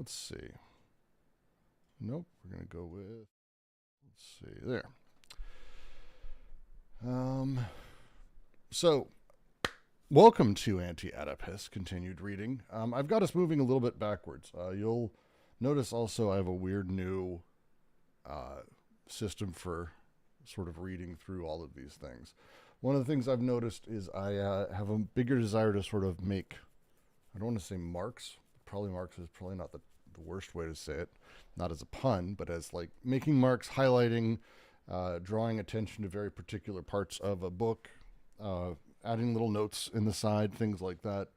let's see. Nope, we're going to go with, let's see, there. So, welcome to Anti-Oedipus, continued reading. I've got us moving a little bit backwards. You'll notice also I have a weird new system for sort of reading through all of these things. One of the things I've noticed is I have a bigger desire to sort of make, I don't want to say marks. Probably marks is probably not the worst way to say it. Not as a pun, but as like making marks, highlighting, drawing attention to very particular parts of a book, adding little notes in the side, things like that.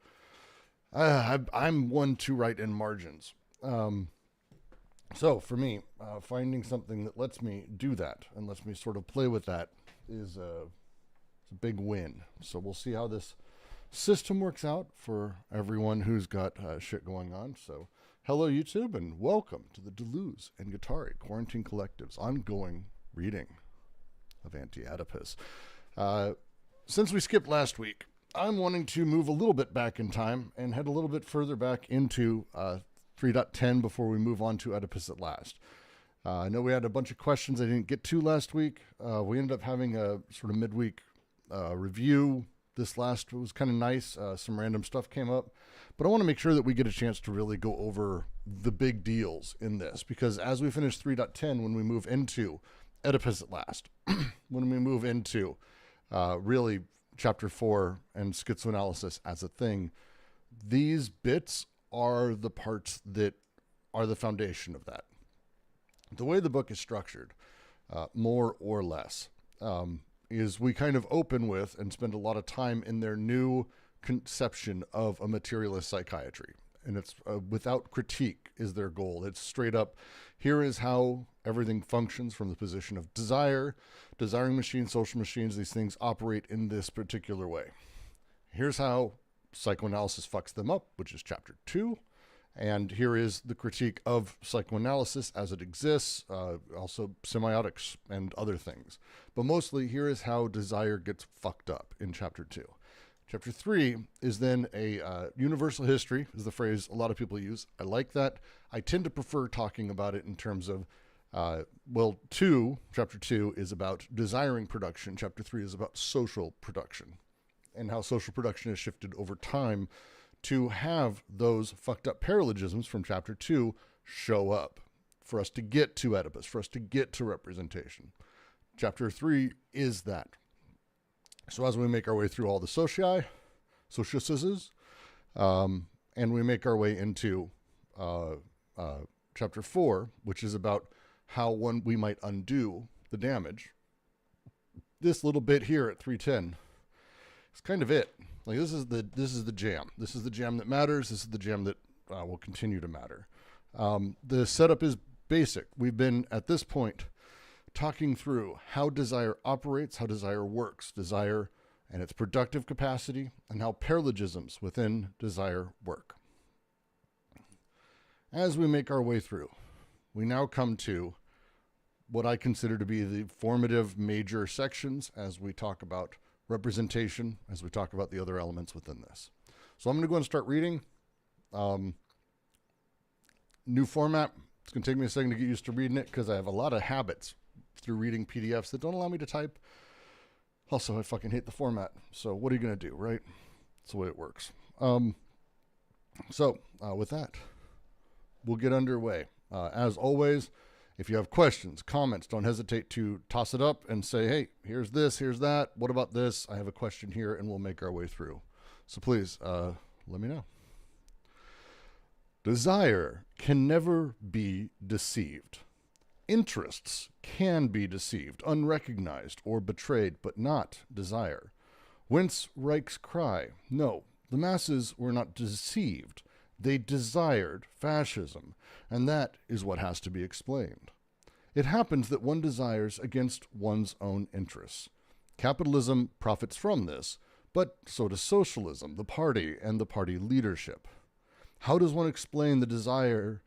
I'm one to write in margins. So for me, finding something that lets me do that and lets me sort of play with that is a big win. So we'll see how this system works out for everyone who's got shit going on. So hello, YouTube, and welcome to the Deleuze and Guattari Quarantine Collective's ongoing reading of Anti-Oedipus. Since we skipped last week, I'm wanting to move a little bit back in time and head a little bit further back into 3.10 before we move on to Oedipus at last. I know we had a bunch of questions I didn't get to last week. We ended up having a sort of midweek review. This last was kind of nice. Some random stuff came up. But I want to make sure that we get a chance to really go over the big deals in this. Because as we finish 3.10, when we move into Oedipus at last, when we move into really chapter 4 and schizoanalysis as a thing, these bits are the parts that are the foundation of that. The way the book is structured, more or less, is we kind of open with and spend a lot of time in their new conception of a materialist psychiatry. And it's without critique is their goal. It's straight up, here is how everything functions from the position of desire, desiring machines, social machines, these things operate in this particular way. Here's how psychoanalysis fucks them up, which is chapter 2. And here is the critique of psychoanalysis as it exists, also semiotics and other things. But mostly, here is how desire gets fucked up in chapter 2. Chapter 3 is then a universal history, is the phrase a lot of people use. I like that. I tend to prefer talking about it in terms of, chapter 2 is about desiring production. Chapter 3 is about social production and how social production has shifted over time to have those fucked up paralogisms from chapter 2 show up for us to get to Oedipus, for us to get to representation. Chapter 3 is that. So as we make our way through all the sociuses, and we make our way into chapter 4, which is about how we might undo the damage, this little bit here at 310 is kind of it. Like this is the jam. This is the jam that matters. This is the jam that will continue to matter. The setup is basic. We've been at this point talking through how desire operates, how desire works, desire and its productive capacity, and how paralogisms within desire work. As we make our way through, we now come to what I consider to be the formative major sections as we talk about representation, as we talk about the other elements within this. So I'm going to go and start reading. New format. It's going to take me a second to get used to reading it because I have a lot of habits through reading PDFs that don't allow me to type. Also, I fucking hate the format. So what are you going to do, right? That's the way it works. With that, we'll get underway. As always, if you have questions, comments, don't hesitate to toss it up and say, hey, here's this, here's that. What about this? I have a question here, and we'll make our way through. So please, let me know. Desire can never be deceived. Interests can be deceived, unrecognized, or betrayed, but not desire. Whence Reich's cry, no, the masses were not deceived. They desired fascism, and that is what has to be explained. It happens that one desires against one's own interests. Capitalism profits from this, but so does socialism, the party, and the party leadership. How does one explain the desire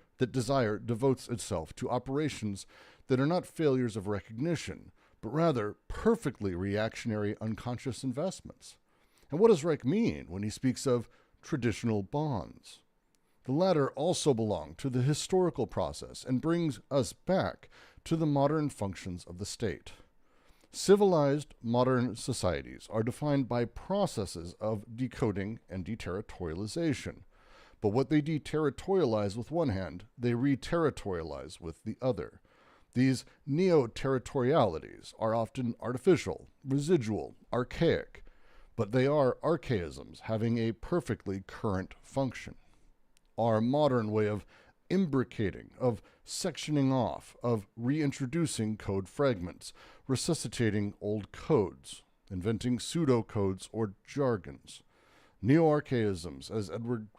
devotes itself to operations that are not failures of recognition, but rather perfectly reactionary unconscious investments? And what does Reich mean when he speaks of traditional bonds? The latter also belong to the historical process and brings us back to the modern functions of the state. Civilized modern societies are defined by processes of decoding and deterritorialization. But what they deterritorialize with one hand, they reterritorialize with the other. These neo-territorialities are often artificial, residual, archaic, but they are archaisms having a perfectly current function. Our modern way of imbricating, of sectioning off, of reintroducing code fragments, resuscitating old codes, inventing pseudo-codes or jargons. Neo-archaisms, as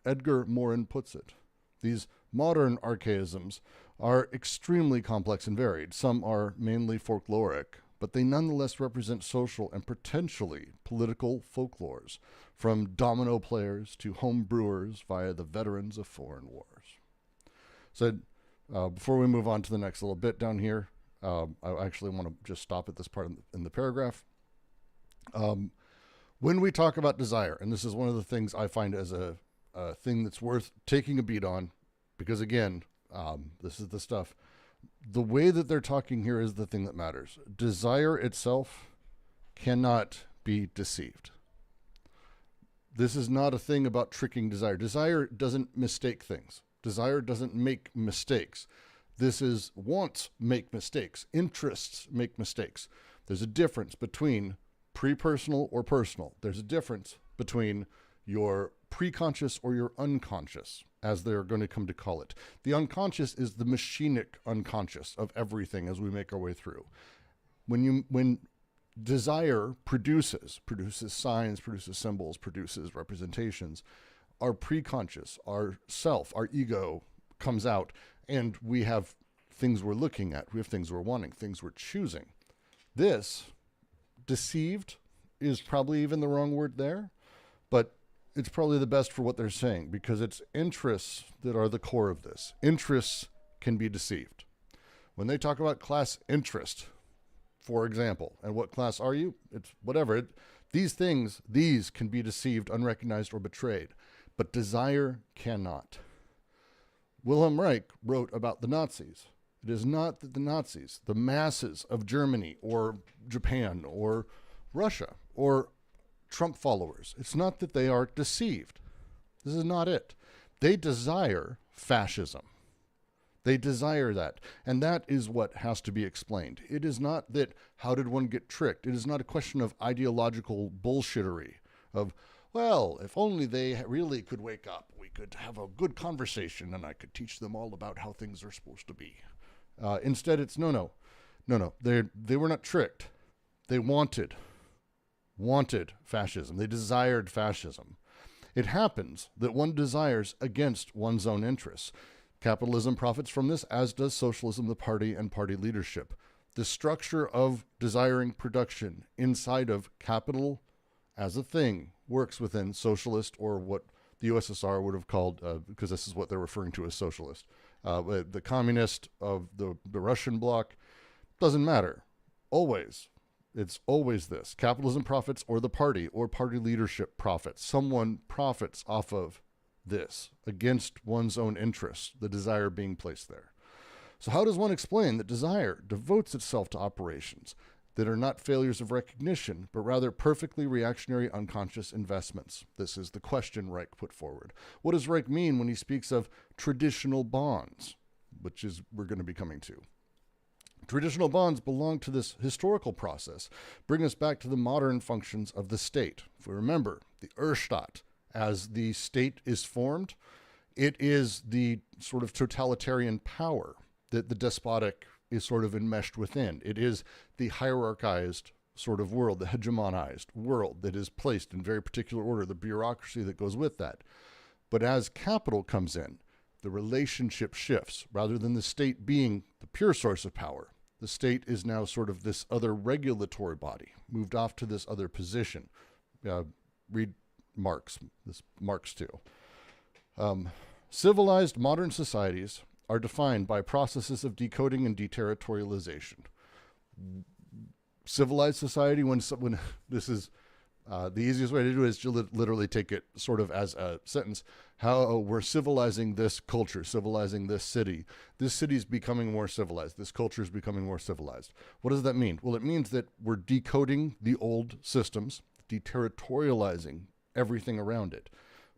Edgar Morin puts it. These modern archaisms are extremely complex and varied. Some are mainly folkloric, but they nonetheless represent social and potentially political folklores, from domino players to home brewers via the veterans of foreign wars. So before we move on to the next little bit down here, I actually want to just stop at this part in the paragraph. When we talk about desire, and this is one of the things I find as a thing that's worth taking a beat on, because again, this is the stuff. The way that they're talking here is the thing that matters. Desire itself cannot be deceived. This is not a thing about tricking desire. Desire doesn't mistake things. Desire doesn't make mistakes. This is wants make mistakes. Interests make mistakes. There's a difference between pre-personal or personal. There's a difference between your preconscious or your unconscious, as they're going to come to call it. The unconscious is the machinic unconscious of everything as we make our way through. When desire produces signs, produces symbols, produces representations, our preconscious, our self, our ego comes out, and we have things we're looking at, we have things we're wanting, things we're choosing. This, deceived, is probably even the wrong word there, but it's probably the best for what they're saying, because it's interests that are the core of this. Interests can be deceived. When they talk about class interest, for example, and what class are you? It's whatever. These things, these can be deceived, unrecognized, or betrayed, but desire cannot. Wilhelm Reich wrote about the Nazis. It is not that the Nazis, the masses of Germany or Japan or Russia or Trump followers, it's not that they are deceived. This is not it. They desire fascism. They desire that. And that is what has to be explained. It is not that how did one get tricked? It is not a question of ideological bullshittery, of, well, if only they really could wake up, we could have a good conversation and I could teach them all about how things are supposed to be. Instead, it's no. They were not tricked. They wanted fascism. They desired fascism. It happens that one desires against one's own interests. Capitalism profits from this, as does socialism, the party, and party leadership. The structure of desiring production inside of capital as a thing works within socialist, or what the USSR would have called, because this is what they're referring to as socialist. The communist of the Russian bloc, doesn't matter. Always. It's always this. Capitalism profits, or the party or party leadership profits. Someone profits off of this against one's own interests, the desire being placed there. So how does one explain that desire devotes itself to operations that are not failures of recognition, but rather perfectly reactionary unconscious investments? This is the question Reich put forward. What does Reich mean when he speaks of traditional bonds, which is we're going to be coming to? Traditional bonds belong to this historical process, bring us back to the modern functions of the state. If we remember, the Urstaat, as the state is formed, it is the sort of totalitarian power that the despotic is sort of enmeshed within. It is the hierarchized sort of world, the hegemonized world that is placed in very particular order, the bureaucracy that goes with that. But as capital comes in, the relationship shifts. Rather than the state being the pure source of power, the state is now sort of this other regulatory body, moved off to this other position. Read Marx, this Marx too. Civilized modern societies are defined by processes of decoding and deterritorialization. Civilized society, when this is The easiest way to do it is to literally take it sort of as a sentence. How we're civilizing this culture, civilizing this city. This city is becoming more civilized. This culture is becoming more civilized. What does that mean? Well, it means that we're decoding the old systems, deterritorializing everything around it.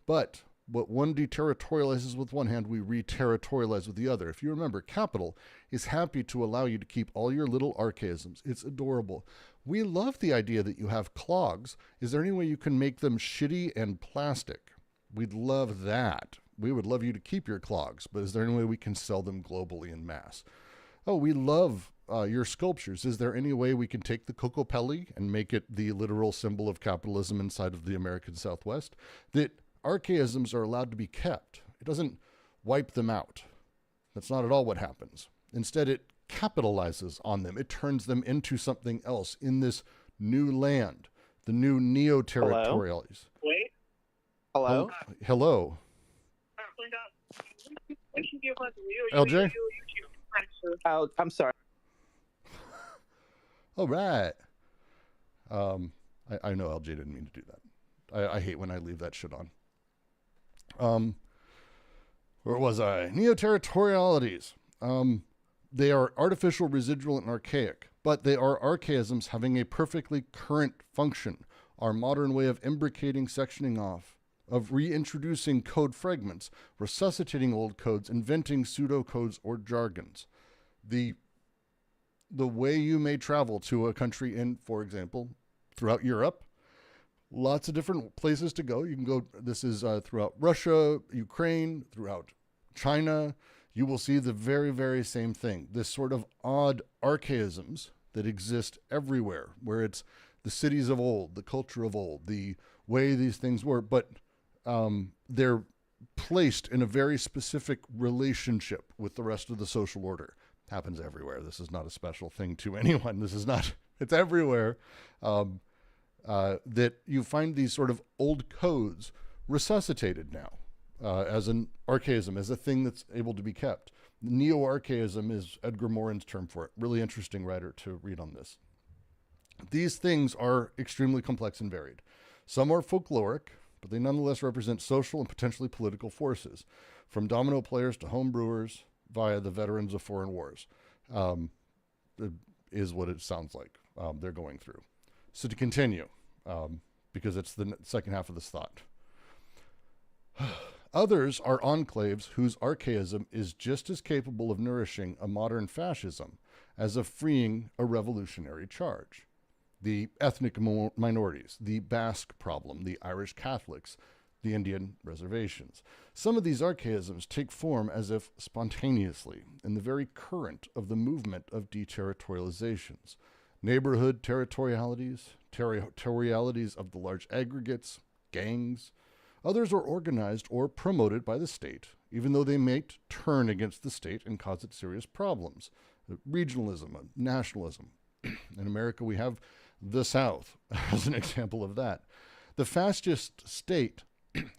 But what one deterritorializes with one hand, we re-territorialize with the other. If you remember, capital is happy to allow you to keep all your little archaisms. It's adorable. We love the idea that you have clogs. Is there any way you can make them shitty and plastic? We'd love that. We would love you to keep your clogs, but is there any way we can sell them globally in mass? Oh, we love your sculptures. Is there any way we can take the Kokopelli and make it the literal symbol of capitalism inside of the American Southwest? That archaisms are allowed to be kept. It doesn't wipe them out. That's not at all what happens. Instead, it capitalizes on them. It turns them into something else in this new land, the new neo-territorialities. Wait. Hello? Hello. LJ? Oh, I'm sorry. All right. I know LJ didn't mean to do that. I hate when I leave that shit on. Where was I? Neo-territorialities. They are artificial, residual, and archaic, but they are archaisms having a perfectly current function. Our modern way of imbricating, sectioning off, of reintroducing code fragments, resuscitating old codes, inventing pseudo-codes or jargons. The way you may travel to a country in, for example, throughout Europe, lots of different places to go. You can go, this is throughout Russia, Ukraine, throughout China. You will see the very, very same thing. This sort of odd archaisms that exist everywhere, where it's the cities of old, the culture of old, the way these things were, but they're placed in a very specific relationship with the rest of the social order. Happens everywhere. This is not a special thing to anyone. This is not, it's everywhere. That you find these sort of old codes resuscitated now as an archaism, as a thing that's able to be kept. Neo-archaism is Edgar Morin's term for it. Really interesting writer to read on this. These things are extremely complex and varied. Some are folkloric, but they nonetheless represent social and potentially political forces, from domino players to home brewers via the veterans of foreign wars, is what it sounds like they're going through. So to continue, because it's the second half of this thought. Others are enclaves whose archaism is just as capable of nourishing a modern fascism as of freeing a revolutionary charge. The ethnic minorities, the Basque problem, the Irish Catholics, the Indian reservations. Some of these archaisms take form as if spontaneously in the very current of the movement of deterritorializations. Neighborhood territorialities, territorialities of the large aggregates, gangs. Others are organized or promoted by the state, even though they may turn against the state and cause it serious problems. Regionalism, nationalism. In America, we have the South as an example of that. The fascist state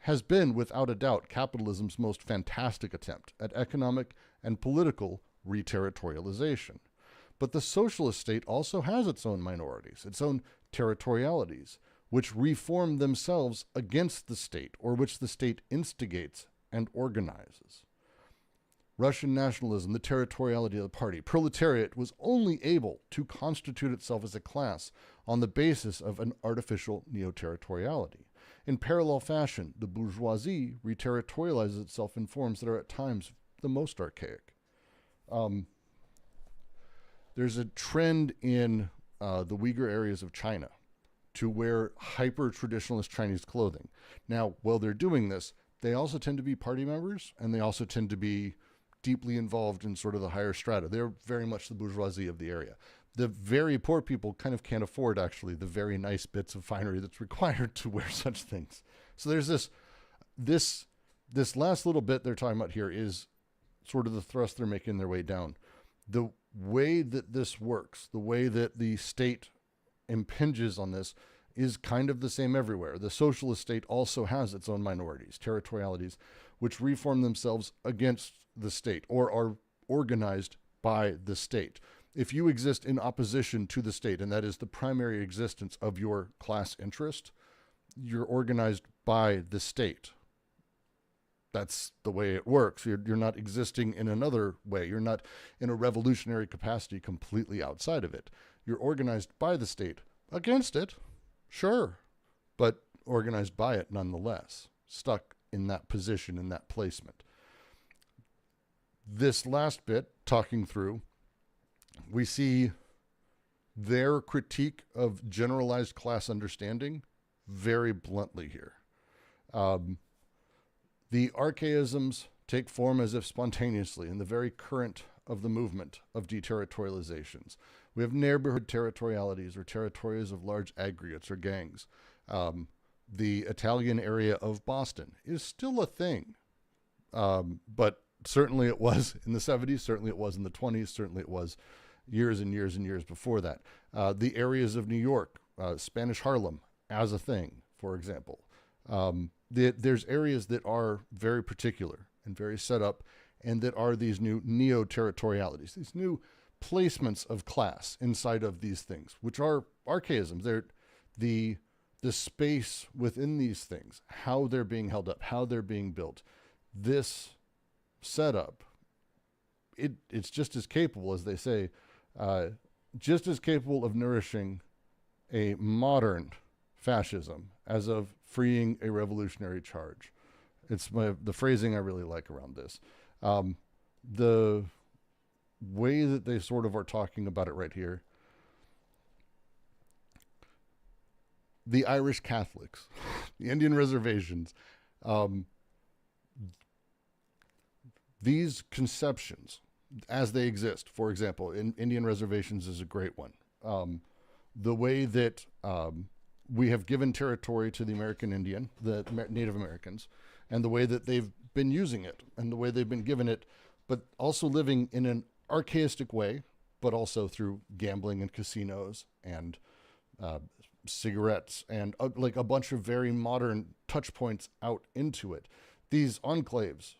has been, without a doubt, capitalism's most fantastic attempt at economic and political re-territorialization. But the socialist state also has its own minorities, its own territorialities, which reform themselves against the state, or which the state instigates and organizes. Russian nationalism, the territoriality of the party. Proletariat was only able to constitute itself as a class on the basis of an artificial neo-territoriality. In parallel fashion, the bourgeoisie re-territorializes itself in forms that are at times the most archaic. There's a trend in the Uyghur areas of China to wear hyper-traditionalist Chinese clothing. Now, while they're doing this, they also tend to be party members, and they also tend to be deeply involved in sort of the higher strata. They're very much the bourgeoisie of the area. The very poor people kind of can't afford, actually, the very nice bits of finery that's required to wear such things. So there's this last little bit they're talking about here is sort of the thrust they're making their way down. The way that this works, the way that the state impinges on this, is kind of the same everywhere. The socialist state also has its own minorities, territorialities, which reform themselves against the state or are organized by the state. if you exist in opposition to the state, and that is the primary existence of your class interest, you're organized by the state. That's the way it works. You're not existing in another way. You're not in a revolutionary capacity completely outside of it. You're organized by the state. Against it, sure, but organized by it nonetheless. Stuck in that position, in that placement. This last bit, talking through, we see their critique of generalized class understanding very bluntly here. The archaisms take form as if spontaneously in the very current of the movement of deterritorializations. We have neighborhood territorialities or territories of large aggregates or gangs. The Italian area of Boston is still a thing, but certainly it was in the 70s, certainly it was in the 20s, certainly it was years and years and years before that. The areas of New York, Spanish Harlem as a thing, for example. There's areas that are very particular and very set up, and that are these new neo-territorialities, these new placements of class inside of these things, which are archaisms. They're the space within these things, how they're being held up, how they're being built. This setup, it's just as capable, as they say, just as capable of nourishing a modern fascism as of freeing a revolutionary charge. It's the phrasing I really like around this. The way that they sort of are talking about it right here, the Irish Catholics, the Indian reservations, these conceptions as they exist, for example, in Indian reservations is a great one. The way that we have given territory to the American Indian, the Native Americans, and the way that they've been using it and the way they've been given it, but also living in an archaistic way, but also through gambling and casinos and cigarettes and like a bunch of very modern touch points out into it. These enclaves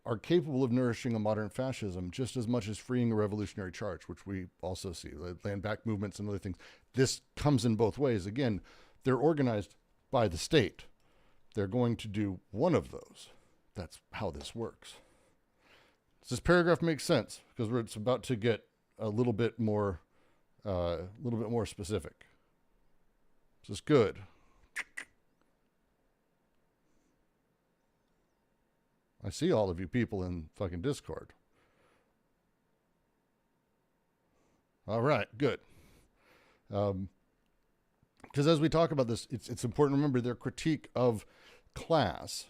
are capable of nourishing a modern fascism just as much as freeing a revolutionary charge, which we also see, land back movements and other things. This comes in both ways. Again, they're organized by the state. They're going to do one of those. That's how this works. Does this paragraph make sense? Because it's about to get a little bit more specific. Is this good? I see all of you people in fucking Discord. All right, good. Because as we talk about this, it's important to remember their critique of class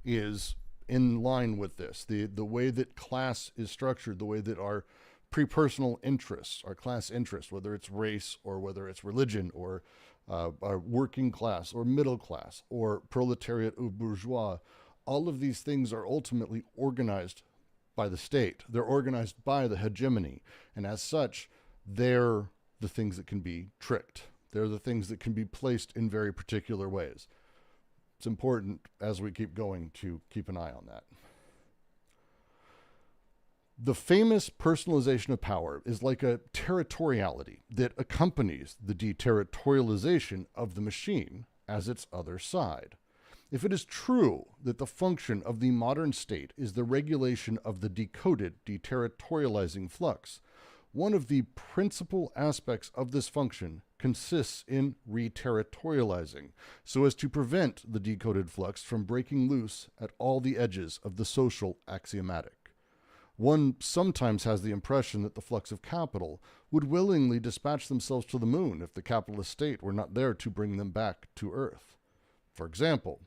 is in line with this. The way that class is structured, the way that our pre-personal interests, our class interests, whether it's race or whether it's religion or our working class or middle class or proletariat or bourgeois, all of these things are ultimately organized by the state. They're organized by the hegemony. And as such, they're the things that can be tricked. They're the things that can be placed in very particular ways. It's important as we keep going to keep an eye on that. The famous personalization of power is like a territoriality that accompanies the deterritorialization of the machine as its other side. If it is true that the function of the modern state is the regulation of the decoded, deterritorializing flux, one of the principal aspects of this function consists in re-territorializing, so as to prevent the decoded flux from breaking loose at all the edges of the social axiomatic. One sometimes has the impression that the flux of capital would willingly dispatch themselves to the moon if the capitalist state were not there to bring them back to Earth. For example,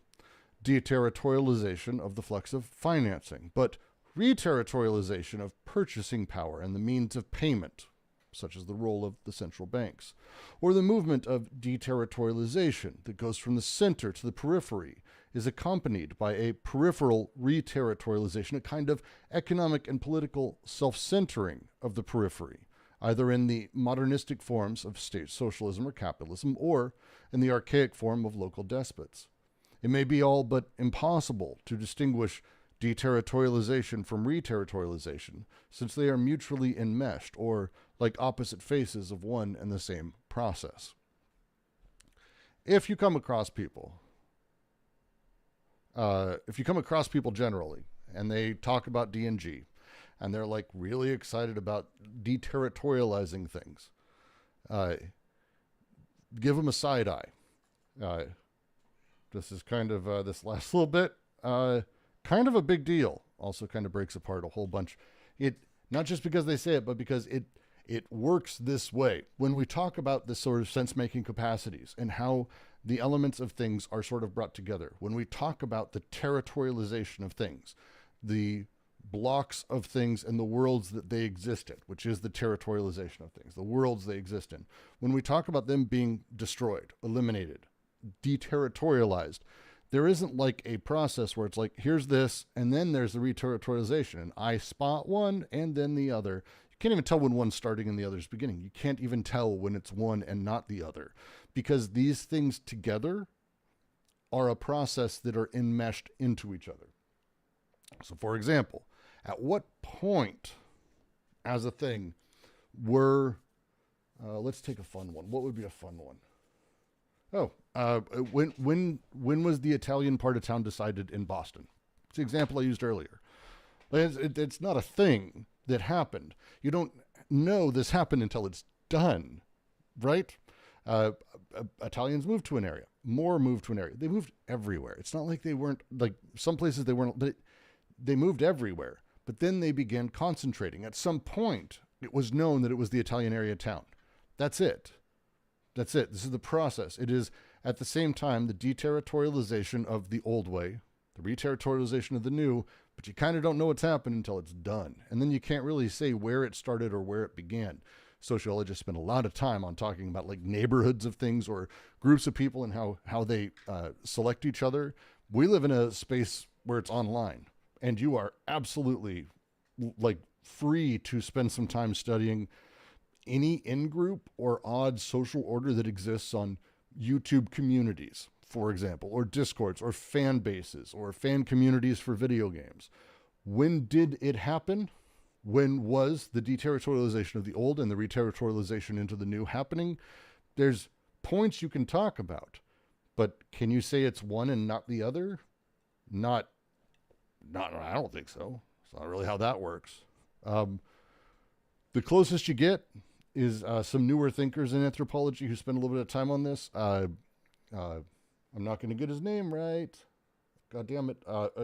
deterritorialization of the flux of financing, but re-territorialization of purchasing power and the means of payment, such as the role of the central banks, or the movement of deterritorialization that goes from the center to the periphery is accompanied by a peripheral re-territorialization, a kind of economic and political self-centering of the periphery, either in the modernistic forms of state socialism or capitalism, or in the archaic form of local despots. It may be all but impossible to distinguish deterritorialization from reterritorialization, since they are mutually enmeshed or like opposite faces of one and the same process. If you come across people generally, and they talk about D&G, and they're like really excited about deterritorializing things, give them a side eye. This is kind of, this last little bit, kind of a big deal. Also kind of breaks apart a whole bunch. Not just because they say it, but because it works this way. When we talk about this sort of sense-making capacities and how the elements of things are sort of brought together, when we talk about the territorialization of things, the blocks of things and the worlds that they exist in, which is the territorialization of things, the worlds they exist in, when we talk about them being destroyed, eliminated, deterritorialized, there isn't like a process where it's like, here's this, and then there's the reterritorialization, and I spot one and then the other. You can't even tell when one's starting and the other's beginning. You can't even tell when it's one and not the other, because these things together are a process that are enmeshed into each other. So for example, at what point as a thing were, let's take a fun one. What would be a fun one? When was the Italian part of town decided in Boston? It's the example I used earlier. It's not a thing that happened. You don't know this happened until it's done, right? Italians moved to an area. More moved to an area. They moved everywhere. It's not like they weren't, like some places they weren't, but they moved everywhere. But then they began concentrating. At some point, it was known that it was the Italian area town. That's it. That's it. This is the process. It is, at the same time, the deterritorialization of the old way, the reterritorialization of the new, but you kind of don't know what's happened until it's done. And then you can't really say where it started or where it began. Sociologists spend a lot of time on talking about like neighborhoods of things or groups of people and how they select each other. We live in a space where it's online, and you are absolutely like free to spend some time studying any in-group or odd social order that exists on YouTube communities, for example, or Discords or fan bases or fan communities for video games. When did it happen? When was the deterritorialization of the old and the reterritorialization into the new happening? There's points you can talk about, but can you say it's one and not the other? Not, I don't think so. It's not really how that works. The closest you get is some newer thinkers in anthropology who spend a little bit of time on this. I'm not going to get his name right. God damn it.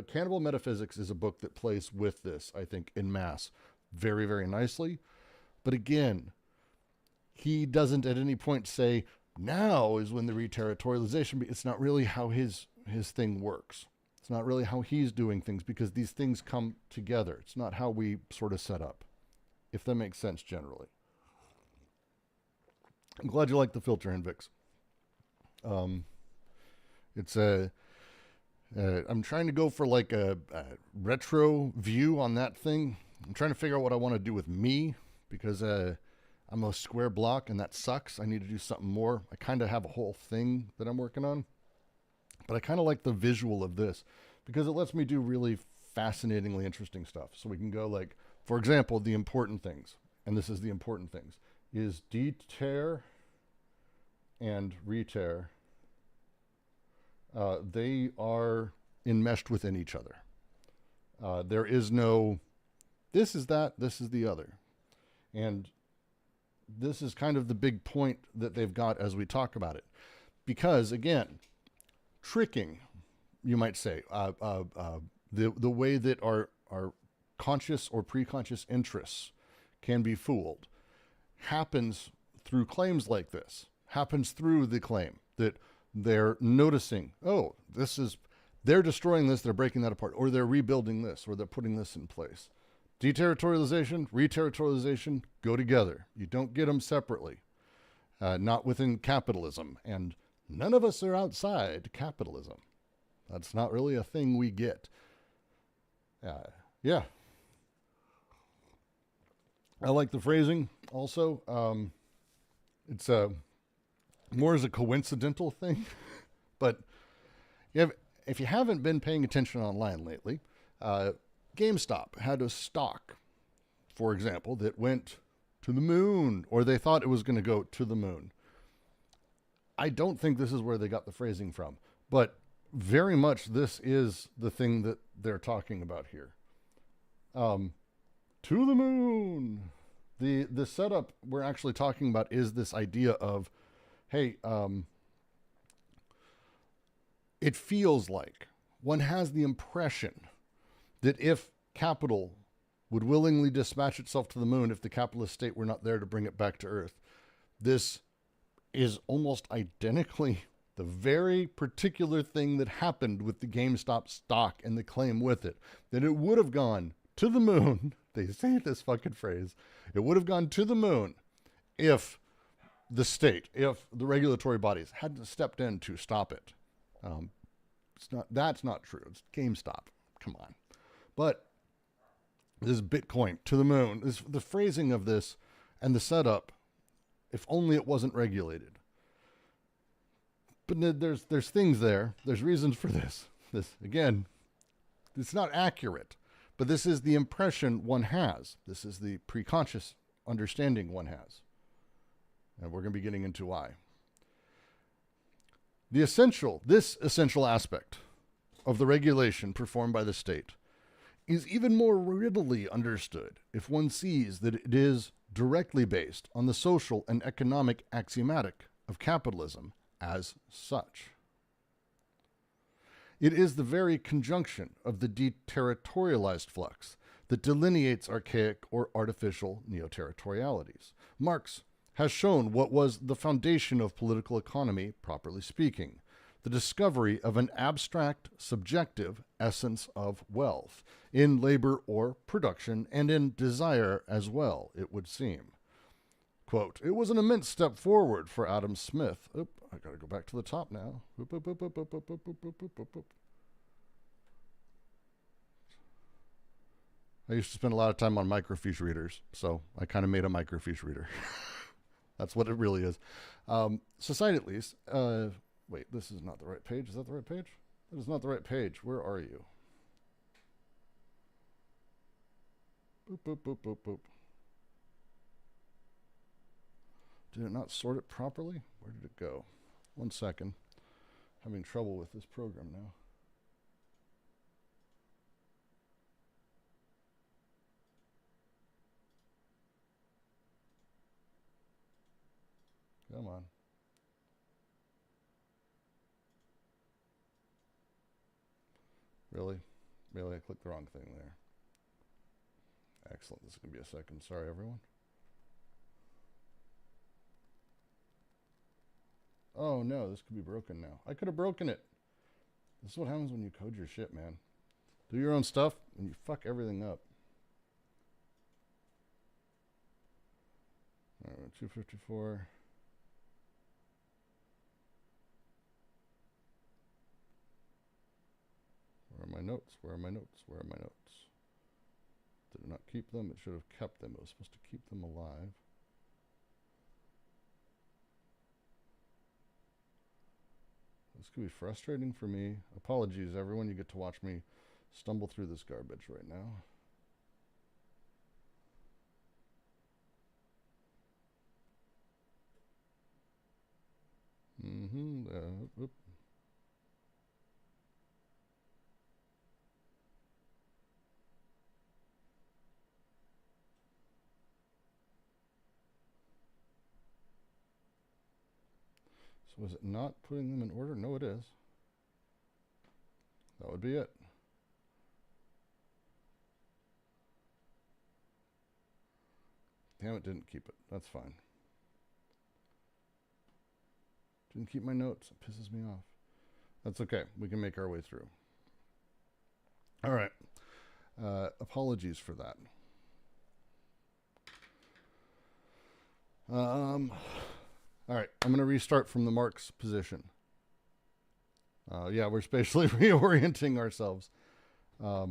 Cannibal Metaphysics is a book that plays with this, I think, en masse very, very nicely. But again, he doesn't at any point say, now is when the reterritorialization, it's not really how his thing works. It's not really how he's doing things, because these things come together. It's not how we sort of set up, if that makes sense generally. I'm glad you like the filter, Invix. It's I'm trying to go for like a retro view on that thing. I'm trying to figure out what I want to do with me, because I'm a square block and that sucks. I need to do something more. I kind of have a whole thing that I'm working on, but I kind of like the visual of this because it lets me do really fascinatingly interesting stuff. So we can go like, for example, the important things, and this is the important things, is deter and reter. They are enmeshed within each other. There is no, this is that, this is the other. And this is kind of the big point that they've got as we talk about it. Because, again, tricking, you might say, the way that our conscious or preconscious interests can be fooled happens through claims like this, happens through the claim that they're noticing, oh, they're destroying this, they're breaking that apart, or they're rebuilding this, or they're putting this in place. Deterritorialization, reterritorialization go together. You don't get them separately, not within capitalism. And none of us are outside capitalism. That's not really a thing we get. Yeah. I like the phrasing also. It's more as a coincidental thing. But if you haven't been paying attention online lately, GameStop had a stock, for example, that went to the moon, or they thought it was going to go to the moon. I don't think this is where they got the phrasing from, but very much this is the thing that they're talking about here. To the moon. The setup we're actually talking about is this idea of, hey, it feels like one has the impression that if capital would willingly dispatch itself to the moon if the capitalist state were not there to bring it back to Earth, this is almost identically the very particular thing that happened with the GameStop stock and the claim with it, that it would have gone to the moon. They say this fucking phrase. It would have gone to the moon if the state, if the regulatory bodies hadn't stepped in to stop it. That's not true. It's GameStop. Come on. But this Bitcoin to the moon, the phrasing of this and the setup, if only it wasn't regulated. But there's things there. There's reasons for this. This, again, it's not accurate. But this is the impression one has. This is the preconscious understanding one has. And we're going to be getting into why. This essential aspect of the regulation performed by the state is even more readily understood if one sees that it is directly based on the social and economic axiomatic of capitalism as such. It is the very conjunction of the deterritorialized flux that delineates archaic or artificial neo-territorialities. Marx has shown what was the foundation of political economy, properly speaking, the discovery of an abstract, subjective essence of wealth in labor or production and in desire as well, it would seem. Quote, it was an immense step forward for Adam Smith. Oop, I gotta go back to the top now. Oop, oop, oop, oop, oop, oop, oop, oop, oop, oop, oop. I used to spend a lot of time on microfiche readers, so I kind of made a microfiche reader. That's what it really is. Society, at least. Wait, this is not the right page. Is that the right page? That is not the right page. Where are you? Boop, boop, boop, boop, boop. Did it not sort it properly? Where did it go? 1 second. Having trouble with this program now. Come on. Really? Really? I clicked the wrong thing there. Excellent. This is going to be a second. Sorry, everyone. Oh, no. This could be broken now. I could have broken it. This is what happens when you code your shit, man. Do your own stuff, and you fuck everything up. All right, 254. Where are my notes? Where are my notes? Where are my notes? Did it not keep them? It should have kept them. It was supposed to keep them alive. This could be frustrating for me. Apologies, everyone. You get to watch me stumble through this garbage right now. Oop. So is it not putting them in order? No, it is. That would be it. Damn, it didn't keep it. That's fine. Didn't keep my notes. It pisses me off. That's okay. We can make our way through. All right. Apologies for that. All right. I'm going to restart from the Marx position. Yeah, we're spatially reorienting ourselves. I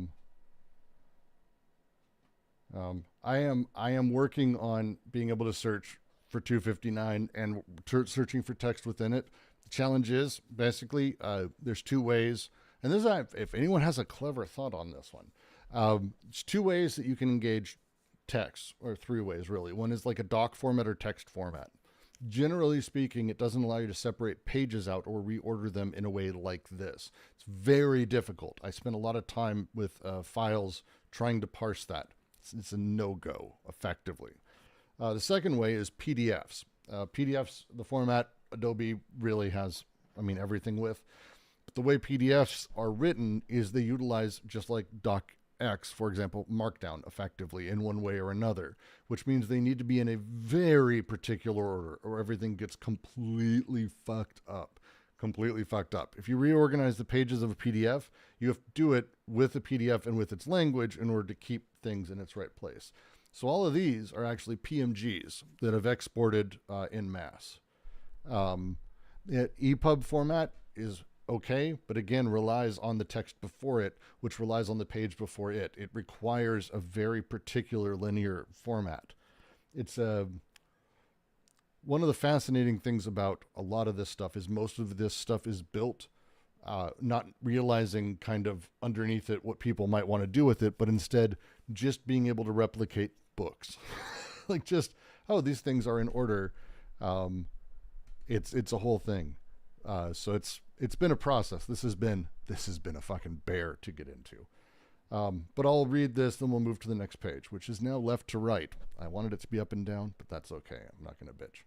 am working on being able to search for 259 and searching for text within it. The challenge is basically there's two ways And this, if anyone has a clever thought on this one, it's two ways that you can engage text, or three ways really. One is like a doc format or text format. Generally speaking, it doesn't allow you to separate pages out or reorder them in a way like this. It's very difficult. I spent a lot of time with files trying to parse that. It's a no-go, effectively. The second way is PDFs. PDFs, the format Adobe really has, everything with. But the way PDFs are written is they utilize, just like DocX, for example, Markdown effectively in one way or another, which means they need to be in a very particular order or everything gets completely fucked up. Completely fucked up. If you reorganize the pages of a PDF, you have to do it with the PDF and with its language in order to keep things in its right place. So all of these are actually PMGs that have exported in masse. EPUB format is okay, but again relies on the text before it, which relies on the page before it. It requires a very particular linear format. It's one of the fascinating things about a lot of this stuff is most of this stuff is built not realizing kind of underneath it what people might want to do with it, but instead just being able to replicate books. Like just, oh, these things are in order. It's a whole thing. So it's been a process. This has been a fucking bear to get into. But I'll read this, then we'll move to the next page, which is now left to right. I wanted it to be up and down, but that's okay. I'm not going to bitch.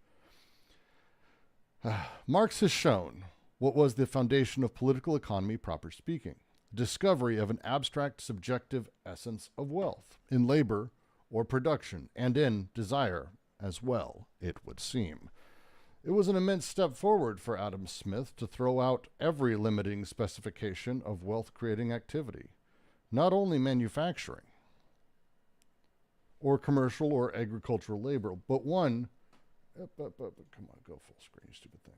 Marx has shown what was the foundation of political economy, proper speaking. Discovery of an abstract subjective essence of wealth in labor or production and in desire as well, it would seem. It was an immense step forward for Adam Smith to throw out every limiting specification of wealth-creating activity, not only manufacturing or commercial or agricultural labor, but one, come on, go full screen, you stupid thing.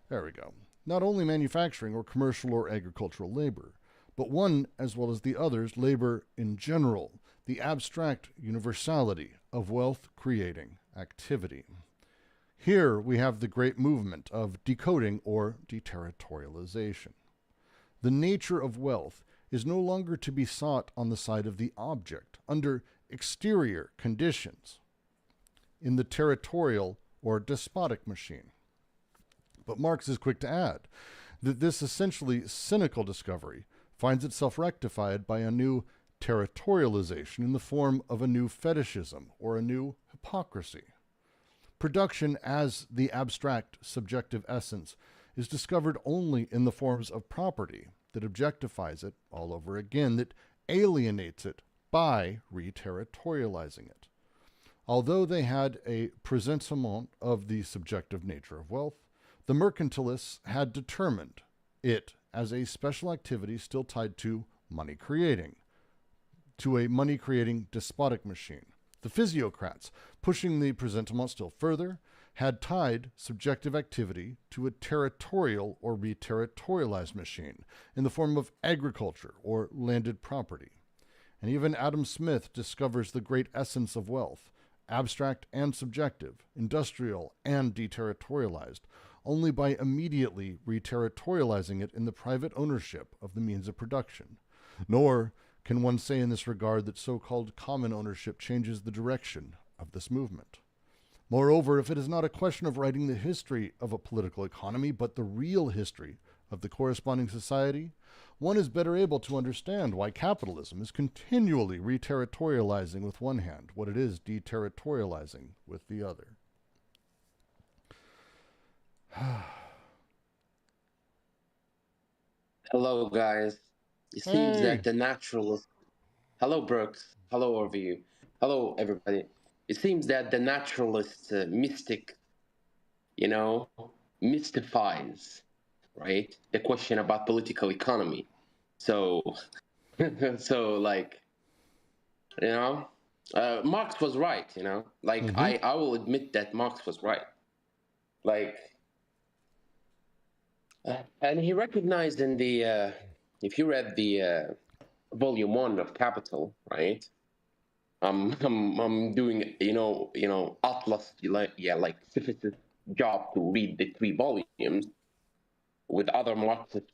There we go. Not only manufacturing or commercial or agricultural labor, but one, as well as the others, labor in general, the abstract universality of wealth-creating activity. Here we have the great movement of decoding or deterritorialization. The nature of wealth is no longer to be sought on the side of the object, under exterior conditions, in the territorial or despotic machine. But Marx is quick to add that this essentially cynical discovery finds itself rectified by a new territorialization in the form of a new fetishism or a new hypocrisy. Production as the abstract subjective essence is discovered only in the forms of property that objectifies it all over again, that alienates it by re-territorializing it. Although they had a presentiment of the subjective nature of wealth, the mercantilists had determined it as a special activity still tied to money creating, to a money creating despotic machine. The physiocrats, pushing the presentiment still further, had tied subjective activity to a territorial or re-territorialized machine in the form of agriculture or landed property. And even Adam Smith discovers the great essence of wealth, abstract and subjective, industrial and deterritorialized, only by immediately re-territorializing it in the private ownership of the means of production. Nor can one say in this regard that so-called common ownership changes the direction of this movement. Moreover, if it is not a question of writing the history of a political economy, but the real history of the corresponding society, one is better able to understand why capitalism is continually re-territorializing with one hand what it is deterritorializing with the other. Hello, guys. It seems that the naturalist. Hello, Brooks. Hello, Overview. Hello, everybody. It seems that the naturalist mystic, mystifies, right, the question about political economy. So, Marx was right. I will admit that Marx was right. And he recognized in the, if you read the volume 1 of Capital, right? I'm doing, Atlas, Sisyphus' job to read the 3 volumes with other Marxist,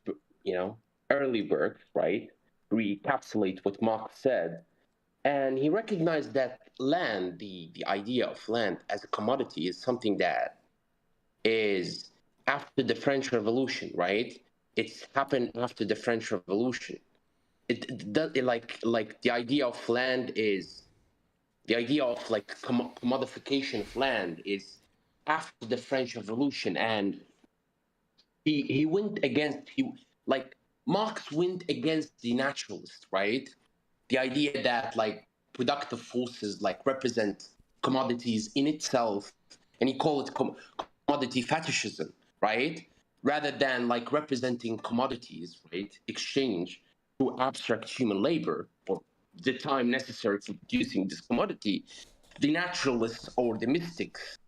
early work, right, recapitulate what Marx said. And he recognized that land, the idea of land as a commodity, is something that is after the French Revolution, right? It's happened after the French Revolution. It does like the idea of land is the idea of like commodification of land is after the French Revolution, and he went against like Marx went against the naturalist, right? The idea that like productive forces like represent commodities in itself, and he called it commodity fetishism, right? Rather than like representing commodities, right? Exchange through abstract human labor or the time necessary for producing this commodity. The naturalists or the mystics,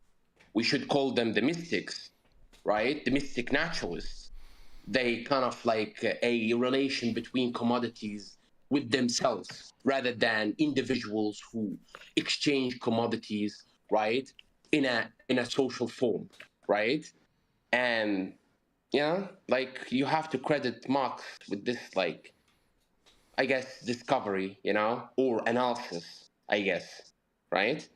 we should call them the mystics, right? The mystic naturalists, they kind of like a relation between commodities with themselves rather than individuals who exchange commodities, right, in a social form, right? And yeah, like you have to credit Marx with this, like, I guess, discovery, or analysis, I guess, right?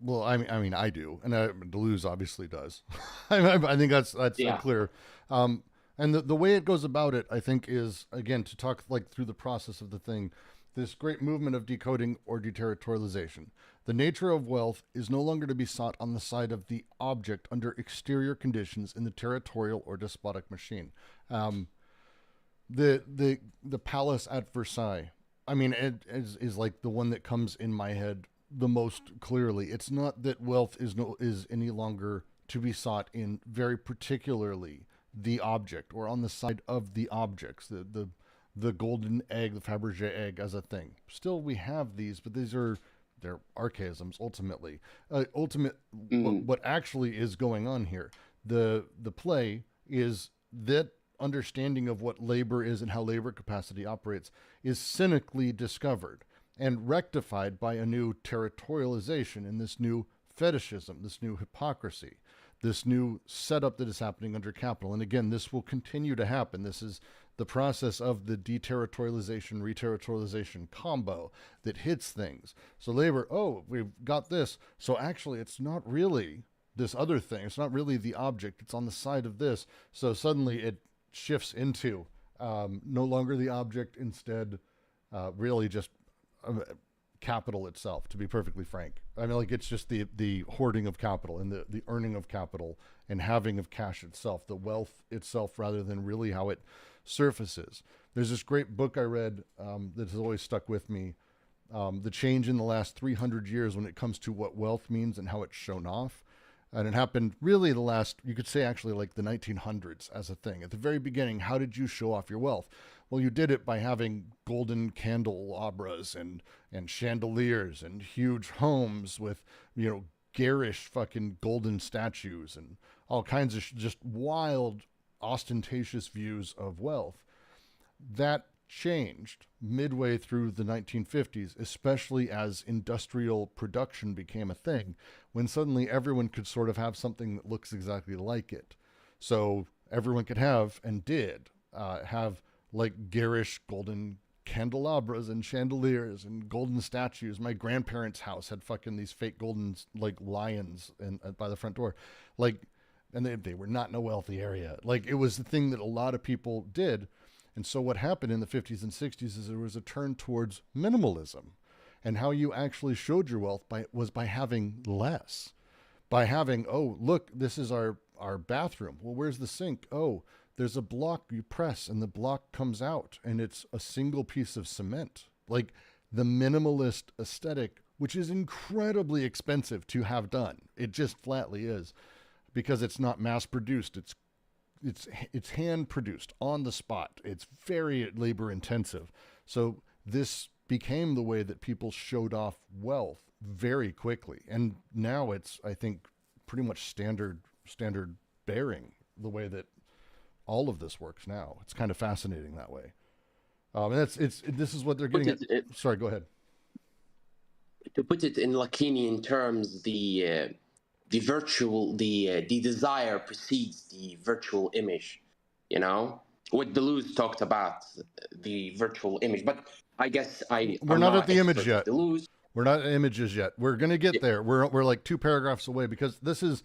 Well, I mean, I do, and Deleuze obviously does. I think that's Yeah. clear. Um, and the way it goes about it, I think, is again to talk like through the process of the thing. This great movement of decoding or deterritorialization. The nature of wealth is no longer to be sought on the side of the object under exterior conditions in the territorial or despotic machine. Um, the palace at Versailles. I mean, it is like the one that comes in my head the most clearly. It's not that wealth is any longer to be sought in very particularly the object or on the side of the objects. The golden egg, the Fabergé egg as a thing. Still, we have these, but they're archaisms ultimately. What actually is going on here? The play is that understanding of what labor is and how labor capacity operates is cynically discovered and rectified by a new territorialization and this new fetishism, this new hypocrisy, this new setup that is happening under capital. And again, this will continue to happen. This is the process of the deterritorialization, reterritorialization combo that hits things. So labor, oh, we've got this. So actually, it's not really this other thing. It's not really the object. It's on the side of this. So suddenly it shifts into no longer the object, instead really just capital itself, to be perfectly frank. I mean, like, it's just the hoarding of capital and the earning of capital and having of cash itself, the wealth itself, rather than really how it surfaces. There's this great book I read that has always stuck with me, the change in the last 300 years when it comes to what wealth means and how it's shown off. And it happened really the last, you could say actually like the 1900s as a thing. At the very beginning, how did you show off your wealth? Well, you did it by having golden candelabras and chandeliers and huge homes with, garish fucking golden statues and all kinds of just wild, ostentatious views of wealth. That changed midway through the 1950s, especially as industrial production became a thing, when suddenly everyone could sort of have something that looks exactly like it. So everyone could have, and did, have like garish golden candelabras and chandeliers and golden statues. My grandparents' house had fucking these fake golden like lions by the front door, like, and they were not in a wealthy area. Like, it was the thing that a lot of people did. And so what happened in the 50s and 60s is there was a turn towards minimalism, and how you actually showed your wealth was by having less, by having, oh, look, this is our bathroom. Well, where's the sink? Oh, there's a block you press and the block comes out and it's a single piece of cement. Like, the minimalist aesthetic, which is incredibly expensive to have done. It just flatly is, because it's not mass produced. It's hand produced on the spot. It's very labor intensive. So this became the way that people showed off wealth very quickly. And now it's, I think, pretty much standard bearing, the way that all of this works now. It's kind of fascinating that way. And this is what they're getting at. Sorry, go ahead. To put it in Lacanian terms, the desire precedes the virtual image, what Deleuze talked about, the virtual image. But I guess We're I'm not at the image expert yet. of Deleuze. We're not at images yet. We're going to get there. We're like 2 paragraphs away, because this is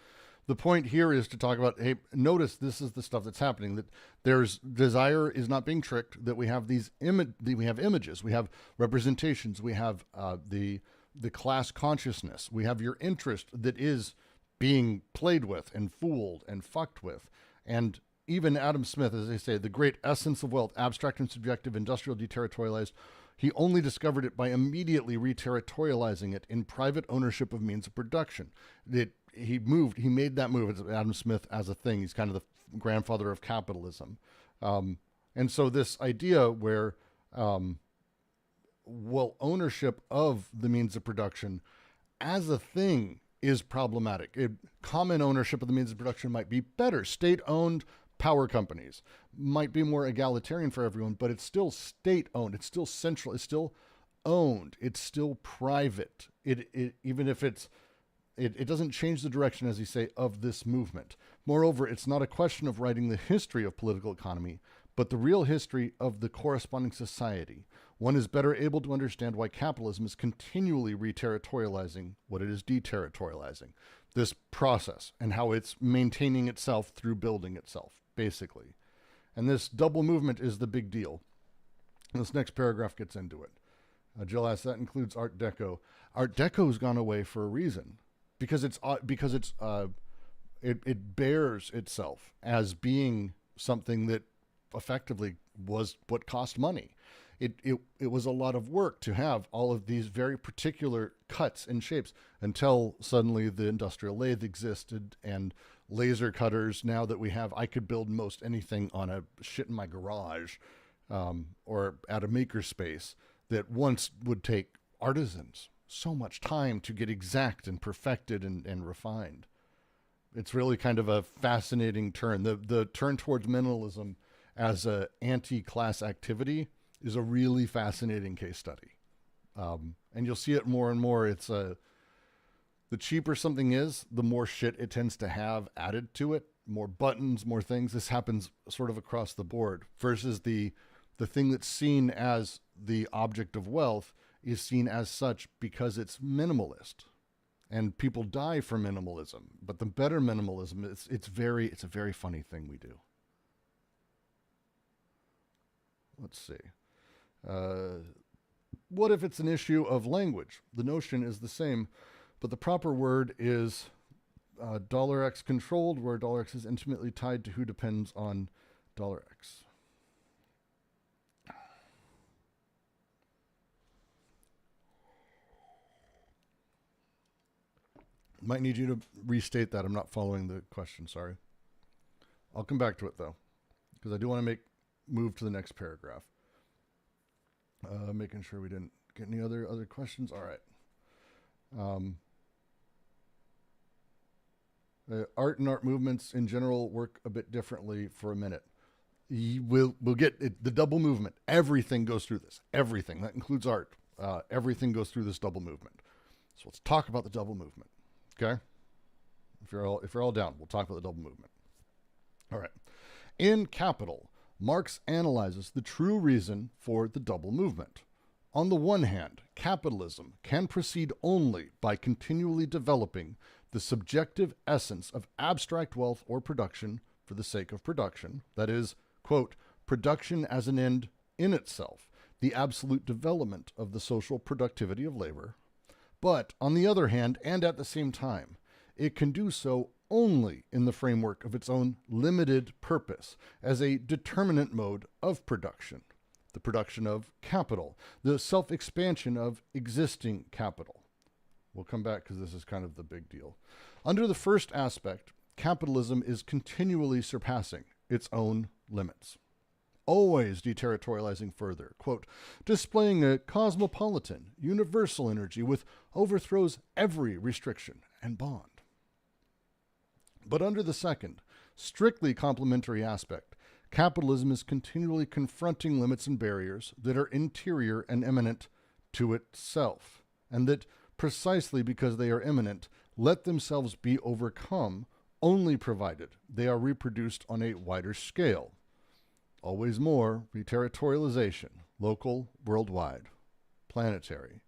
the point here is to talk about, hey, notice this is the stuff that's happening, that there's desire is not being tricked, that we have we have images, we have representations, we have the class consciousness, we have your interest that is being played with and fooled and fucked with. And even Adam Smith, as they say, the great essence of wealth, abstract and subjective, industrial, deterritorialized, he only discovered it by immediately reterritorializing it in private ownership of means of production. He made that move. It's Adam Smith as a thing. He's kind of the grandfather of capitalism. And so this idea where, ownership of the means of production as a thing is problematic. Common ownership of the means of production might be better. State-owned power companies might be more egalitarian for everyone, but it's still state-owned. It's still central. It's still owned. It's still private. Even if it doesn't change the direction, as you say, of this movement. Moreover, it's not a question of writing the history of political economy, but the real history of the corresponding society. One is better able to understand why capitalism is continually reterritorializing what it is deterritorializing. This process and how it's maintaining itself through building itself, basically. And this double movement is the big deal. And this next paragraph gets into it. Jill asks, that includes Art Deco. Art Deco's gone away for a reason, because it bears itself as being something that effectively was what cost money. It was a lot of work to have all of these very particular cuts and shapes, until suddenly the industrial lathe existed and laser cutters. Now that I could build most anything on a shit in my garage, or at a makerspace, that once would take artisans so much time to get exact and perfected and refined. It's really kind of a fascinating turn. The turn towards minimalism as an anti-class activity is a really fascinating case study. And you'll see it more and more. It's the cheaper something is, the more shit it tends to have added to it, more buttons, more things. This happens sort of across the board, versus the thing that's seen as the object of wealth is seen as such because it's minimalist. And people die for minimalism, but the better minimalism, it's a very funny thing we do. Let's see. What if it's an issue of language? The notion is the same, but the proper word is $X controlled, where $X is intimately tied to who depends on $X. Might need you to restate that. I'm not following the question, sorry. I'll come back to it, though, because I do want to move to the next paragraph. Making sure we didn't get any other questions. All right. Art and art movements in general work a bit differently for a minute. We'll get it, the double movement. Everything goes through this. Everything. That includes art. Everything goes through this double movement. So let's talk about the double movement. Okay? If you're all down, we'll talk about the double movement. All right. In Capital, Marx analyzes the true reason for the double movement. On the one hand, capitalism can proceed only by continually developing the subjective essence of abstract wealth or production for the sake of production, that is, quote, production as an end in itself, the absolute development of the social productivity of labor. But, on the other hand, and at the same time, it can do so only in the framework of its own limited purpose as a determinate mode of production, the production of capital, the self-expansion of existing capital. We'll come back because this is kind of the big deal. Under the first aspect, capitalism is continually surpassing its own limits, always deterritorializing further, quote, displaying a cosmopolitan, universal energy which overthrows every restriction and bond. But under the second, strictly complementary aspect, capitalism is continually confronting limits and barriers that are interior and immanent to itself, and that precisely because they are immanent, let themselves be overcome only provided they are reproduced on a wider scale. always more, reterritorialization, local, worldwide, planetary.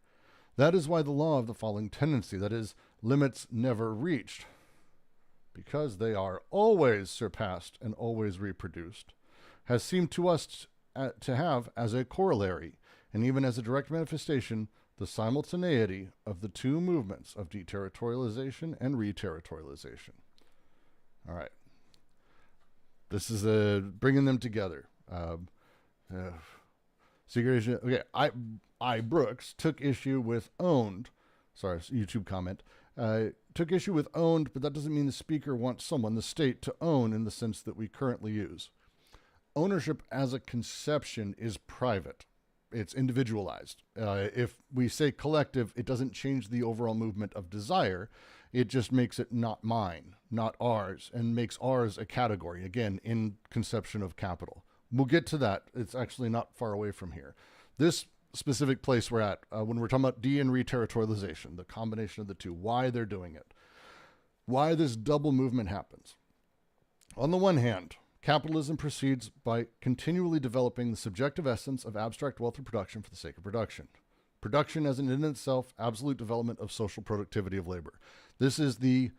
That is why the law of the falling tendency, that is, limits never reached, because they are always surpassed and always reproduced, has seemed to us to have as a corollary, and even as a direct manifestation, the simultaneity of the two movements of deterritorialization and reterritorialization. All right. This is bringing them together. Segregation. Okay, I Brooks took issue with owned. Sorry, YouTube comment. Took issue with owned, but that doesn't mean the speaker wants someone, the state, to own in the sense that we currently use. Ownership as a conception is private. It's individualized. If we say collective, it doesn't change the overall movement of desire. It just makes it not mine, not ours, and makes ours a category, again, in conception of capital. We'll get to that. It's actually not far away from here. This specific place we're at, when we're talking about de and reterritorialization, the combination of the two, why they're doing it, why this double movement happens. On the one hand, capitalism proceeds by continually developing the subjective essence of abstract wealth or production for the sake of production. Production as an in itself absolute development of social productivity of labor. This is the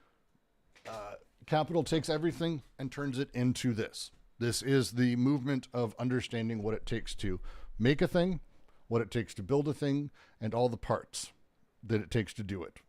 capital takes everything and turns it into this. This is the movement of understanding what it takes to make a thing, what it takes to build a thing, and all the parts that it takes to do it.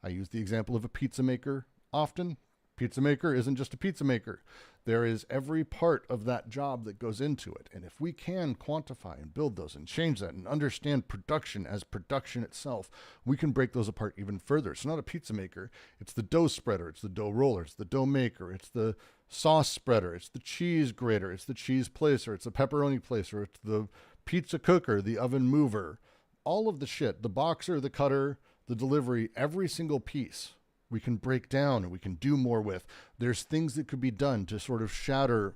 I use the example of a pizza maker often. Pizza maker isn't just a pizza maker. There is every part of that job that goes into it. And if we can quantify and build those and change that and understand production as production itself, we can break those apart even further. It's not a pizza maker. It's the dough spreader. It's the dough roller. It's the dough maker. It's the sauce spreader. It's the cheese grater. It's the cheese placer. It's the pepperoni placer. It's the pizza cooker, the oven mover, all of the shit, the boxer, the cutter, the delivery, every single piece we can break down and we can do more with. There's things that could be done to sort of shatter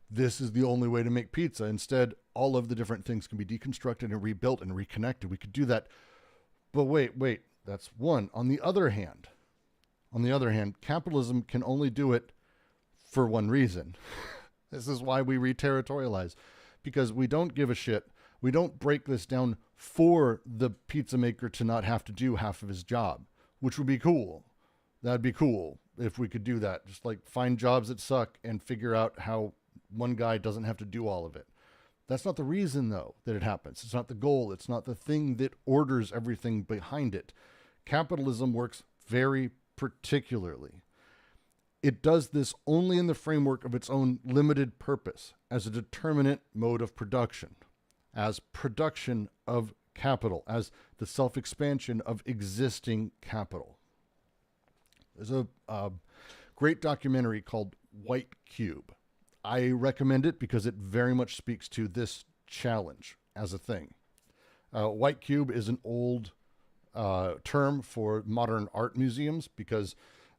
this is the only way to make pizza. Instead, all of the different things can be deconstructed and rebuilt and reconnected. We could do that. But wait, that's one. On the other hand, capitalism can only do it for one reason. This is why we reterritorialize, because we don't give a shit. We don't break this down for the pizza maker to not have to do half of his job, which would be cool. That'd be cool if we could do that. Just like find jobs that suck and figure out how one guy doesn't have to do all of it. That's not the reason, though, that it happens. It's not the goal. It's not the thing that orders everything behind it. Capitalism works very particularly. It does this only in the framework of its own limited purpose as a determinate mode of production, as production of capital, as the self-expansion of existing capital. There's a great documentary called White Cube. I recommend it because it very much speaks to this challenge as a thing. White cube is an old term for modern art museums because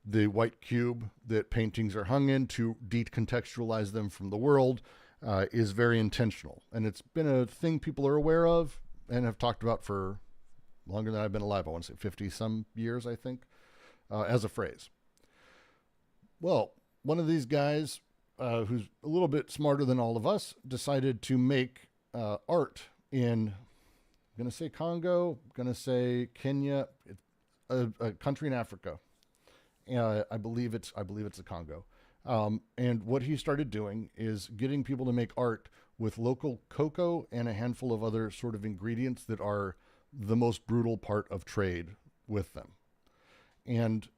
the white cube that paintings are hung in to decontextualize them from the world is very intentional. And it's been a thing people are aware of and have talked about for longer than I've been alive. I want to say 50 some years, I think, as a phrase. Well, one of these guys who's a little bit smarter than all of us decided to make art in, I'm going to say Congo, I'm going to say Kenya, a country in Africa. I believe it's the Congo. And what he started doing is getting people to make art with local cocoa and a handful of other sort of ingredients that are the most brutal part of trade with them. And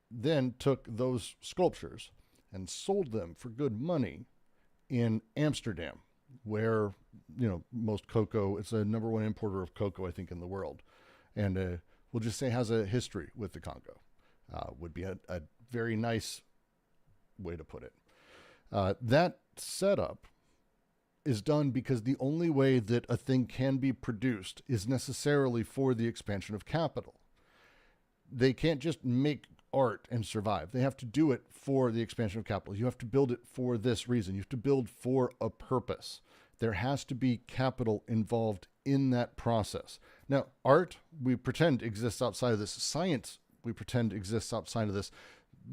then took those sculptures and sold them for good money in Amsterdam, where, most cocoa, it's a number one importer of cocoa, I think, in the world. And we'll just say has a history with the Congo. Would be a very nice way to put it. That setup is done because the only way that a thing can be produced is necessarily for the expansion of capital. They can't just make art and survive. They have to do it for the expansion of capital. You have to build it for this reason. You have to build for a purpose. There has to be capital involved in that process. Now, art, we pretend exists outside of this. Science, we pretend exists outside of this.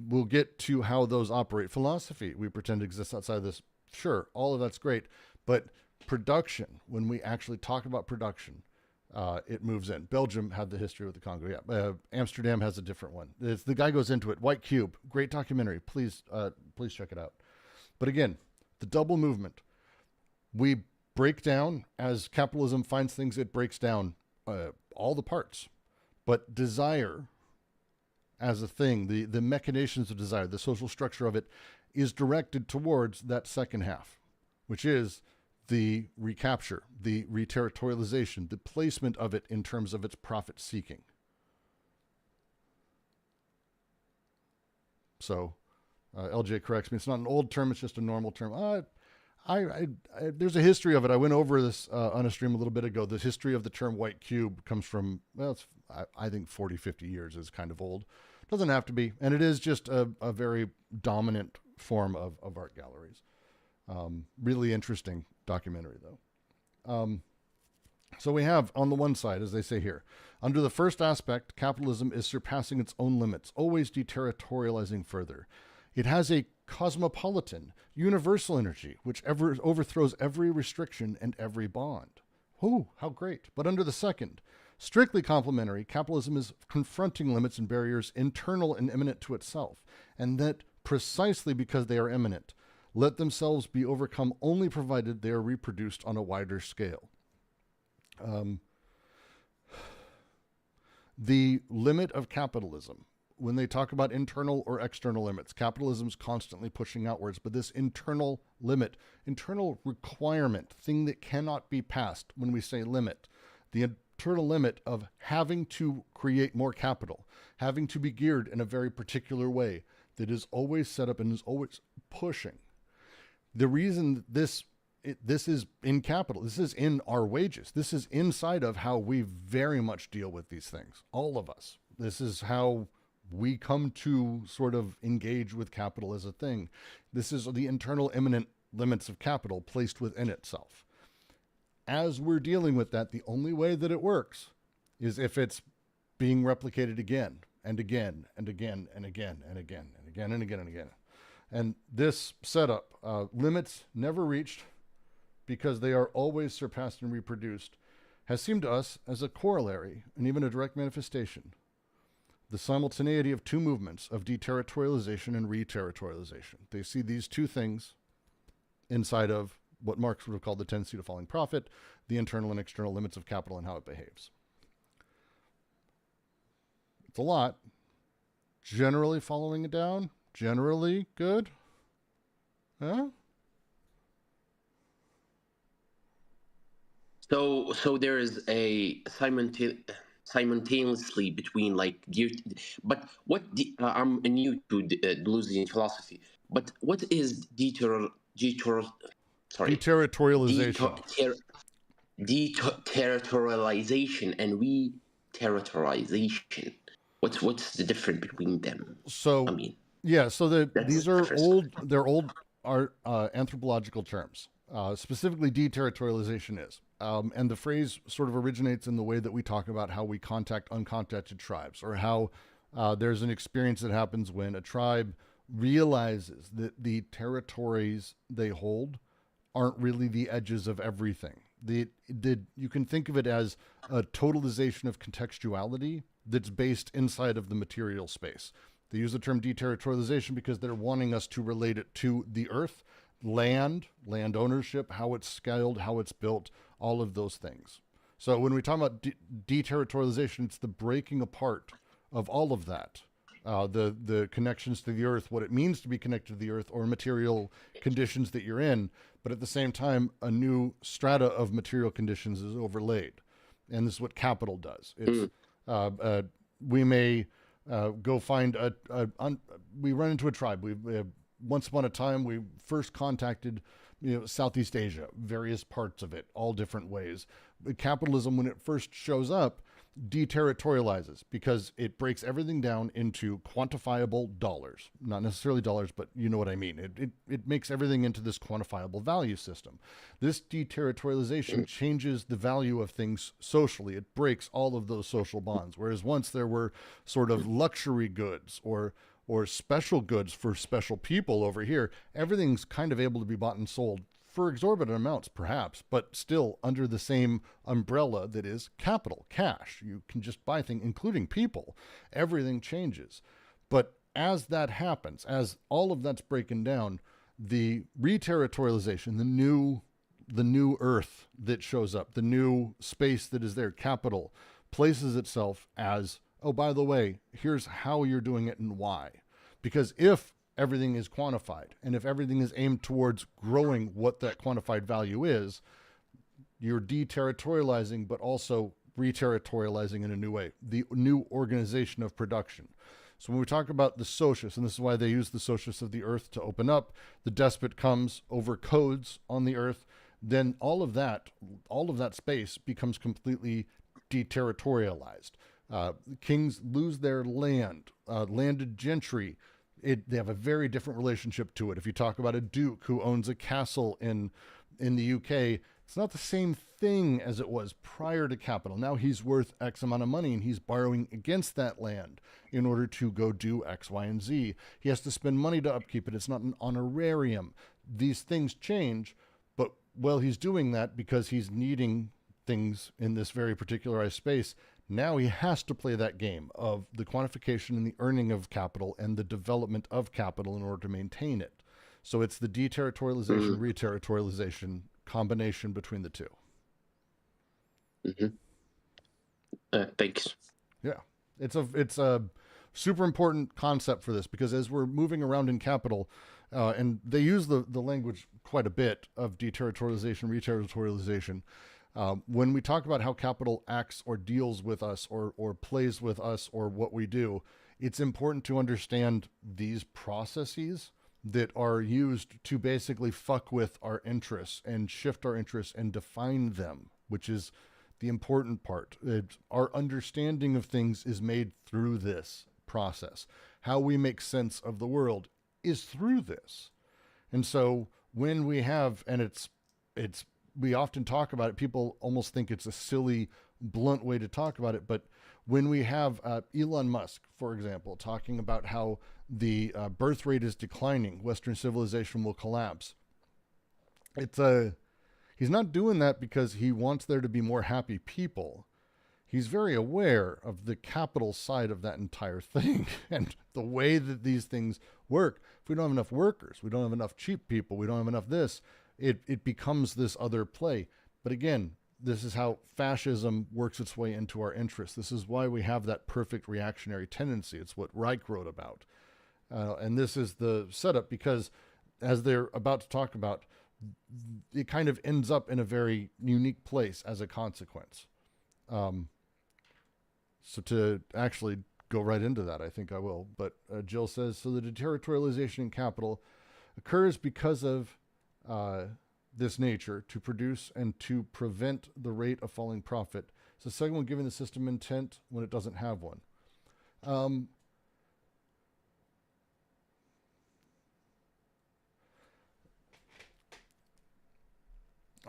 We'll get to how those operate. Philosophy, we pretend exists outside of this. Sure, all of that's great. But production, when we actually talk about production, it moves in. Belgium had the history with the Congo. Yeah, Amsterdam has a different one. The guy goes into it. White Cube, great documentary. Please check it out. But again, the double movement. We break down as capitalism finds things. It breaks down all the parts. But desire, as a thing, the machinations of desire, the social structure of it, is directed towards that second half, which is the recapture, the reterritorialization, the placement of it in terms of its profit seeking. So LJ corrects me. It's not an old term. It's just a normal term. There's a history of it. I went over this on a stream a little bit ago. The history of the term white cube comes from, well, I think 40, 50 years is kind of old. Doesn't have to be. And it is just a very dominant form of art galleries. Really interesting documentary, though. So we have, on the one side, as they say here, under the first aspect, capitalism is surpassing its own limits, always deterritorializing further. It has a cosmopolitan, universal energy, which overthrows every restriction and every bond. Oh, how great. But under the second, strictly complementary, capitalism is confronting limits and barriers internal and immanent to itself, and that precisely because they are immanent, let themselves be overcome only provided they are reproduced on a wider scale. The limit of capitalism, when they talk about internal or external limits, capitalism's constantly pushing outwards, but this internal limit, internal requirement, thing that cannot be passed when we say limit, the internal limit of having to create more capital, having to be geared in a very particular way that is always set up and is always pushing. The reason this is in capital, this is in our wages, this is inside of how we very much deal with these things, all of us. This is how we come to sort of engage with capital as a thing. This is the internal immanent limits of capital placed within itself. As we're dealing with that, the only way that it works is if it's being replicated again and again and again and again and again and again and again and again. And this setup, limits never reached because they are always surpassed and reproduced, has seemed to us as a corollary and even a direct manifestation. The simultaneity of two movements of deterritorialization and reterritorialization. They see these two things inside of what Marx would have called the tendency to falling profit, the internal and external limits of capital and how it behaves. It's a lot. Generally following it down, generally good. Huh? So there is a simultaneously between but what I'm new to Deleuzean philosophy. But what is deterritorialization? Deterritorialization and re-territorialization. What's the difference between them? So I mean, these are old. They're old art anthropological terms. Specifically, deterritorialization is, and the phrase sort of originates in the way that we talk about how we contact uncontacted tribes, or how there's an experience that happens when a tribe realizes that the territories they hold aren't really the edges of everything. You can think of it as a totalization of contextuality that's based inside of the material space. They use the term deterritorialization because they're wanting us to relate it to the earth, land ownership, how it's scaled, how it's built, all of those things. So when we talk about deterritorialization, it's the breaking apart of all of that. The connections to the earth, what it means to be connected to the earth, or material conditions that you're in, but at the same time, a new strata of material conditions is overlaid. And this is what capital does. It's we may go find we run into a tribe. Once upon a time, we first contacted Southeast Asia, various parts of it, all different ways. But capitalism, when it first shows up, deterritorializes because it breaks everything down into quantifiable dollars. Not necessarily dollars, but you know what I mean. It makes everything into this quantifiable value system. This deterritorialization changes the value of things socially. It breaks all of those social bonds. Whereas once there were sort of luxury goods or or special goods for special people over here. Everything's kind of able to be bought and sold for exorbitant amounts, perhaps, but still under the same umbrella that is capital, cash. You can just buy things, including people. Everything changes. But as that happens, as all of that's breaking down, the reterritorialization, the new earth that shows up, the new space that is there, capital, places itself as, oh, by the way, here's how you're doing it and why. Because if everything is quantified, and if everything is aimed towards growing what that quantified value is, you're deterritorializing, but also reterritorializing in a new way, the new organization of production. So when we talk about the socius, and this is why they use the socius of the earth to open up, the despot comes over codes on the earth, then all of that space becomes completely deterritorialized. Kings lose their land, landed gentry. They have a very different relationship to it. If you talk about a duke who owns a castle in the UK, it's not the same thing as it was prior to capital. Now he's worth X amount of money and he's borrowing against that land in order to go do X, Y, and Z. He has to spend money to upkeep it. It's not an honorarium. These things change, but while he's doing that because he's needing things in this very particularized space, now he has to play that game of the quantification and the earning of capital and the development of capital in order to maintain it. So it's the deterritorialization, reterritorialization combination between the two. Thanks. Yeah, it's a super important concept for this, because as we're moving around in capital, and they use the language quite a bit of deterritorialization, reterritorialization. When we talk about how capital acts or deals with us or plays with us or what we do, it's important to understand these processes that are used to basically fuck with our interests and shift our interests and define them, which is the important part. Our understanding of things is made through this process. How we make sense of the world is through this. And so when we have, and we often talk about it, people almost think it's a silly, blunt way to talk about it, but when we have Elon Musk, for example, talking about how the birth rate is declining, Western civilization will collapse, he's not doing that because he wants there to be more happy people. He's very aware of the capital side of that entire thing and the way that these things work. If we don't have enough workers, we don't have enough cheap people, we don't have enough this, it becomes this other play. But again, this is how fascism works its way into our interests. This is why we have that perfect reactionary tendency. It's what Reich wrote about. And this is the setup, because as they're about to talk about, it kind of ends up in a very unique place as a consequence. So to actually go right into that, I think I will. But Jill says, so the deterritorialization in capital occurs because of this nature to produce and to prevent the rate of falling profit. It's the second one, giving the system intent when it doesn't have one. I'm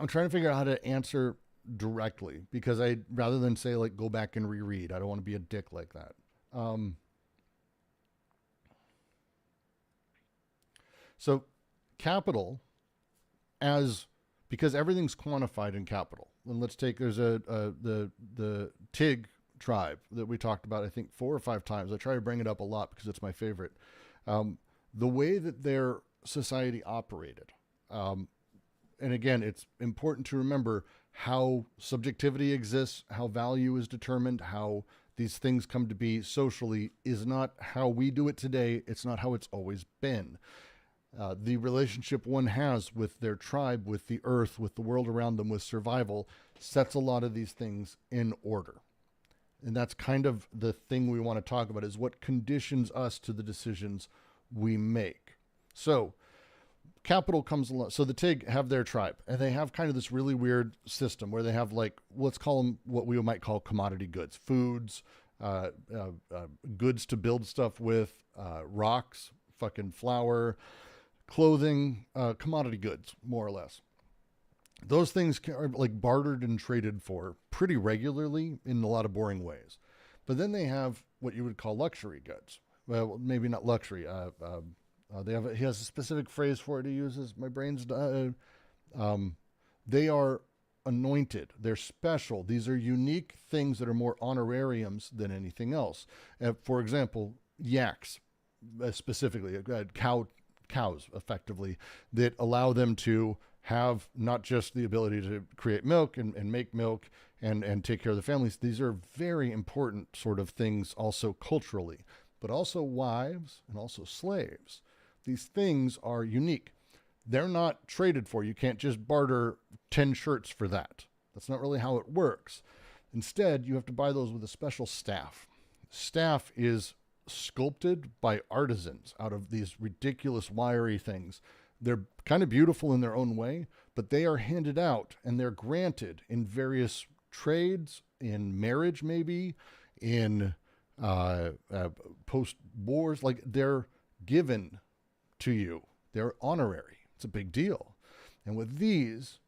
trying to figure out how to answer directly, because rather than say like go back and reread, I don't want to be a dick like that. So capital, because everything's quantified in capital. And let's take, there's the Tig tribe that we talked about, I think 4 or 5 times. I try to bring it up a lot because it's my favorite. The way that their society operated, and again, it's important to remember how subjectivity exists, how value is determined, how these things come to be socially is not how we do it today. It's not how it's always been. The relationship one has with their tribe, with the earth, with the world around them, with survival, sets a lot of these things in order. And that's kind of the thing we want to talk about, is what conditions us to the decisions we make. So capital comes along. So the Tig have their tribe, and they have kind of this really weird system where they have, like, let's call them what we might call commodity goods, foods, goods to build stuff with, rocks, fucking flour, clothing, commodity goods, more or less. Those things are like bartered and traded for pretty regularly in a lot of boring ways. But then they have what you would call luxury goods. well, maybe not luxury. He has a specific phrase for it he uses. My brain's, they are anointed. They're special. These are unique things that are more honorariums than anything else. For example, yaks, specifically, cows, effectively, that allow them to have not just the ability to create milk and make milk and take care of the families. These are very important sort of things also culturally, but also wives and also slaves. These things are unique. They're not traded for. You can't just barter 10 shirts for that. That's not really how it works. Instead, you have to buy those with a special staff. Staff is sculpted by artisans out of these ridiculous wiry things. They're kind of beautiful in their own way, but they are handed out and they're granted in various trades, in marriage maybe, in post-wars. Like, they're given to you. They're honorary. It's a big deal. And with these,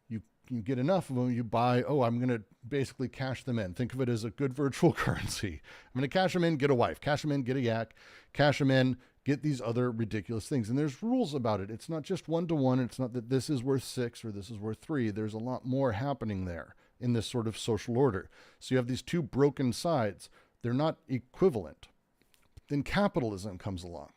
you get enough of them, you buy, I'm going to basically cash them in. Think of it as a good virtual currency. I'm going to cash them in, get a wife, cash them in, get a yak, cash them in, get these other ridiculous things. And there's rules about it. It's not just one-to-one. It's not that this is worth 6 or this is worth 3. There's a lot more happening there in this sort of social order. So you have these two broken sides. They're not equivalent. Then capitalism comes along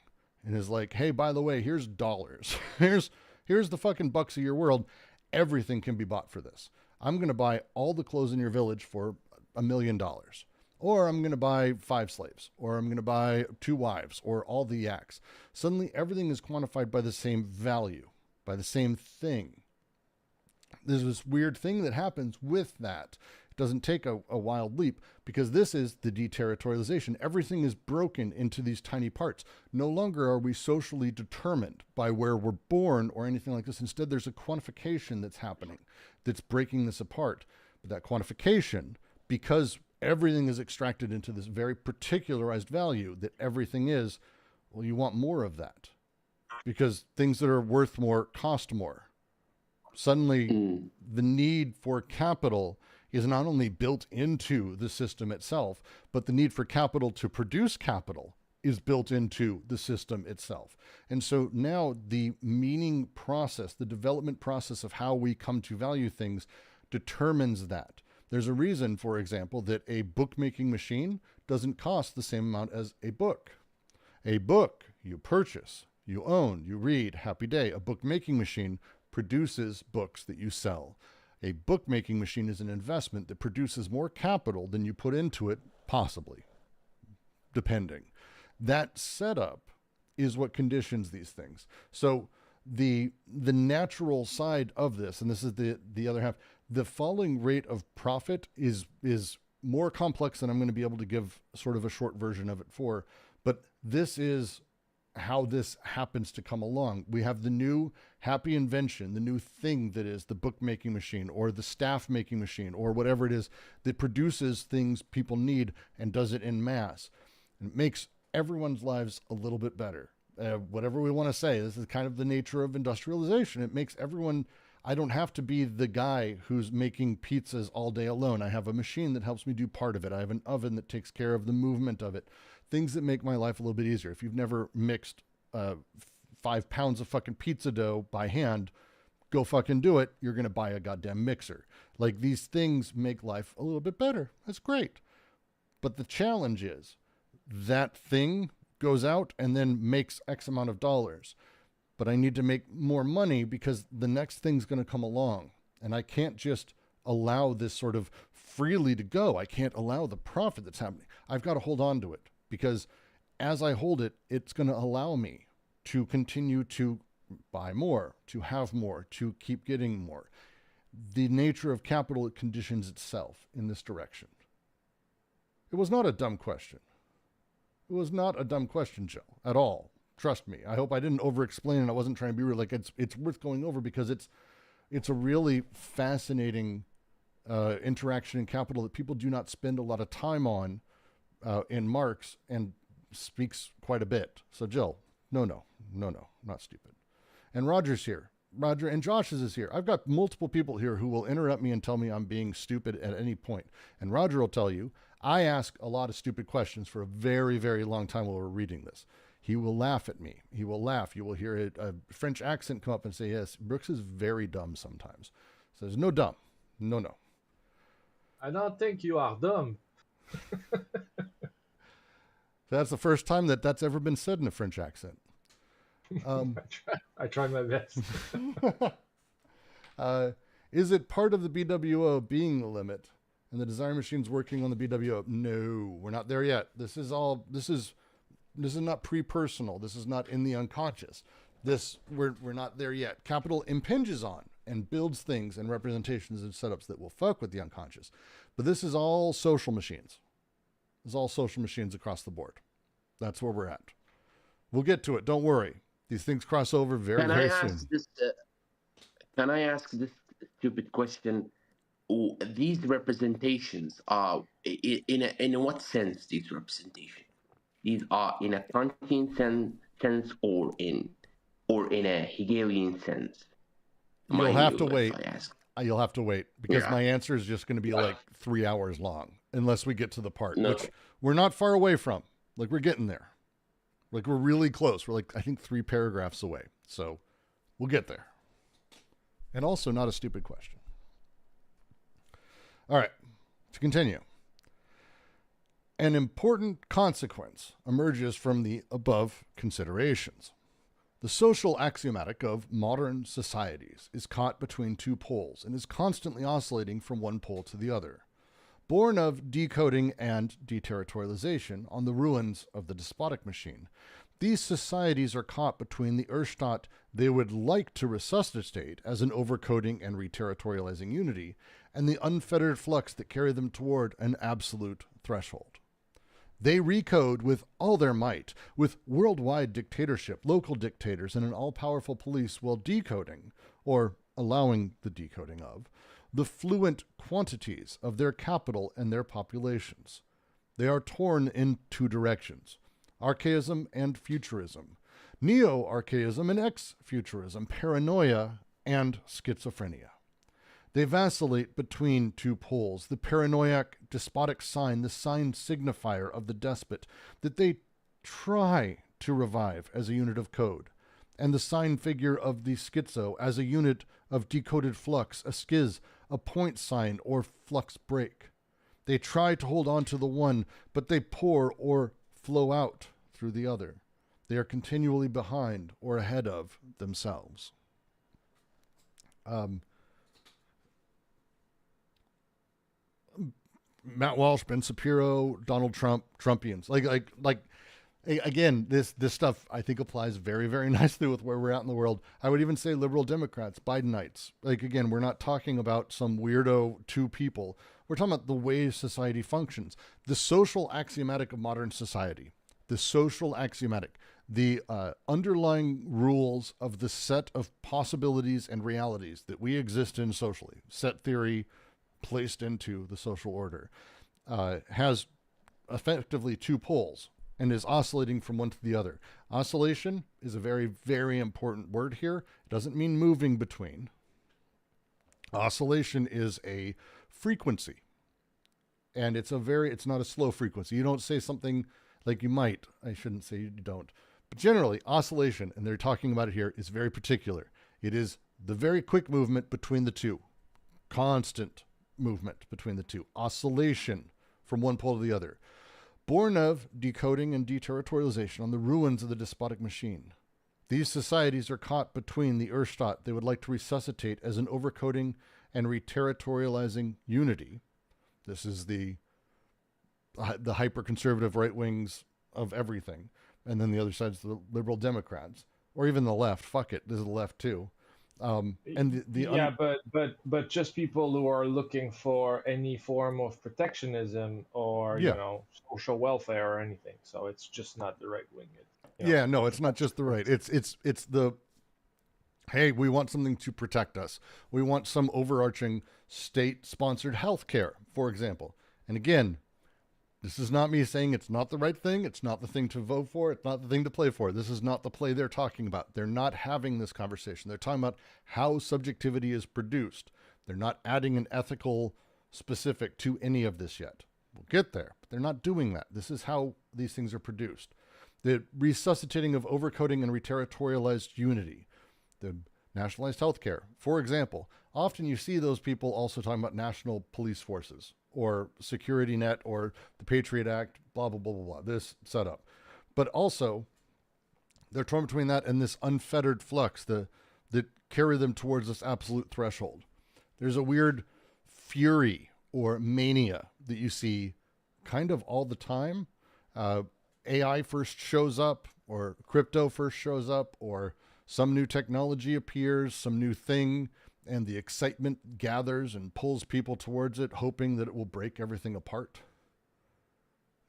and is like, hey, by the way, here's dollars. Here's the fucking bucks of your world. Everything can be bought for this. I'm going to buy all the clothes in your village for $1 million. Or I'm going to buy 5 slaves. Or I'm going to buy 2 wives. Or all the yaks. Suddenly everything is quantified by the same value. By the same thing. There's this weird thing that happens with that. It doesn't take a wild leap, because this is the deterritorialization. Everything is broken into these tiny parts. No longer are we socially determined by where we're born or anything like this. Instead, there's a quantification that's happening that's breaking this apart. But that quantification, because everything is extracted into this very particularized value that everything is, well, you want more of that, because things that are worth more cost more. Suddenly, the need for capital is not only built into the system itself, but the need for capital to produce capital is built into the system itself. And so now the meaning process, the development process of how we come to value things determines that. There's a reason, for example, that a bookmaking machine doesn't cost the same amount as a book. A book you purchase, you own, you read, happy day. A bookmaking machine produces books that you sell. A bookmaking machine is an investment that produces more capital than you put into it, possibly, depending. That setup is what conditions these things. So the natural side of this, and this is the other half, the falling rate of profit is more complex than I'm going to be able to give sort of a short version of it for, but this is how this happens to come along. We have the new happy invention, the new thing that is the bookmaking machine or the staff making machine or whatever it is that produces things people need and does it in mass. And it makes everyone's lives a little bit better. Whatever we want to say, this is kind of the nature of industrialization. It makes everyone, I don't have to be the guy who's making pizzas all day alone. I have a machine that helps me do part of it. I have an oven that takes care of the movement of it. Things that make my life a little bit easier. If you've never mixed 5 pounds of fucking pizza dough by hand, go fucking do it. You're going to buy a goddamn mixer. Like, these things make life a little bit better. That's great. But the challenge is that thing goes out and then makes X amount of dollars. But I need to make more money because the next thing's going to come along. And I can't just allow this sort of freely to go. I can't allow the profit that's happening. I've got to hold on to it, because as I hold it, it's going to allow me to continue to buy more, to have more, to keep getting more. The nature of capital, it conditions itself in this direction. It was not a dumb question. It was not a dumb question, Joe, at all. Trust me. I hope I didn't over-explain and I wasn't trying to be rude. Like, it's worth going over, because it's a really fascinating interaction in capital that people do not spend a lot of time on in Marx, and speaks quite a bit. So Jill, no, not stupid. And Roger's here. Roger and Josh's is here. I've got multiple people here who will interrupt me and tell me I'm being stupid at any point. And Roger will tell you, I ask a lot of stupid questions for a very, very long time while we're reading this. He will laugh at me. He will laugh. You will hear a French accent come up and say, yes, Brooks is very dumb sometimes. Says, no dumb. No, no. I don't think you are dumb. That's the first time that's ever been said in a French accent. I try my best. Is it part of the BWO being the limit and the desire machines working on the BWO? No, we're not there yet. This is not pre-personal. This is not in the unconscious. We're not there yet. Capital impinges on and builds things and representations and setups that will fuck with the unconscious. But this is all social machines. It's all social machines across the board. That's where we're at. We'll get to it. Don't worry. These things cross over very soon. Can I ask this stupid question? These representations are in what sense? These representations, these are in a Kantian sense or in a Hegelian sense. You'll have to wait. You'll have to wait because my answer is just going to be like 3 hours long unless we get to the part which we're not far away from. Like we're getting there. Like we're really close. We're like, I think 3 paragraphs away. So we'll get there. And also not a stupid question. All right, to continue. An important consequence emerges from the above considerations. The social axiomatic of modern societies is caught between 2 poles and is constantly oscillating from one pole to the other. Born of decoding and deterritorialization on the ruins of the despotic machine, these societies are caught between the Urstaat they would like to resuscitate as an overcoding and reterritorializing unity and the unfettered flux that carry them toward an absolute threshold. They recode with all their might, with worldwide dictatorship, local dictators, and an all-powerful police while decoding, or allowing the decoding of, the fluent quantities of their capital and their populations. They are torn in 2 directions, archaism and futurism, neo-archaism and ex-futurism, paranoia and schizophrenia. They vacillate between 2 poles, the paranoiac despotic sign, the sign signifier of the despot that they try to revive as a unit of code, and the sign figure of the schizo as a unit of decoded flux, a schiz, a point sign, or flux break. They try to hold on to the one, but they pour or flow out through the other. They are continually behind or ahead of themselves. Matt Walsh, Ben Shapiro, Donald Trump, Trumpians. Again, this stuff I think applies very, very nicely with where we're at in the world. I would even say liberal Democrats, Bidenites. Like, again, we're not talking about some weirdo 2 people. We're talking about the way society functions. The social axiomatic of modern society. The social axiomatic. The underlying rules of the set of possibilities and realities that we exist in socially. Set theory placed into the social order has effectively 2 poles and is oscillating from one to the other. Oscillation is a very, very important word here. It doesn't mean moving between. Oscillation is a frequency, and it's not a slow frequency. You don't say something like you might. I shouldn't say you don't. But generally, oscillation, and they're talking about it here, is very particular. It is the very quick movement between the 2. Constant movement between the 2. Oscillation from one pole to the other. Born of decoding and deterritorialization on the ruins of the despotic machine. These societies are caught between the Urstaat they would like to resuscitate as an overcoding and reterritorializing unity. This is the hyper-conservative right wings of everything. And then the other side's the liberal Democrats. Or even the left. Fuck it. This is the left too. But just people who are looking for any form of protectionism or social welfare or anything. So it's just not the right wing. It's not just the right. It's the hey, we want something to protect us. We want some overarching state-sponsored health care, for example. And again, this is not me saying it's not the right thing. It's not the thing to vote for. It's not the thing to play for. This is not the play they're talking about. They're not having this conversation. They're talking about how subjectivity is produced. They're not adding an ethical specific to any of this yet. We'll get there, but they're not doing that. This is how these things are produced. The resuscitating of overcoding and reterritorialized unity, the nationalized healthcare. For example, often you see those people also talking about national police forces or security net or the Patriot Act, blah, blah, blah, blah, blah, this setup. But also, they're torn between that and this unfettered flux that carry them towards this absolute threshold. There's a weird fury or mania that you see kind of all the time. AI first shows up, or crypto first shows up, or some new technology appears, some new thing, and the excitement gathers and pulls people towards it, hoping that it will break everything apart.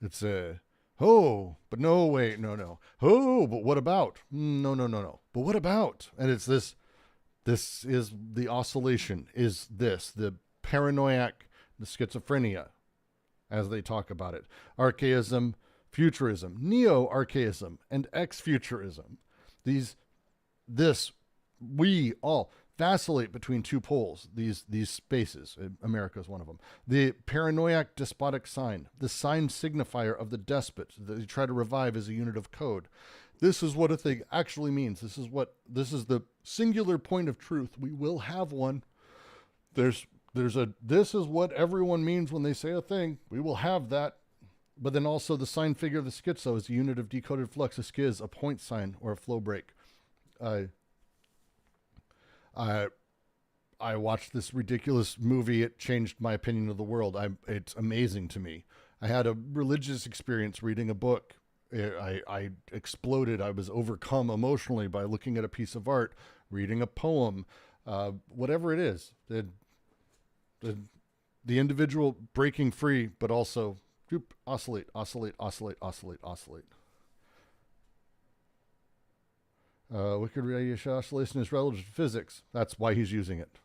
It's but no, wait, no. Oh, but what about? No. But what about? And it's this is the oscillation, is this, the paranoiac, the schizophrenia, as they talk about it. Archaism, futurism, neo-archaism, and ex-futurism. We all vacillate between two poles, these spaces. America is one of them. The paranoiac despotic sign, the sign signifier of the despot that you try to revive as a unit of code. This is what a thing actually means. This is the singular point of truth. We will have one. This is what everyone means when they say a thing. We will have that. But then also the sign figure of the schizo is a unit of decoded flux, a schiz, a point sign, or a flow break. I watched this ridiculous movie. It changed my opinion of the world. It's amazing to me. I had a religious experience reading a book. I exploded. I was overcome emotionally by looking at a piece of art, reading a poem, whatever it is. The individual breaking free, but also oscillate. Wicked radiation oscillation is relative to physics. That's why he's using it.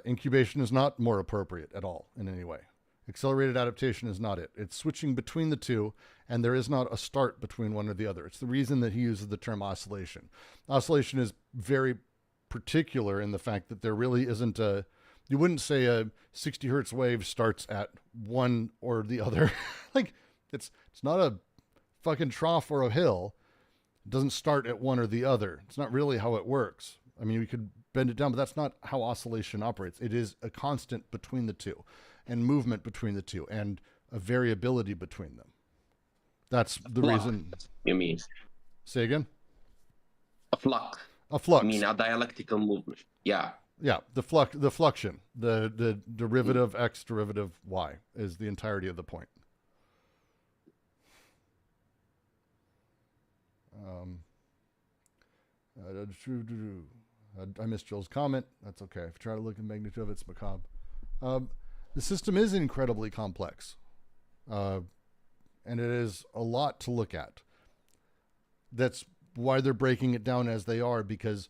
Incubation is not more appropriate at all in any way. Accelerated adaptation is not it. It's switching between the two, and there is not a start between one or the other. It's the reason that he uses the term oscillation. Oscillation is very particular in the fact that there really isn't you wouldn't say a 60 hertz wave starts at one or the other. Like, it's not a fucking trough or a hill. It doesn't start at one or the other. It's not really how it works. I mean, we could bend it down, but that's not how oscillation operates. It is a constant between the two, and movement between the two, and a variability between them. That's the reason. You mean? Say again? A flux. A flux. I mean, a dialectical movement. Yeah. Yeah, the fluxion, the derivative x derivative y is the entirety of the point. I missed Joel's comment. That's okay. If you try to look at the magnitude of it, it's macabre. The system is incredibly complex, and it is a lot to look at. That's why they're breaking it down as they are, because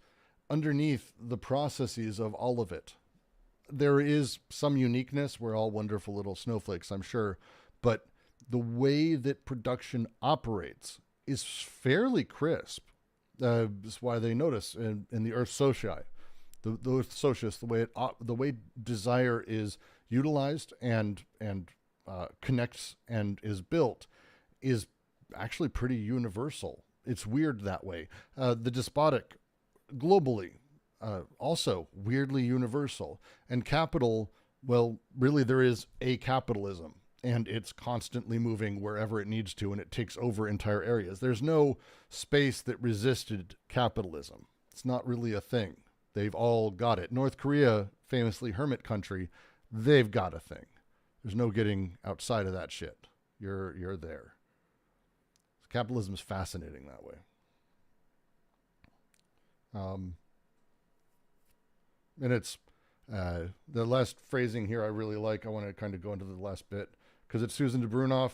underneath the processes of all of it, there is some uniqueness. We're all wonderful little snowflakes, I'm sure, but the way that production operates is fairly crisp. That's why they notice in the Earth Socii, the Earth Socius, the way desire is utilized and connects and is built is actually pretty universal. It's weird that way. The despotic, globally, also weirdly universal. And capital, well, really there is a capitalism, and it's constantly moving wherever it needs to, and it takes over entire areas. There's no space that resisted capitalism. It's not really a thing. They've all got it. North Korea, famously hermit country, they've got a thing. There's no getting outside of that shit. You're there. Capitalism is fascinating that way. And it's the last phrasing here I really like. I want to kind of go into the last bit because it's Susan de Brunoff,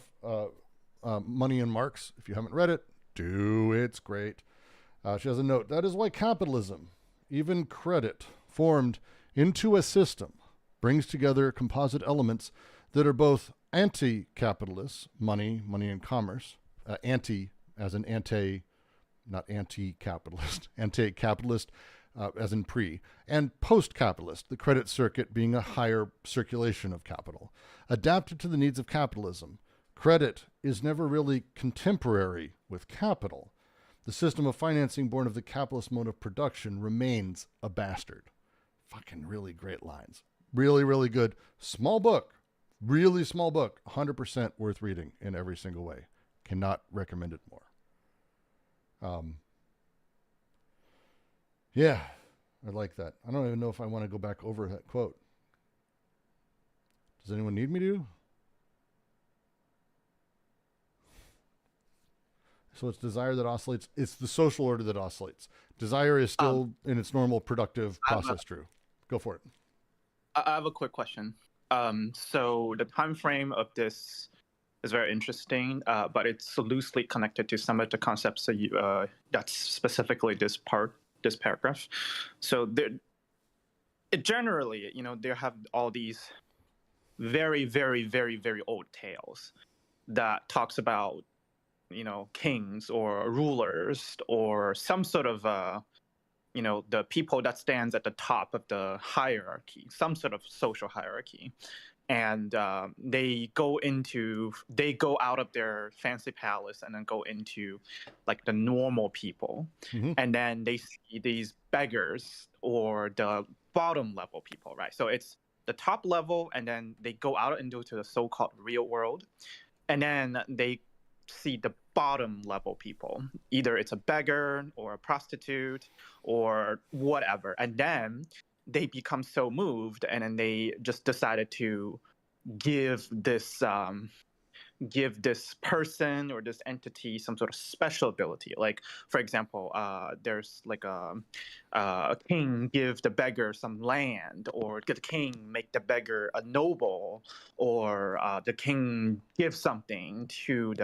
Money and Marx. If you haven't read it, do. It's great. She has a note. That is why capitalism, even credit, formed into a system, brings together composite elements that are both anti-capitalist, money and commerce, anti as an anti, not anti-capitalist, anti-capitalist, as in pre, and post-capitalist, the credit circuit being a higher circulation of capital. Adapted to the needs of capitalism, credit is never really contemporary with capital. The system of financing born of the capitalist mode of production remains a bastard. Fucking really great lines. Really, really good. Small book. Really small book. 100% worth reading in every single way. Cannot recommend it more. Yeah, I like that. I don't even know if I want to go back over that quote. Does anyone need me to? So it's desire that oscillates. It's the social order that oscillates. Desire is still in its normal productive process. True. Go for it. I have a quick question. So the time frame of this is very interesting, but it's loosely connected to some of the concepts that that's specifically this paragraph. So generally, there have all these very, very, very, very old tales that talks about, kings or rulers or some sort of, the people that stands at the top of the hierarchy, some sort of social hierarchy. And they go out of their fancy palace and then go into like the normal people. Mm-hmm. And then they see these beggars or the bottom level people, right? So it's the top level, and then they go out into the so-called real world. And then they see the bottom level people. Either it's a beggar or a prostitute or whatever. And then they become so moved, and then they just decided to give this person or this entity some sort of special ability. Like, for example, there's like a king give the beggar some land, or the king make the beggar a noble, or the king give something to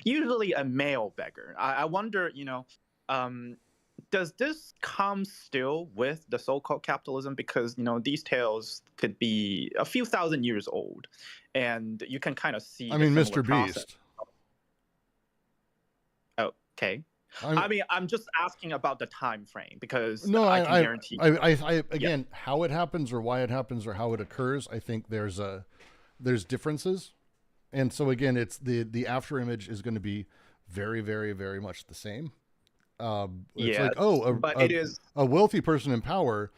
usually a male beggar. I wonder, does this come still with the so-called capitalism? Because, these tales could be a few thousand years old, and you can kind of see. I mean, Mr. Beast. Okay. I'm just asking about the time frame, because I can guarantee. Again, how it happens or why it happens or how it occurs, I think there's differences. And so again, it's the after image is going to be very, very, very much the same. It's like, it is a wealthy person in power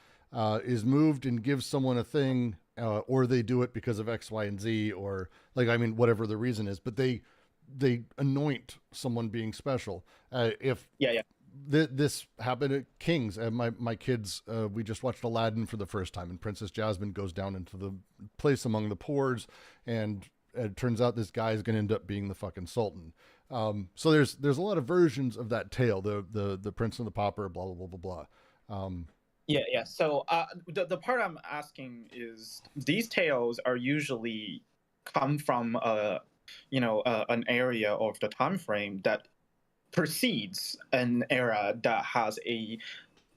is moved and gives someone a thing, or they do it because of X, Y, and Z, or whatever the reason is. But they anoint someone being special. This happened at Kings. My kids, we just watched Aladdin for the first time, and Princess Jasmine goes down into the place among the poors, and it turns out this guy is going to end up being the fucking sultan. So there's a lot of versions of that tale, the Prince and the Pauper, blah blah blah blah blah. So the part I'm asking is, these tales are usually come from an area of the time frame that precedes an era that has a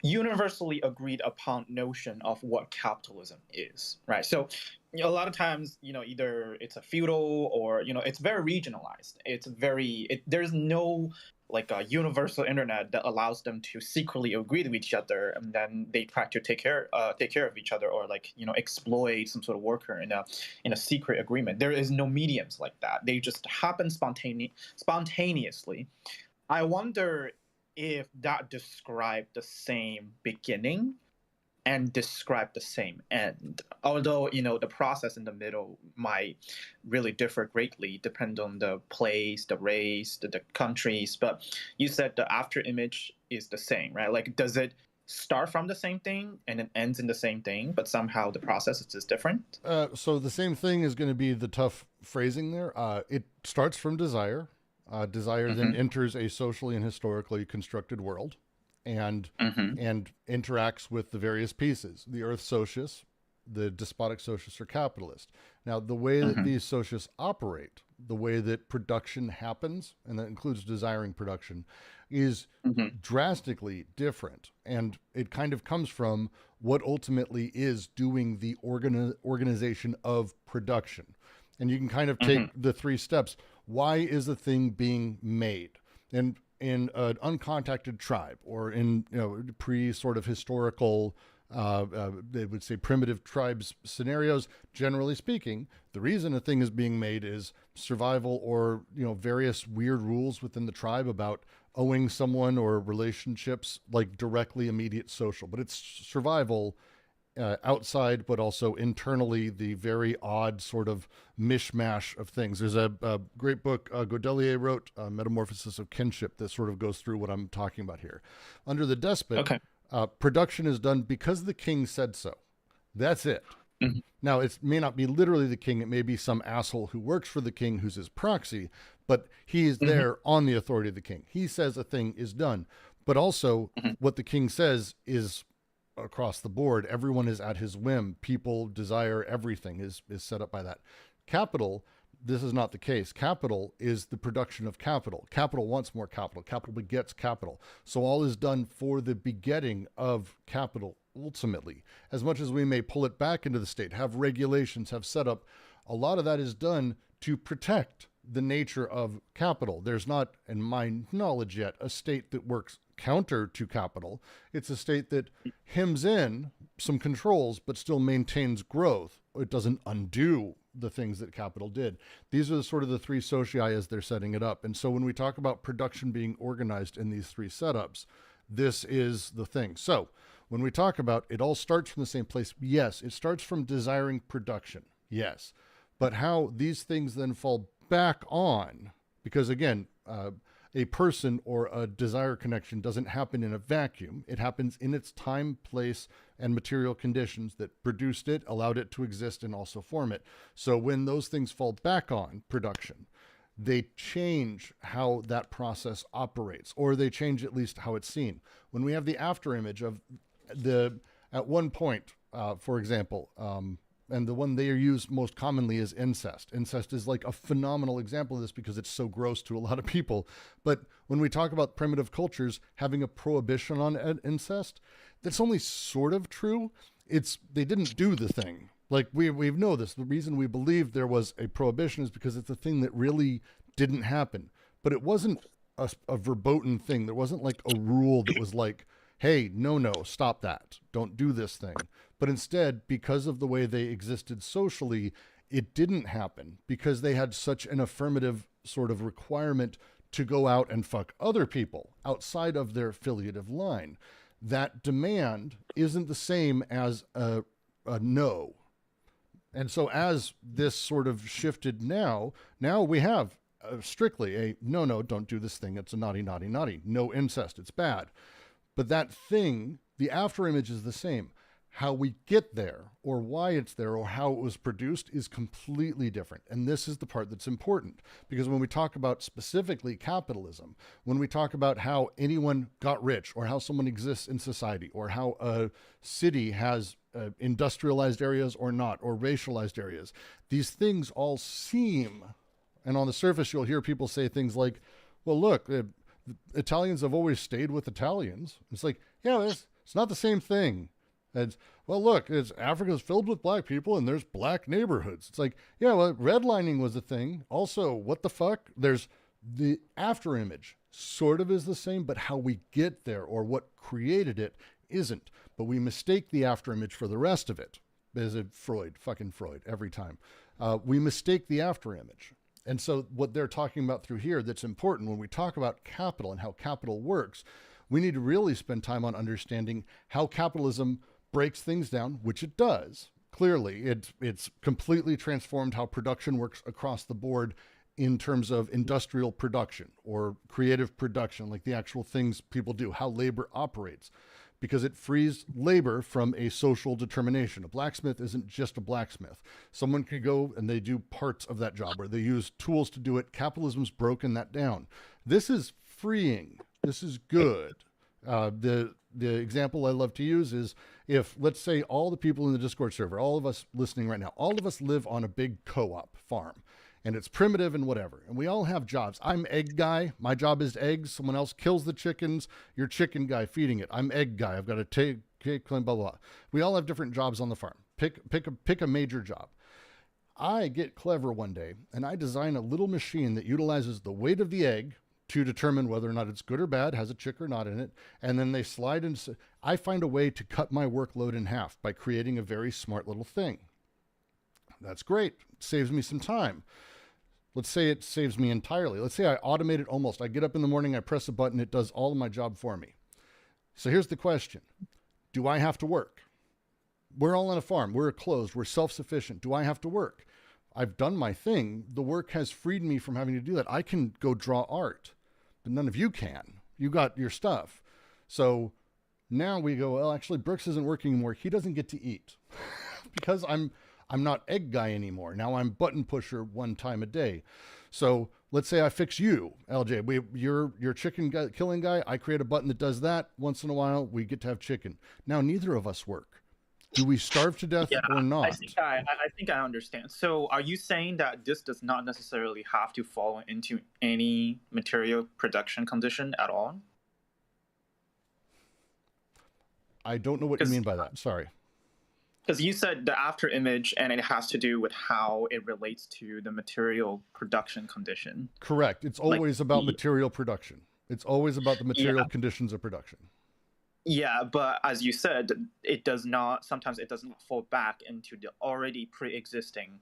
universally agreed upon notion of what capitalism is, right? So a lot of times, either it's a feudal or, it's very regionalized. There's no like a universal internet that allows them to secretly agree with each other, and then they try to take care of each other, or exploit some sort of worker in a secret agreement. There is no mediums like that. They just happen spontaneously. I wonder if that described the same beginning and describe the same end. Although, the process in the middle might really differ greatly, depending on the place, the race, the countries. But you said the after image is the same, right? Like, does it start from the same thing and it ends in the same thing, but somehow the process is just different? So the same thing is going to be the tough phrasing there. It starts from desire. Desire then enters a socially and historically constructed world, and interacts with the various pieces. The earth socius, the despotic socius, or capitalist. Now, the way that these socius operate, the way that production happens, and that includes desiring production, is drastically different. And it kind of comes from what ultimately is doing the organization of production. And you can kind of take the three steps. Why is a thing being made? And in an uncontacted tribe or in pre sort of historical, they would say primitive tribes scenarios, generally speaking, the reason a thing is being made is survival or various weird rules within the tribe about owing someone or relationships like directly immediate social, but it's survival outside, but also internally, the very odd sort of mishmash of things. There's a great book Godelier wrote, Metamorphosis of Kinship, that sort of goes through what I'm talking about here. Under the despot, production is done because the king said so. That's it. Mm-hmm. Now, it may not be literally the king. It may be some asshole who works for the king who's his proxy, but he is there on the authority of the king. He says a thing is done, but also what the king says is across the board. Everyone is at his whim. People desire everything is set up by that. Capital, this is not the case. Capital is the production of capital. Capital wants more capital. Capital begets capital. So all is done for the begetting of capital ultimately. As much as we may pull it back into the state, have regulations, have set up, a lot of that is done to protect the nature of capital. There's not, in my knowledge yet, a state that works counter to capital. It's a state that hems in some controls, but still maintains growth. It doesn't undo the things that capital did. These are sort of the three socii as they're setting it up. And so when we talk about production being organized in these three setups, this is the thing. So when we talk about it all starts from the same place, yes, it starts from desiring production, yes. But how these things then fall back on, because again, a person or a desire connection doesn't happen in a vacuum. It happens in its time, place, and material conditions that produced it, allowed it to exist, and also form it. So when those things fall back on production, they change how that process operates, or they change at least how it's seen. When we have the after image of at one point, for example, and the one they are used most commonly is incest. Incest is like a phenomenal example of this because it's so gross to a lot of people. But when we talk about primitive cultures having a prohibition on incest, that's only sort of true. They didn't do the thing. Like we know this. The reason we believe there was a prohibition is because it's a thing that really didn't happen. But it wasn't a verboten thing. There wasn't like a rule that was like, hey, no, stop that. Don't do this thing. But instead, because of the way they existed socially, it didn't happen because they had such an affirmative sort of requirement to go out and fuck other people outside of their affiliative line. That demand isn't the same as a no. And so as this sort of shifted now we have strictly a no, don't do this thing. It's a naughty. No incest. It's bad. But that thing, the after image is the same. How we get there or why it's there or how it was produced is completely different. And this is the part that's important, because when we talk about specifically capitalism, when we talk about how anyone got rich or how someone exists in society or how a city has industrialized areas or not, or racialized areas, these things all seem, and on the surface you'll hear people say things like, well, look, Italians have always stayed with Italians. It's like, yeah, it's not the same thing. It's, well, look, Africa's filled with black people and there's black neighborhoods. It's like, yeah, well, redlining was a thing. Also, what the fuck? There's the after image sort of is the same, but how we get there or what created it isn't. But we mistake the after image for the rest of it. Is it fucking Freud, every time. We mistake the after image. And so what they're talking about through here that's important when we talk about capital and how capital works, we need to really spend time on understanding how capitalism breaks things down, which it does. Clearly, it's completely transformed how production works across the board in terms of industrial production or creative production, like the actual things people do, how labor operates, because it frees labor from a social determination. A blacksmith isn't just a blacksmith. Someone can go and they do parts of that job or they use tools to do it. Capitalism's broken that down. This is freeing. This is good. The example I love to use is if, let's say, all the people in the Discord server, all of us listening right now, all of us live on a big co-op farm, and it's primitive and whatever, and we all have jobs. I'm egg guy. My job is eggs. Someone else kills the chickens. You're chicken guy feeding it. I'm egg guy. I've got to take, blah, blah, blah. We all have different jobs on the farm. Pick a major job. I get clever one day, and I design a little machine that utilizes the weight of the egg to determine whether or not it's good or bad, has a chick or not in it. And then they slide into, I find a way to cut my workload in half by creating a very smart little thing. That's great. It saves me some time. Let's say it saves me entirely. Let's say I automate it almost. I get up in the morning, I press a button, it does all of my job for me. So here's the question. Do I have to work? We're all on a farm. We're closed. We're self-sufficient. Do I have to work? I've done my thing. The work has freed me from having to do that. I can go draw art, but none of you can. You got your stuff. So now we go, well, actually, Brooks isn't working anymore. He doesn't get to eat because I'm not egg guy anymore. Now I'm button pusher one time a day. So let's say I fix you, LJ. You're chicken killing guy. I create a button that does that. Once in a while, we get to have chicken. Now neither of us work. Do we starve to death or not? I think I understand. So are you saying that this does not necessarily have to fall into any material production condition at all? I don't know what you mean by that. Sorry. Because you said the after image, and it has to do with how it relates to the material production condition. Correct. It's always about material production. It's always about the material conditions of production. Yeah, but as you said, sometimes it does not fall back into the already pre-existing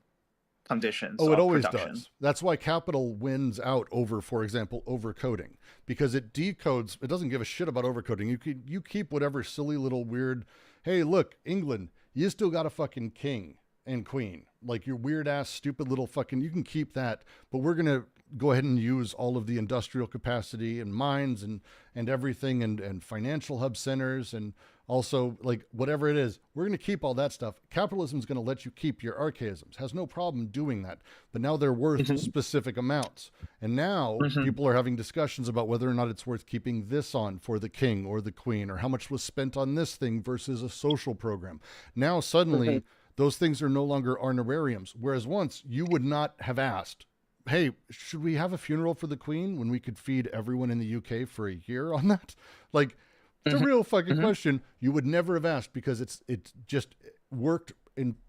conditions. Oh, it always does. That's why capital wins out over, for example, overcoding, because it decodes. It doesn't give a shit about overcoding. You keep whatever silly little weird, hey, look, England, you still got a fucking king and queen. Like your weird ass, stupid little fucking, you can keep that, but we're going to go ahead and use all of the industrial capacity and mines and everything and financial hub centers and also like whatever it is, we're going to keep all that stuff. Capitalism is going to let you keep your archaisms, has no problem doing that, but now they're worth specific amounts. And now people are having discussions about whether or not it's worth keeping this on for the king or the queen, or how much was spent on this thing versus a social program. Now suddenly those things are no longer honorariums, whereas once you would not have asked, hey, should we have a funeral for the queen when we could feed everyone in the UK for a year on that? Like, it's a real fucking question. You would never have asked because it just worked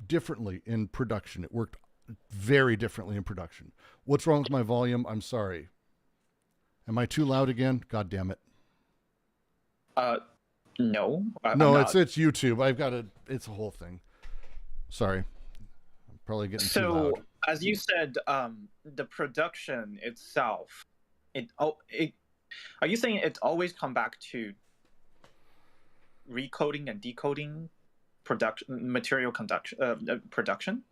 differently in production. It worked very differently in production. What's wrong with my volume? I'm sorry. Am I too loud again? God damn it. No. No, it's YouTube. It's a whole thing. Sorry. I'm probably getting too loud. So, as you said, the production itself, are you saying it's always come back to recoding and decoding material production?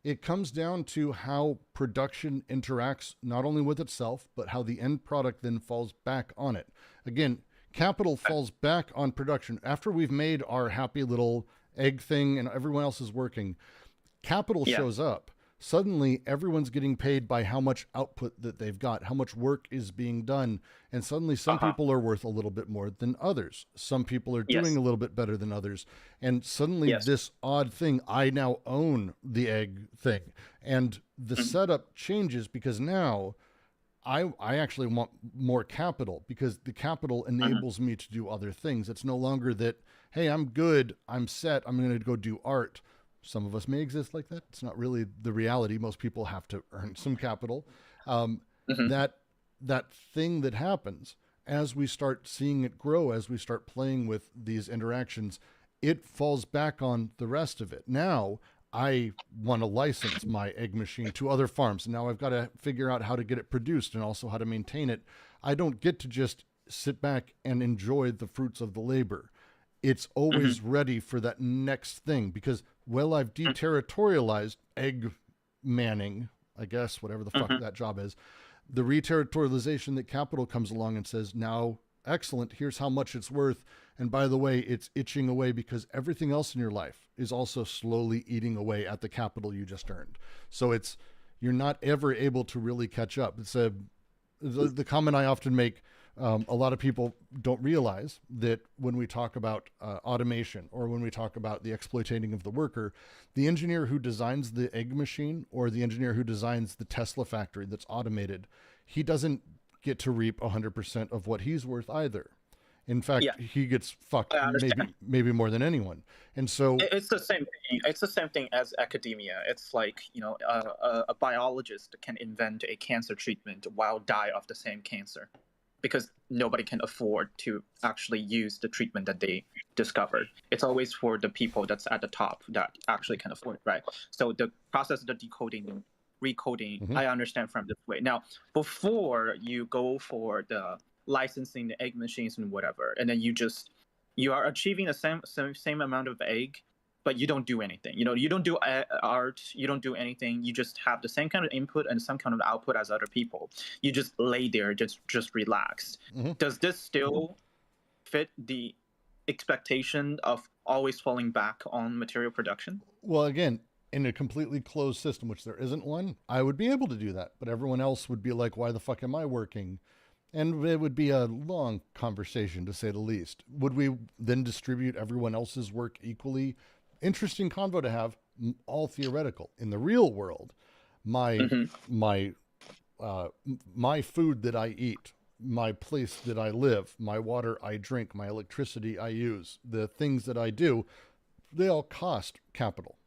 It comes down to how production interacts not only with itself, but how the end product then falls back on it. Again, capital falls back on production. After we've made our happy little egg thing and everyone else is working, capital shows up. Suddenly everyone's getting paid by how much output that they've got, how much work is being done. And suddenly some people are worth a little bit more than others. Some people are doing a little bit better than others. And suddenly this odd thing, I now own the egg thing. And the setup changes because now I actually want more capital, because the capital enables me to do other things. It's no longer that, hey, I'm good, I'm set, I'm going to go do art. Some of us may exist like that. It's not really the reality. Most people have to earn some capital. That thing that happens as we start seeing it grow, as we start playing with these interactions, it falls back on the rest of it. Now I want to license my egg machine to other farms. Now I've got to figure out how to get it produced and also how to maintain it. I don't get to just sit back and enjoy the fruits of the labor. It's always ready for that next thing, because, well, I've deterritorialized egg manning, I guess, whatever the fuck that job is. The reterritorialization that capital comes along and says, now, excellent, here's how much it's worth. And by the way, it's itching away because everything else in your life is also slowly eating away at the capital you just earned. So you're not ever able to really catch up. It's the comment I often make. A lot of people don't realize that when we talk about automation, or when we talk about the exploiting of the worker, the engineer who designs the egg machine or the engineer who designs the Tesla factory that's automated, he doesn't get to reap 100% of what he's worth either. In fact, Yeah. he gets fucked I understand. maybe more than anyone. And so It's the same thing. It's the same thing as academia. It's like, a biologist can invent a cancer treatment while die of the same cancer, because nobody can afford to actually use the treatment that they discovered. It's always for the people that's at the top that actually can afford it, right? So the process of the decoding and recoding, I understand from this way. Now, before you go for the licensing the egg machines and whatever, and then you are achieving the same amount of egg, but you don't do anything. You don't do art, you don't do anything. You just have the same kind of input and some kind of output as other people. You just lay there, just relaxed. Does this still fit the expectation of always falling back on material production? Well, again, in a completely closed system, which there isn't one, I would be able to do that, but everyone else would be like, why the fuck am I working? And it would be a long conversation, to say the least. Would we then distribute everyone else's work equally? Interesting convo to have, all theoretical. In the real world, my food that I eat, my place that I live, my water I drink, my electricity I use, the things that I do, they all cost capital.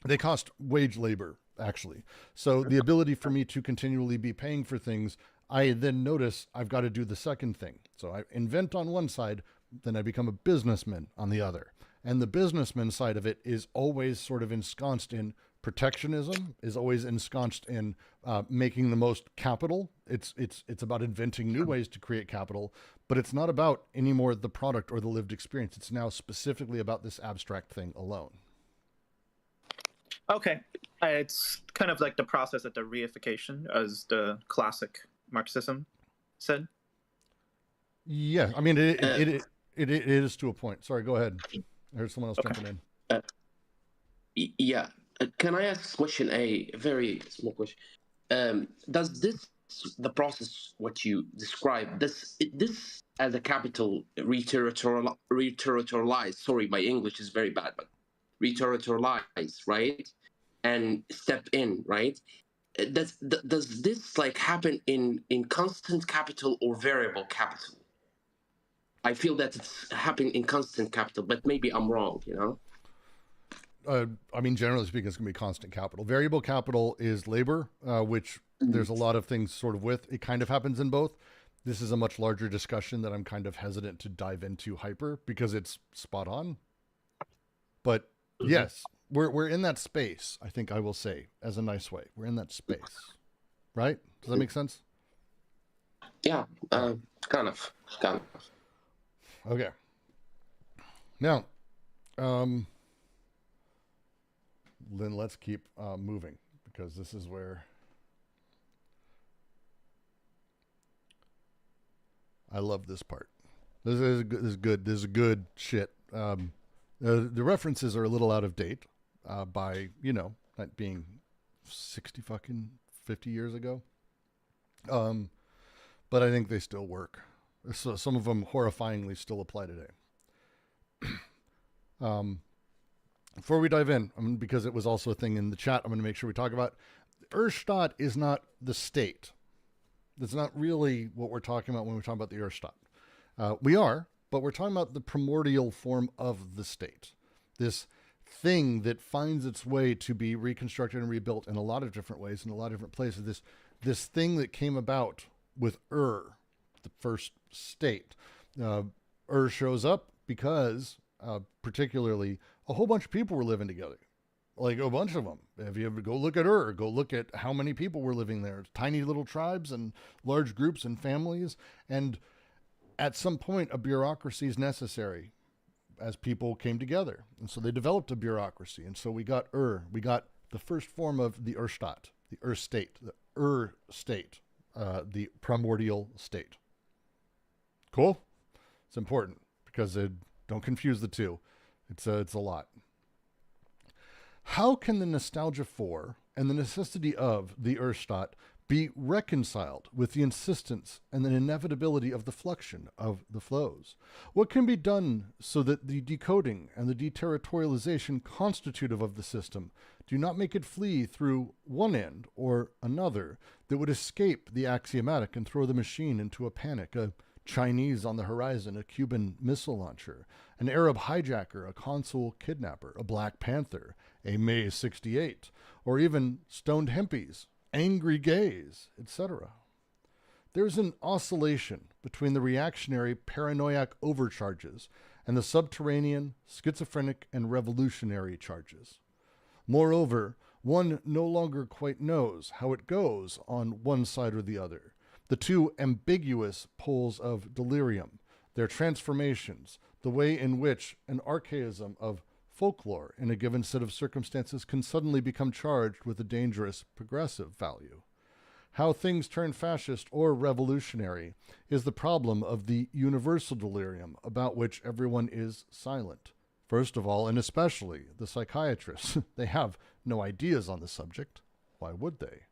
They cost wage labor, actually. So the ability for me to continually be paying for things, I then notice I've got to do the second thing. So I invent on one side, then I become a businessman on the other. And the businessman side of it is always sort of ensconced in protectionism, is always ensconced in making the most capital. It's about inventing new ways to create capital, but it's not about anymore the product or the lived experience. It's now specifically about this abstract thing alone. Okay. It's kind of like the process of the reification, as the classic Marxism said. Yeah, I mean, it is to a point. Sorry, go ahead. I heard someone else jumping in. Yeah. Can I ask question a very small question? Does the process what you described, this as a capital reterritorialize? Sorry, my English is very bad, but reterritorialize, right? And step in, right? Does this like happen in constant capital or variable capital? I feel that it's happening in constant capital, but maybe I'm wrong, I mean, generally speaking, it's going to be constant capital. Variable capital is labor, which there's a lot of things sort of with. It kind of happens in both. This is a much larger discussion that I'm kind of hesitant to dive into hyper because it's spot on. But yes, we're in that space, I think I will say, as a nice way. We're in that space, right? Does that make sense? Yeah, kind of. Okay. Now, then let's keep moving, because this is where I love this part. This is good. This is good shit. The references are a little out of date by, that being 50 years ago. But I think they still work. So some of them horrifyingly still apply today. Before we dive in, because it was also a thing in the chat, I'm going to make sure we talk about Urstadt is not the state. That's not really what we're talking about when we're talking about the Urstadt. We are, but we're talking about the primordial form of the state. This thing that finds its way to be reconstructed and rebuilt in a lot of different ways, in a lot of different places. This thing that came about with the first state. Shows up because, particularly, a whole bunch of people were living together. Like a bunch of them. If you ever go look at go look at how many people were living there. Tiny little tribes and large groups and families. And at some point, a bureaucracy is necessary as people came together. And so they developed a bureaucracy. And so we got we got the first form of the Urstadt, the state, the state, the primordial state. Cool? It's important because don't confuse the two. It's a lot. How can the nostalgia for and the necessity of the Urstadt be reconciled with the insistence and the inevitability of the fluxion of the flows? What can be done so that the decoding and the deterritorialization constitutive of the system do not make it flee through one end or another that would escape the axiomatic and throw the machine into a panic, a Chinese on the horizon, a Cuban missile launcher, an Arab hijacker, a consul kidnapper, a Black Panther, a May 68, or even stoned hippies, angry gays, etc. There's an oscillation between the reactionary paranoiac overcharges and the subterranean, schizophrenic, and revolutionary charges. Moreover, one no longer quite knows how it goes on one side or the other. The two ambiguous poles of delirium, their transformations, the way in which an archaism of folklore in a given set of circumstances can suddenly become charged with a dangerous progressive value. How things turn fascist or revolutionary is the problem of the universal delirium about which everyone is silent. First of all, and especially the psychiatrists. They have no ideas on the subject. Why would they?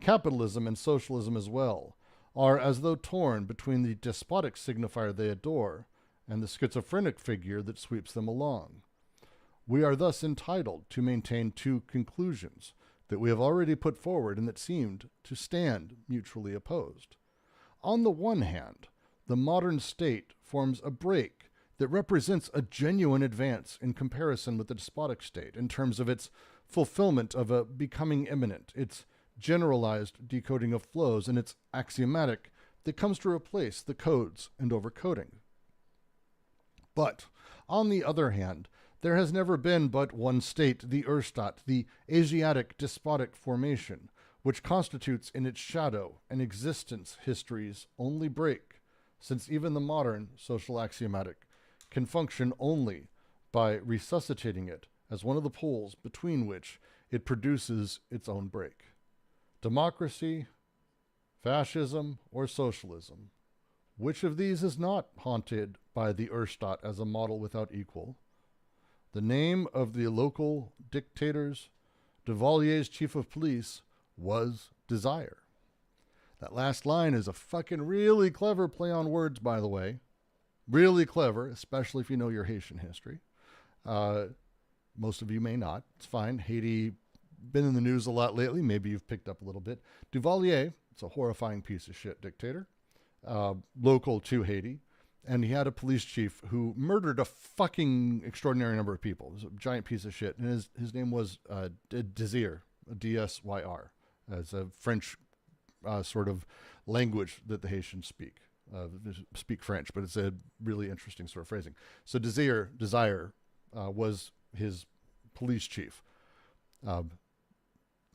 Capitalism and socialism as well are as though torn between the despotic signifier they adore and the schizophrenic figure that sweeps them along. We are thus entitled to maintain two conclusions that we have already put forward and that seemed to stand mutually opposed. On the one hand, the modern state forms a break that represents a genuine advance in comparison with the despotic state in terms of its fulfillment of a becoming imminent, its generalized decoding of flows, and its axiomatic that comes to replace the codes and overcoding. But, on the other hand, there has never been but one state, the Urstaat, the Asiatic despotic formation, which constitutes in its shadow an existence history's only break, since even the modern social axiomatic can function only by resuscitating it as one of the poles between which it produces its own break. Democracy, fascism, or socialism, which of these is not haunted by the Urstaat as a model without equal? The name of the local dictators, Duvalier's chief of police, was Desire. That last line is a fucking really clever play on words, by the way. Really clever, especially if you know your Haitian history. Most of you may not. It's fine. Haiti, been in the news a lot lately. Maybe you've picked up a little bit. Duvalier, it's a horrifying piece of shit dictator, local to Haiti. And he had a police chief who murdered a fucking extraordinary number of people. It was a giant piece of shit. And his name was Désir, D-S-Y-R. It's a French sort of language that the Haitians speak French, but it's a really interesting sort of phrasing. So Desire was his police chief.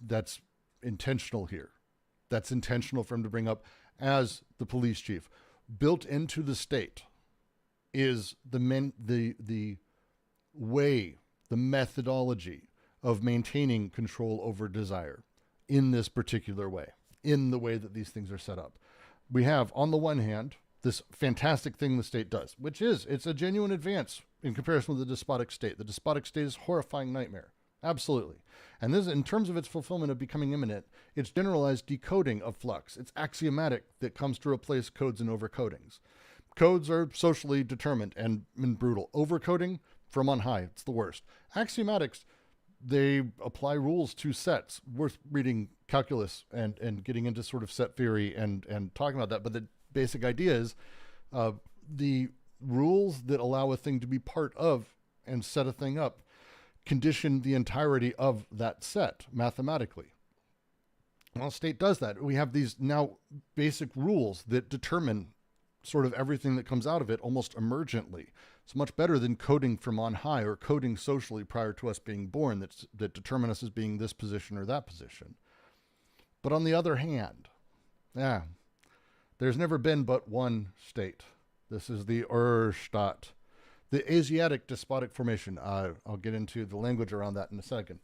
That's intentional here. That's intentional for him to bring up as the police chief. Built into the state is the way, the methodology of maintaining control over desire in this particular way, in the way that these things are set up. We have, on the one hand, this fantastic thing the state does, which is, it's a genuine advance in comparison with the despotic state. The despotic state is a horrifying nightmare. Absolutely. And this, in terms of its fulfillment of becoming imminent, it's generalized decoding of flux. It's axiomatic that comes to replace codes and overcodings. Codes are socially determined and brutal. Overcoding, from on high, it's the worst. Axiomatics, they apply rules to sets. Worth reading calculus and getting into sort of set theory and talking about that. But the basic idea is the rules that allow a thing to be part of and set a thing up condition the entirety of that set mathematically. Well, state does that. We have these now basic rules that determine sort of everything that comes out of it almost emergently. It's much better than coding from on high or coding socially prior to us being born that determine us as being this position or that position. But on the other hand, there's never been but one state. This is the Urstaat. The Asiatic despotic formation, I'll get into the language around that in a second,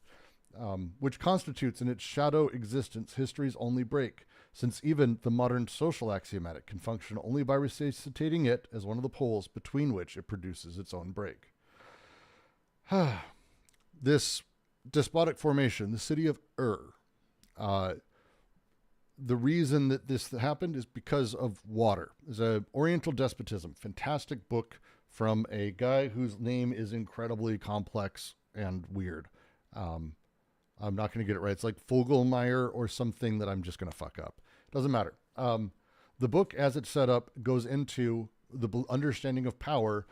which constitutes in its shadow existence history's only break, since even the modern social axiomatic can function only by resuscitating it as one of the poles between which it produces its own break. This despotic formation, the city of the reason that this happened is because of water. It's an Oriental despotism, fantastic book from a guy whose name is incredibly complex and weird. I'm not going to get it right. It's like Fogelmeyer or something that I'm just going to fuck up. Doesn't matter. the book, as it's set up, goes into the understanding of power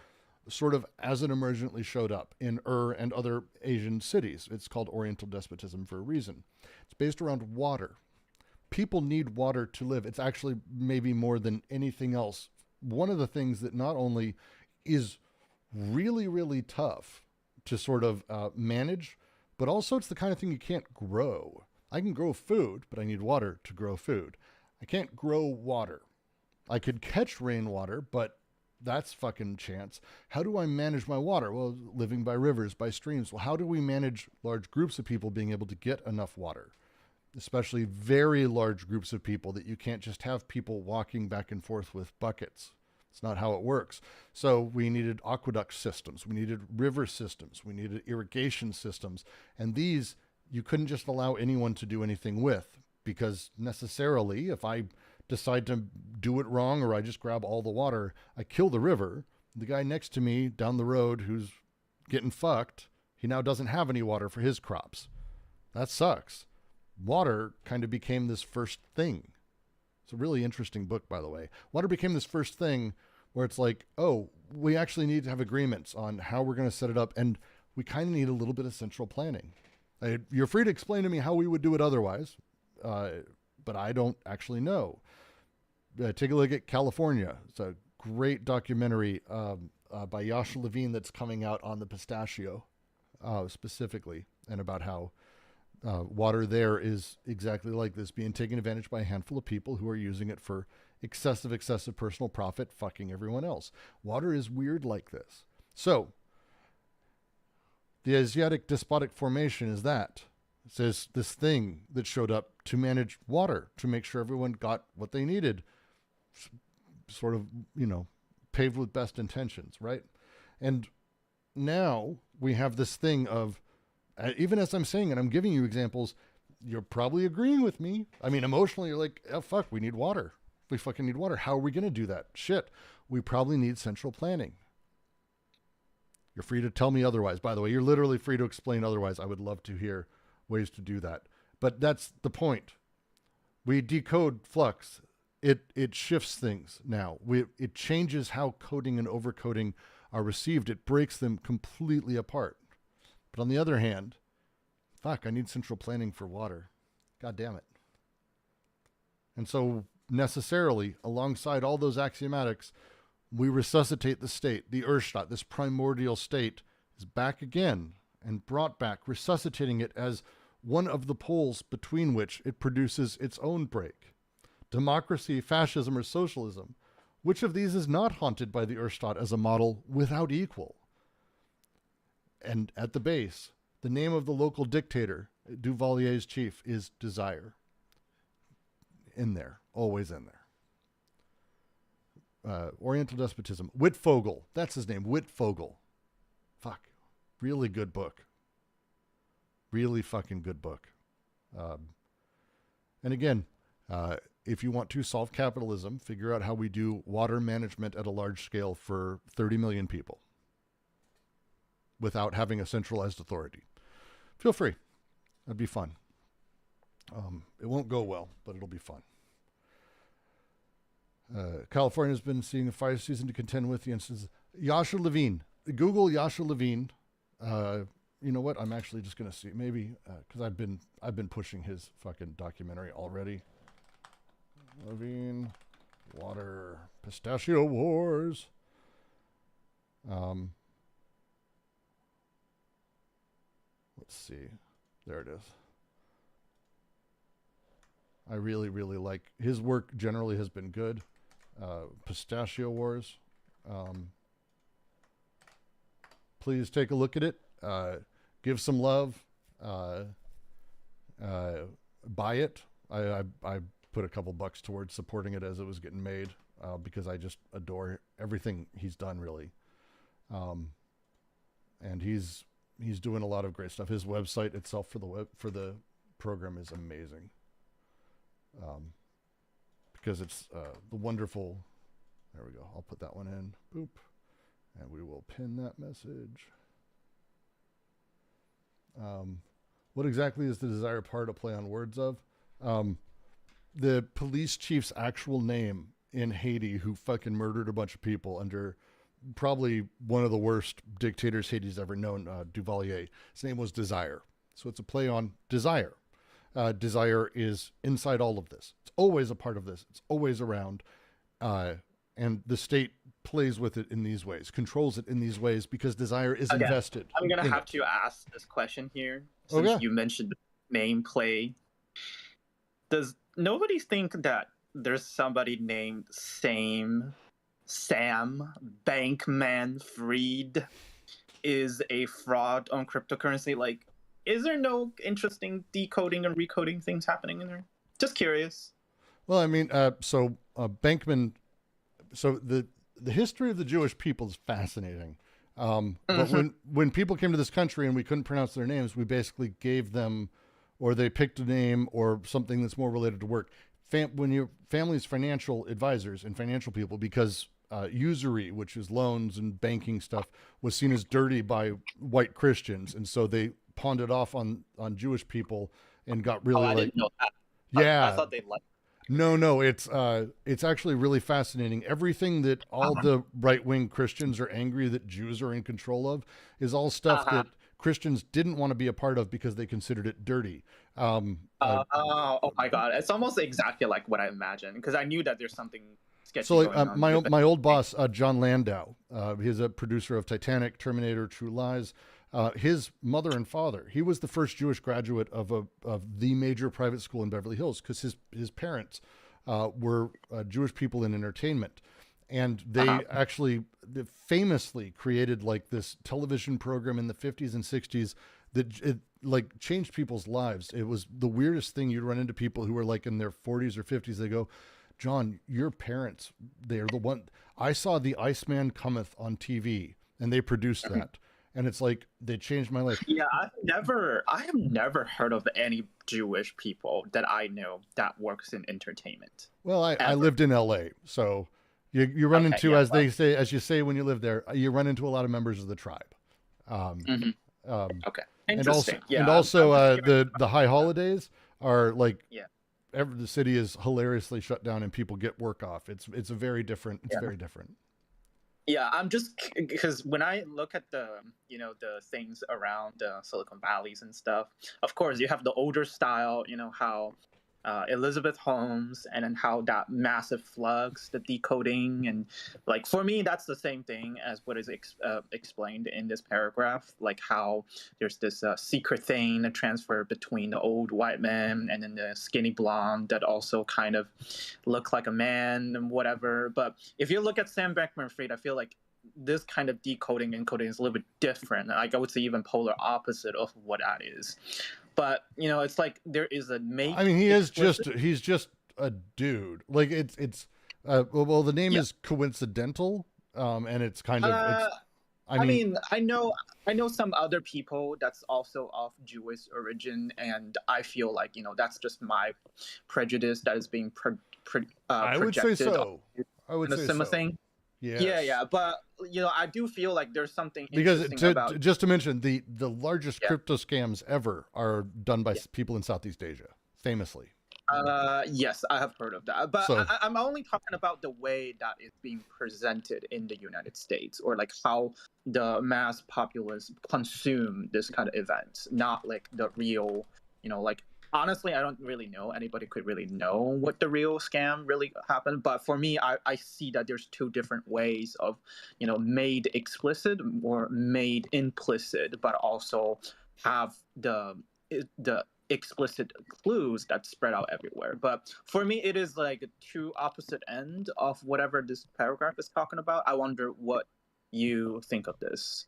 sort of as it emergently showed up in and other Asian cities. It's called Oriental despotism for a reason. It's based around water. People need water to live. It's actually maybe more than anything else. One of the things that not only is really, really tough to sort of manage, but also it's the kind of thing you can't grow. I can grow food, but I need water to grow food. I can't grow water. I could catch rainwater, but that's fucking chance. How do I manage my water? Well, living by rivers, by streams. Well, how do we manage large groups of people being able to get enough water? Especially very large groups of people that you can't just have people walking back and forth with buckets. It's not how it works. So we needed aqueduct systems. We needed river systems. We needed irrigation systems. And these you couldn't just allow anyone to do anything with, because necessarily if I decide to do it wrong or I just grab all the water, I kill the river. The guy next to me down the road who's getting fucked, he now doesn't have any water for his crops. That sucks. Water kind of became this first thing. It's a really interesting book, by the way. Water became this first thing where it's like, oh, we actually need to have agreements on how we're going to set it up, and we kind of need a little bit of central planning. You're free to explain to me how we would do it otherwise, but I don't actually know. Take a look at California. It's a great documentary by Yasha Levine that's coming out on the pistachio specifically, and about how water there is exactly like this, being taken advantage by a handful of people who are using it for excessive personal profit, fucking everyone else. Water is weird like this. So the Asiatic despotic formation is that. It says this thing that showed up to manage water, to make sure everyone got what they needed, sort of, paved with best intentions, right? And now we have this thing of, even as I'm saying it, I'm giving you examples, you're probably agreeing with me. I mean, emotionally, you're like, oh, fuck, we need water. We fucking need water. How are we going to do that? Shit, we probably need central planning. You're free to tell me otherwise. By the way, you're literally free to explain otherwise. I would love to hear ways to do that. But that's the point. We decode flux. It shifts things now. It changes how coding and overcoding are received. It breaks them completely apart. But on the other hand, fuck, I need central planning for water. God damn it. And so necessarily, alongside all those axiomatics, we resuscitate the state. The Urstadt, this primordial state, is back again and brought back, resuscitating it as one of the poles between which it produces its own break. Democracy, fascism, or socialism. Which of these is not haunted by the Urstadt as a model without equal? And at the base, the name of the local dictator, Duvalier's chief, is desire. In there, always in there. Oriental despotism. Wittfogel, that's his name, Wittfogel. Fuck, really good book. Really fucking good book. And again, if you want to solve capitalism, figure out how we do water management at a large scale for 30 million people without having a centralized authority. Feel free. That'd be fun. It won't go well, but it'll be fun. California has been seeing a fire season to contend with the instance. Yasha Levine. Google Yasha Levine. You know what? I'm actually just going to see. Maybe, because I've been pushing his fucking documentary already. Levine, water, pistachio wars. Let's see. There it is. I really, really like his work. Generally has been good. Pistachio wars. Please take a look at it. Give some love. Buy it. I put a couple bucks towards supporting it as it was getting made, because I just adore everything he's done, really. And he's doing a lot of great stuff. His website itself for the program is amazing. Because it's the wonderful. There we go. I'll put that one in. Boop. And we will pin that message. What exactly is the desire part a play on words of? The police chief's actual name in Haiti who fucking murdered a bunch of people under probably one of the worst dictators Haiti's ever known, Duvalier. His name was Desire. So it's a play on desire. Desire is inside all of this. It's always a part of this. It's always around. And the state plays with it in these ways, controls it in these ways because desire is invested. I'm going to have to ask this question here since you mentioned the name play. Does nobody think that there's somebody named Sam Bankman-Fried is a fraud on cryptocurrency? Like, is there no interesting decoding and recoding things happening in there? Just curious. Well, I mean, Bankman. So the history of the Jewish people is fascinating. But when people came to this country and we couldn't pronounce their names, we basically gave them, or they picked a name or something that's more related to work. When your family's financial advisors and financial people, because usury, which is loans and banking stuff, was seen as dirty by white Christians, and so they pawned it off on Jewish people and got really I didn't know that. Yeah, I thought they'd like. No, it's actually really fascinating. Everything that all the right-wing Christians are angry that Jews are in control of is all stuff that Christians didn't want to be a part of because they considered it dirty. Oh my God. It's almost exactly like what I imagined, because I knew that there's something sketchy going on. My old boss, John Landau, he's a producer of Titanic, Terminator, True Lies. His mother and father, he was the first Jewish graduate of the major private school in Beverly Hills because his parents were Jewish people in entertainment. And they actually famously created like this television program in the 50s and 60s that it like changed people's lives. It was the weirdest thing. You'd run into people who were like in their 40s or 50s. They go, John, your parents, they're the one. I saw The Iceman Cometh on TV and they produced that. And it's like, they changed my life. Yeah, I have never heard of any Jewish people that I know that works in entertainment. Well, I lived in LA, so you run into, as you say when you live there, you run into a lot of members of the tribe. Okay. Interesting. And also the high holidays are like, the city is hilariously shut down and people get work off. It's very different. It's very different. Yeah, I'm just because when I look at the things around Silicon Valleys and stuff, of course you have the older style, how Elizabeth Holmes, and then how that massive flux, the decoding, and like for me that's the same thing as what is explained in this paragraph, like how there's this secret thing, a transfer between the old white man and then the skinny blonde that also kind of look like a man and whatever. But if you look at Sam Bankman-Fried, I feel like this kind of decoding and coding is a little bit different. Like I would say even polar opposite of what that is. But it's like there is a make. I mean, he's just a dude. Like it's well, the name is coincidental, and it's kind of. I mean, I know some other people that's also of Jewish origin, and I feel like that's just my prejudice that is being projected. I would say so. I would say so. Thing. Yes. Yeah, but I do feel like there's something because interesting about just to mention the largest crypto scams ever are done by people in Southeast Asia, famously. Yes, I have heard of that, but I'm only talking about the way that it's being presented in the United States, or like how the mass populace consume this kind of events, not like the real, like. Honestly, I don't really know. Anybody could really know what the real scam really happened. But for me, I see that there's two different ways of, made explicit or made implicit, but also have the explicit clues that spread out everywhere. But for me, it is like two opposite end of whatever this paragraph is talking about. I wonder what you think of this.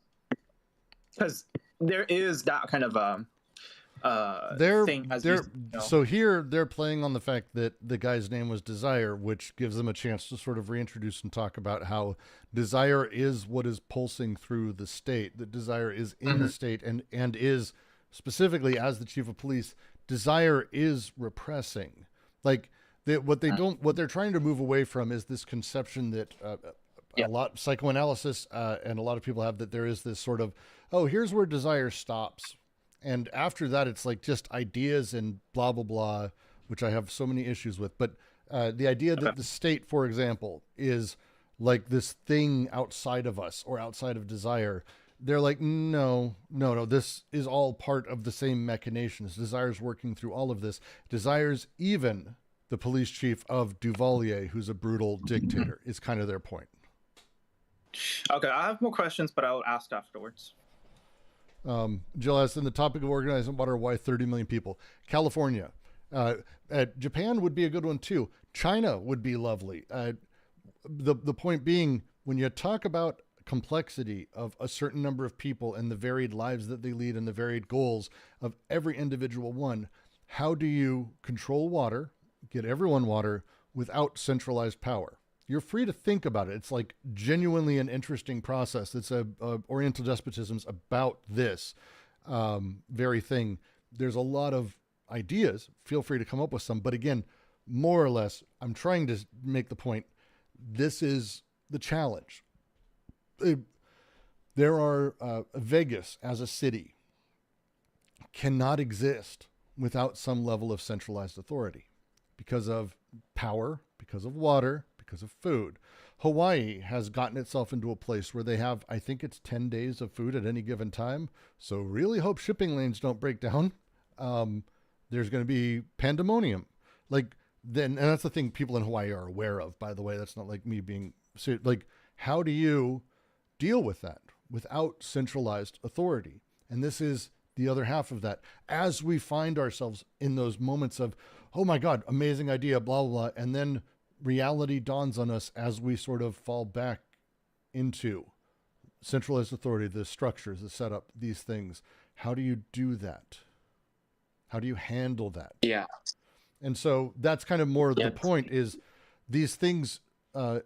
Because there is that kind of so here they're playing on the fact that the guy's name was Desire, which gives them a chance to sort of reintroduce and talk about how desire is what is pulsing through the state, that desire is in the state and is specifically, as the chief of police, desire is repressing. Like what they're trying to move away from is this conception that a lot psychoanalysis and a lot of people have, that there is this sort of, here's where desire stops. And after that, it's like just ideas and blah, blah, blah, which I have so many issues with. But The idea that the state, for example, is like this thing outside of us or outside of desire. They're like, no, this is all part of the same machinations. Desire's working through all of this. Desire's even the police chief of Duvalier, who's a brutal dictator, is kind of their point. Okay, I have more questions, but I'll ask afterwards. Jill asked, in the topic of organizing water, why 30 million people? California. Japan would be a good one too. China would be lovely. The point being, when you talk about complexity of a certain number of people and the varied lives that they lead and the varied goals of every individual one, how do you control water, get everyone water without centralized power? You're free to think about it. It's like genuinely an interesting process. It's Oriental despotism's about this very thing. There's a lot of ideas. Feel free to come up with some. But again, more or less, I'm trying to make the point. This is the challenge. There are Vegas as a city cannot exist without some level of centralized authority because of power, because of water, because of food. Hawaii has gotten itself into a place where they have, I think it's 10 days of food at any given time. So really hope shipping lanes don't break down. There's going to be pandemonium. And that's the thing people in Hawaii are aware of, by the way. That's not like me being serious. Like, how do you deal with that without centralized authority? And this is the other half of that. As we find ourselves in those moments of, oh my God, amazing idea, blah, blah, blah, and then reality dawns on us as we sort of fall back into centralized authority, the structures, the setup, these things. How do you do that? How do you handle that? Yeah. And so that's kind of more the point is these things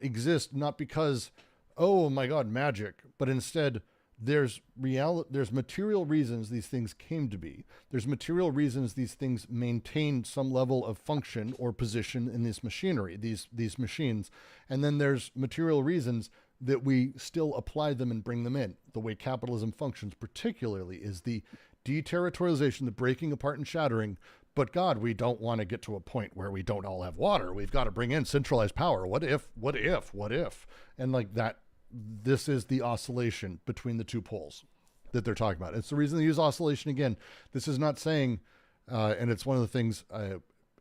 exist not because, oh my God, magic, but instead there's material reasons these things came to be. There's material reasons these things maintain some level of function or position in this machinery, these machines. And then there's material reasons that we still apply them and bring them in. The way capitalism functions particularly is the deterritorialization, the breaking apart and shattering. But God, we don't want to get to a point where we don't all have water. We've got to bring in centralized power. What if? And like that, this is the oscillation between the two poles that they're talking about. It's the reason they use oscillation again. This is not saying, and it's one of the things,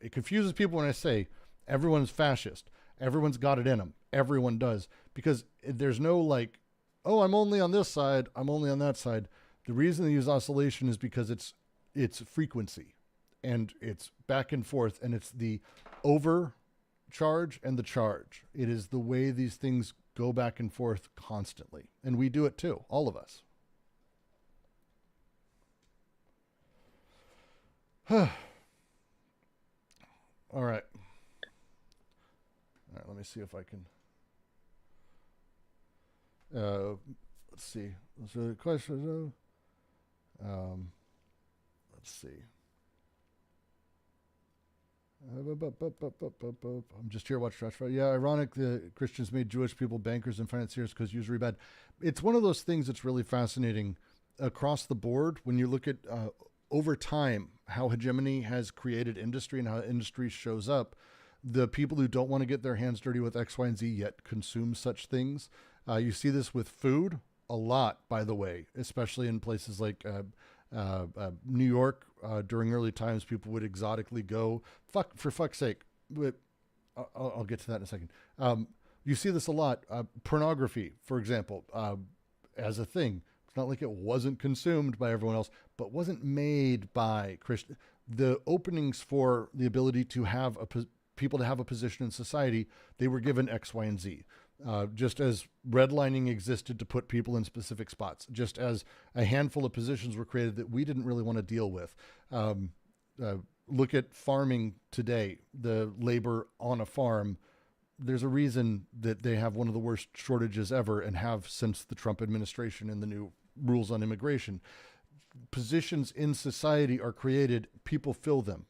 it confuses people when I say everyone's fascist. Everyone's got it in them. Everyone does. Because there's no like, oh, I'm only on this side. I'm only on that side. The reason they use oscillation is because it's frequency. And it's back and forth, and it's the overcharge and the charge. It is the way these things go back and forth constantly. And we do it too, all of us. All right, let me see if I can. Let's see. Those are the questions. Let's see. I'm just here watching trash. Yeah, ironic the Christians made Jewish people bankers and financiers because usury bad. It's one of those things that's really fascinating across the board when you look at over time how hegemony has created industry and how industry shows up. The people who don't want to get their hands dirty with X, Y, and Z yet consume such things. You see this with food a lot, by the way, especially in places like New York. During early times, people would exotically go. For fuck's sake. I'll get to that in a second. You see this a lot. Pornography, for example, as a thing. It's not like it wasn't consumed by everyone else, but wasn't made by Christian. The openings for the ability to have people to have a position in society, they were given X, Y, and Z. Just as redlining existed to put people in specific spots, just as a handful of positions were created that we didn't really want to deal with. Look at farming today, the labor on a farm. There's a reason that they have one of the worst shortages ever and have since the Trump administration and the new rules on immigration. Positions in society are created, people fill them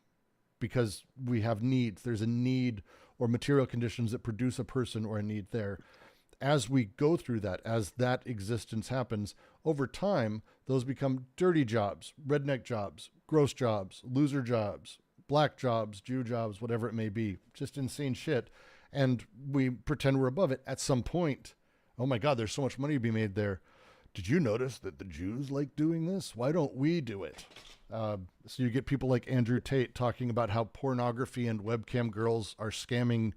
because we have needs. There's a need or material conditions that produce a person or a need there. As we go through that, as that existence happens, over time, those become dirty jobs, redneck jobs, gross jobs, loser jobs, black jobs, Jew jobs, whatever it may be, just insane shit. And we pretend we're above it. At some point, oh my God, there's so much money to be made there. Did you notice that the Jews like doing this? Why don't we do it? So you get people like Andrew Tate talking about how pornography and webcam girls are scamming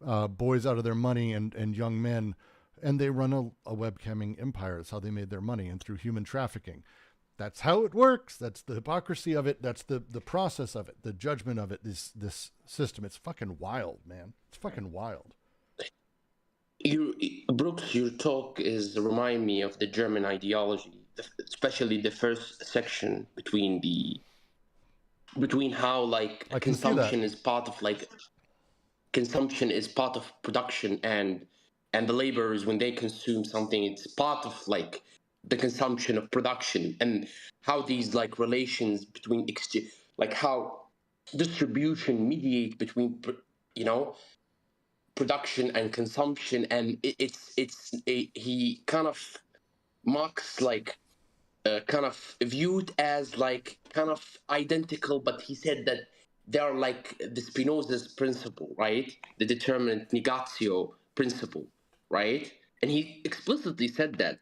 boys out of their money and young men. And they run a webcamming empire. That's how they made their money, and through human trafficking. That's how it works. That's the hypocrisy of it. That's the process of it, the judgment of it, this system. It's fucking wild, man. It's fucking wild. Brooks, your talk remind me of the German ideology, especially the first section between how like consumption is part of production, and the laborers, when they consume something, it's part of like the consumption of production, and how these like relations between like how distribution mediate between production and consumption. And he kind of Marx like kind of viewed as like kind of identical, but he said that they are like the Spinoza's principle, right? The determinate negatio principle, right? And he explicitly said that.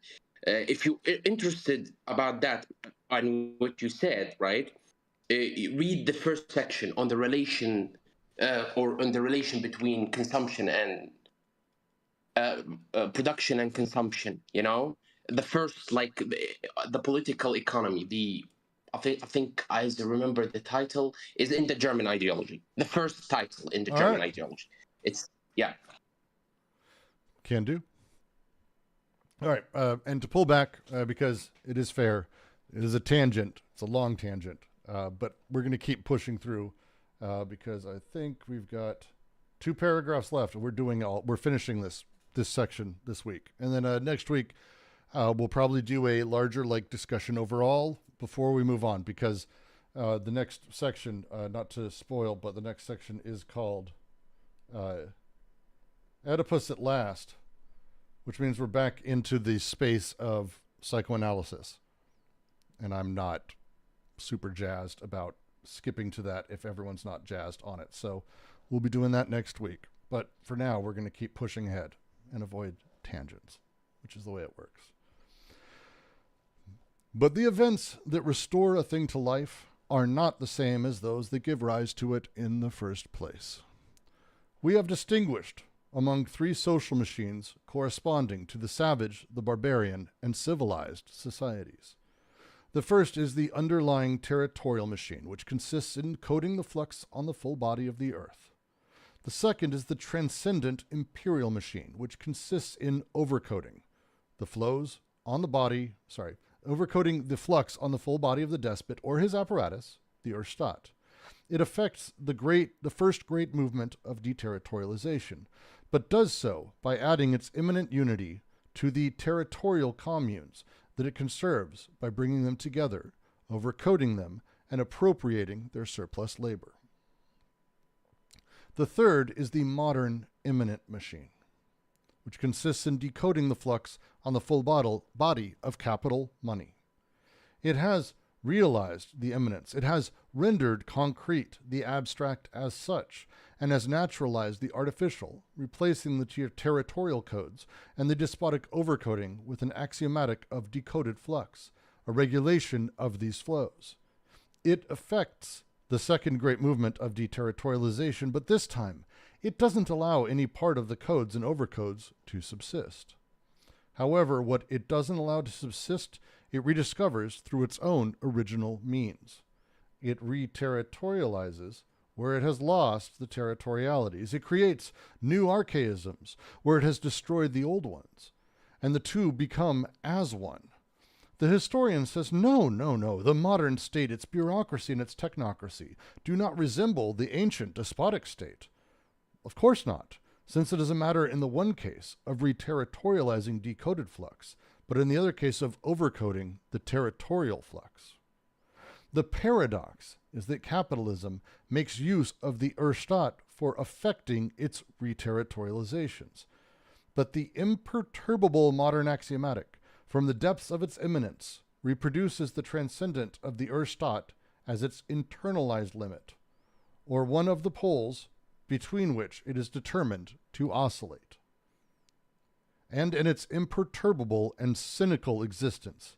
If you're interested about that and what you said, right? Read the first section on the relation or on the relation between consumption and production and consumption. The first, like the political economy. I think I remember the title is in the German ideology. The first title in the German ideology. It's Can do. All right, and to pull back, because it is fair, it is a tangent. It's a long tangent, but we're going to keep pushing through because I think we've got 2 paragraphs left, and we're finishing this section this week, and then next week we'll probably do a larger discussion overall before we move on, because the next section, not to spoil, but the next section is called Oedipus at Last, which means we're back into the space of psychoanalysis. And I'm not super jazzed about skipping to that if everyone's not jazzed on it. So we'll be doing that next week. But for now, we're going to keep pushing ahead and avoid tangents, which is the way it works. But the events that restore a thing to life are not the same as those that give rise to it in the first place. We have distinguished among 3 social machines corresponding to the savage, the barbarian, and civilized societies. The first is the underlying territorial machine, which consists in coding the flux on the full body of the earth. The second is the transcendent imperial machine, which consists in overcoding the flux on the full body of the despot or his apparatus, the Urstaat. It affects the first great movement of deterritorialization, but does so by adding its immanent unity to the territorial communes that it conserves by bringing them together, overcoding them, and appropriating their surplus labor. The third is the modern immanent machine, which consists in decoding the flux on the full body of capital money. It has realized the immanence. It has rendered concrete the abstract as such, and has naturalized the artificial, replacing the territorial codes and the despotic overcoding with an axiomatic of decoded flux, a regulation of these flows. It affects the second great movement of deterritorialization, but this time it doesn't allow any part of the codes and overcodes to subsist. However, what it doesn't allow to subsist, it rediscovers through its own original means. It re-territorializes where it has lost the territorialities. It creates new archaisms where it has destroyed the old ones, and the two become as one. The historian says, no, the modern state, its bureaucracy and its technocracy, do not resemble the ancient despotic state. Of course not, since it is a matter in the one case of re-territorializing decoded flux, but in the other case of overcoding the territorial flux. The paradox is that capitalism makes use of the Urstaat for affecting its re-territorializations. But the imperturbable modern axiomatic, from the depths of its immanence, reproduces the transcendent of the Urstaat as its internalized limit, or one of the poles between which it is determined to oscillate. And in its imperturbable and cynical existence,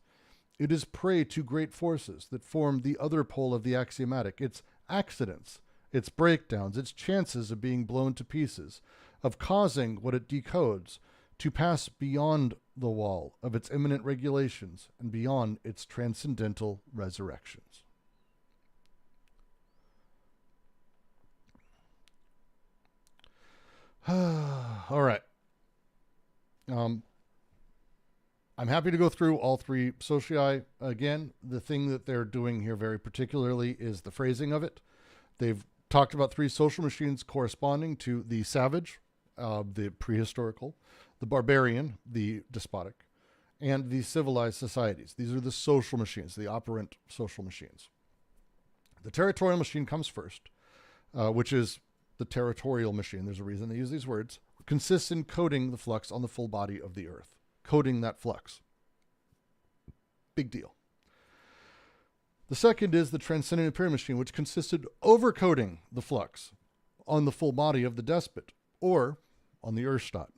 it is prey to great forces that form the other pole of the axiomatic, its accidents, its breakdowns, its chances of being blown to pieces, of causing what it decodes to pass beyond the wall of its immanent regulations and beyond its transcendental resurrections. All right. I'm happy to go through all three socii again. The thing that they're doing here very particularly is the phrasing of it. They've talked about three social machines corresponding to the savage, the prehistorical, the barbarian, the despotic, and the civilized societies. These are the social machines, the operant social machines. The territorial machine comes first, which is the territorial machine. There's a reason they use these words. Consists in coding the flux on the full body of the earth. Coding that flux. Big deal. The second is the transcendent imperial machine, which consisted overcoding the flux on the full body of the despot, or on the Urstadt.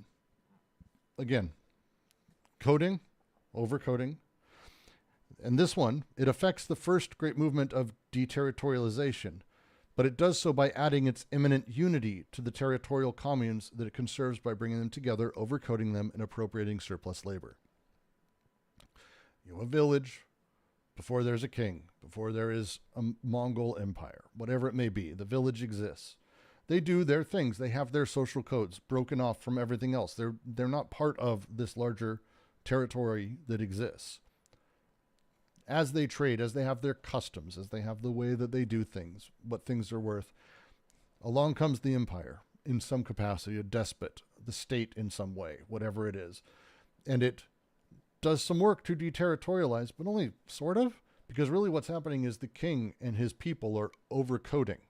Again, coding, overcoding. And this one, it affects the first great movement of deterritorialization, but it does so by adding its immanent unity to the territorial communes that it conserves by bringing them together, overcoding them, and appropriating surplus labor. You have a village before there's a king, before there is a Mongol empire, whatever it may be. The village exists. They do their things. They have their social codes broken off from everything else. They're not part of this larger territory that exists. As they trade, as they have their customs, as they have the way that they do things, what things are worth, along comes the empire in some capacity, a despot, the state in some way, whatever it is. And it does some work to deterritorialize, but only sort of, because really what's happening is the king and his people are overcoding.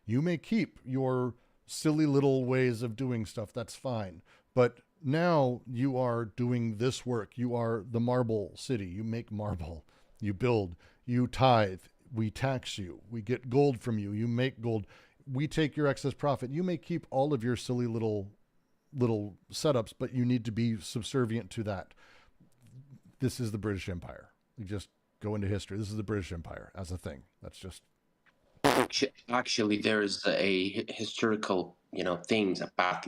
You may keep your silly little ways of doing stuff, that's fine, but now you are doing this work. You are the marble city. You make marble. You build, you tithe, we tax you, we get gold from you, you make gold, we take your excess profit. You may keep all of your silly little setups, but you need to be subservient to that. This is the British Empire. You just go into history. This is the British Empire as a thing. That's just... Actually, there's a historical, things about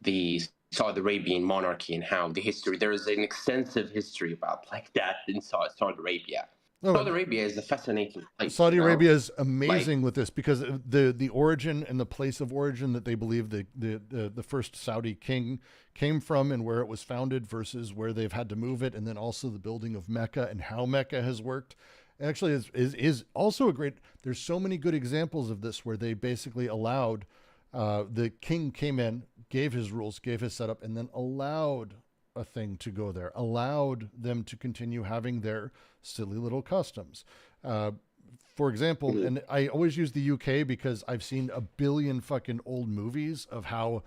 the Saudi Arabian monarchy and how the history, there is an extensive history about that in Saudi Arabia. Oh, Saudi Arabia is a fascinating place. Saudi Arabia is amazing with this because the origin and the place of origin that they believe the first Saudi king came from and where it was founded versus where they've had to move it, and then also the building of Mecca and how Mecca has worked. Actually is also a great, there's so many good examples of this where they basically allowed, the king came in, gave his rules, gave his setup, and then allowed a thing to go there, allowed them to continue having their silly little customs. For example, and I always use the UK because I've seen a billion fucking old movies of how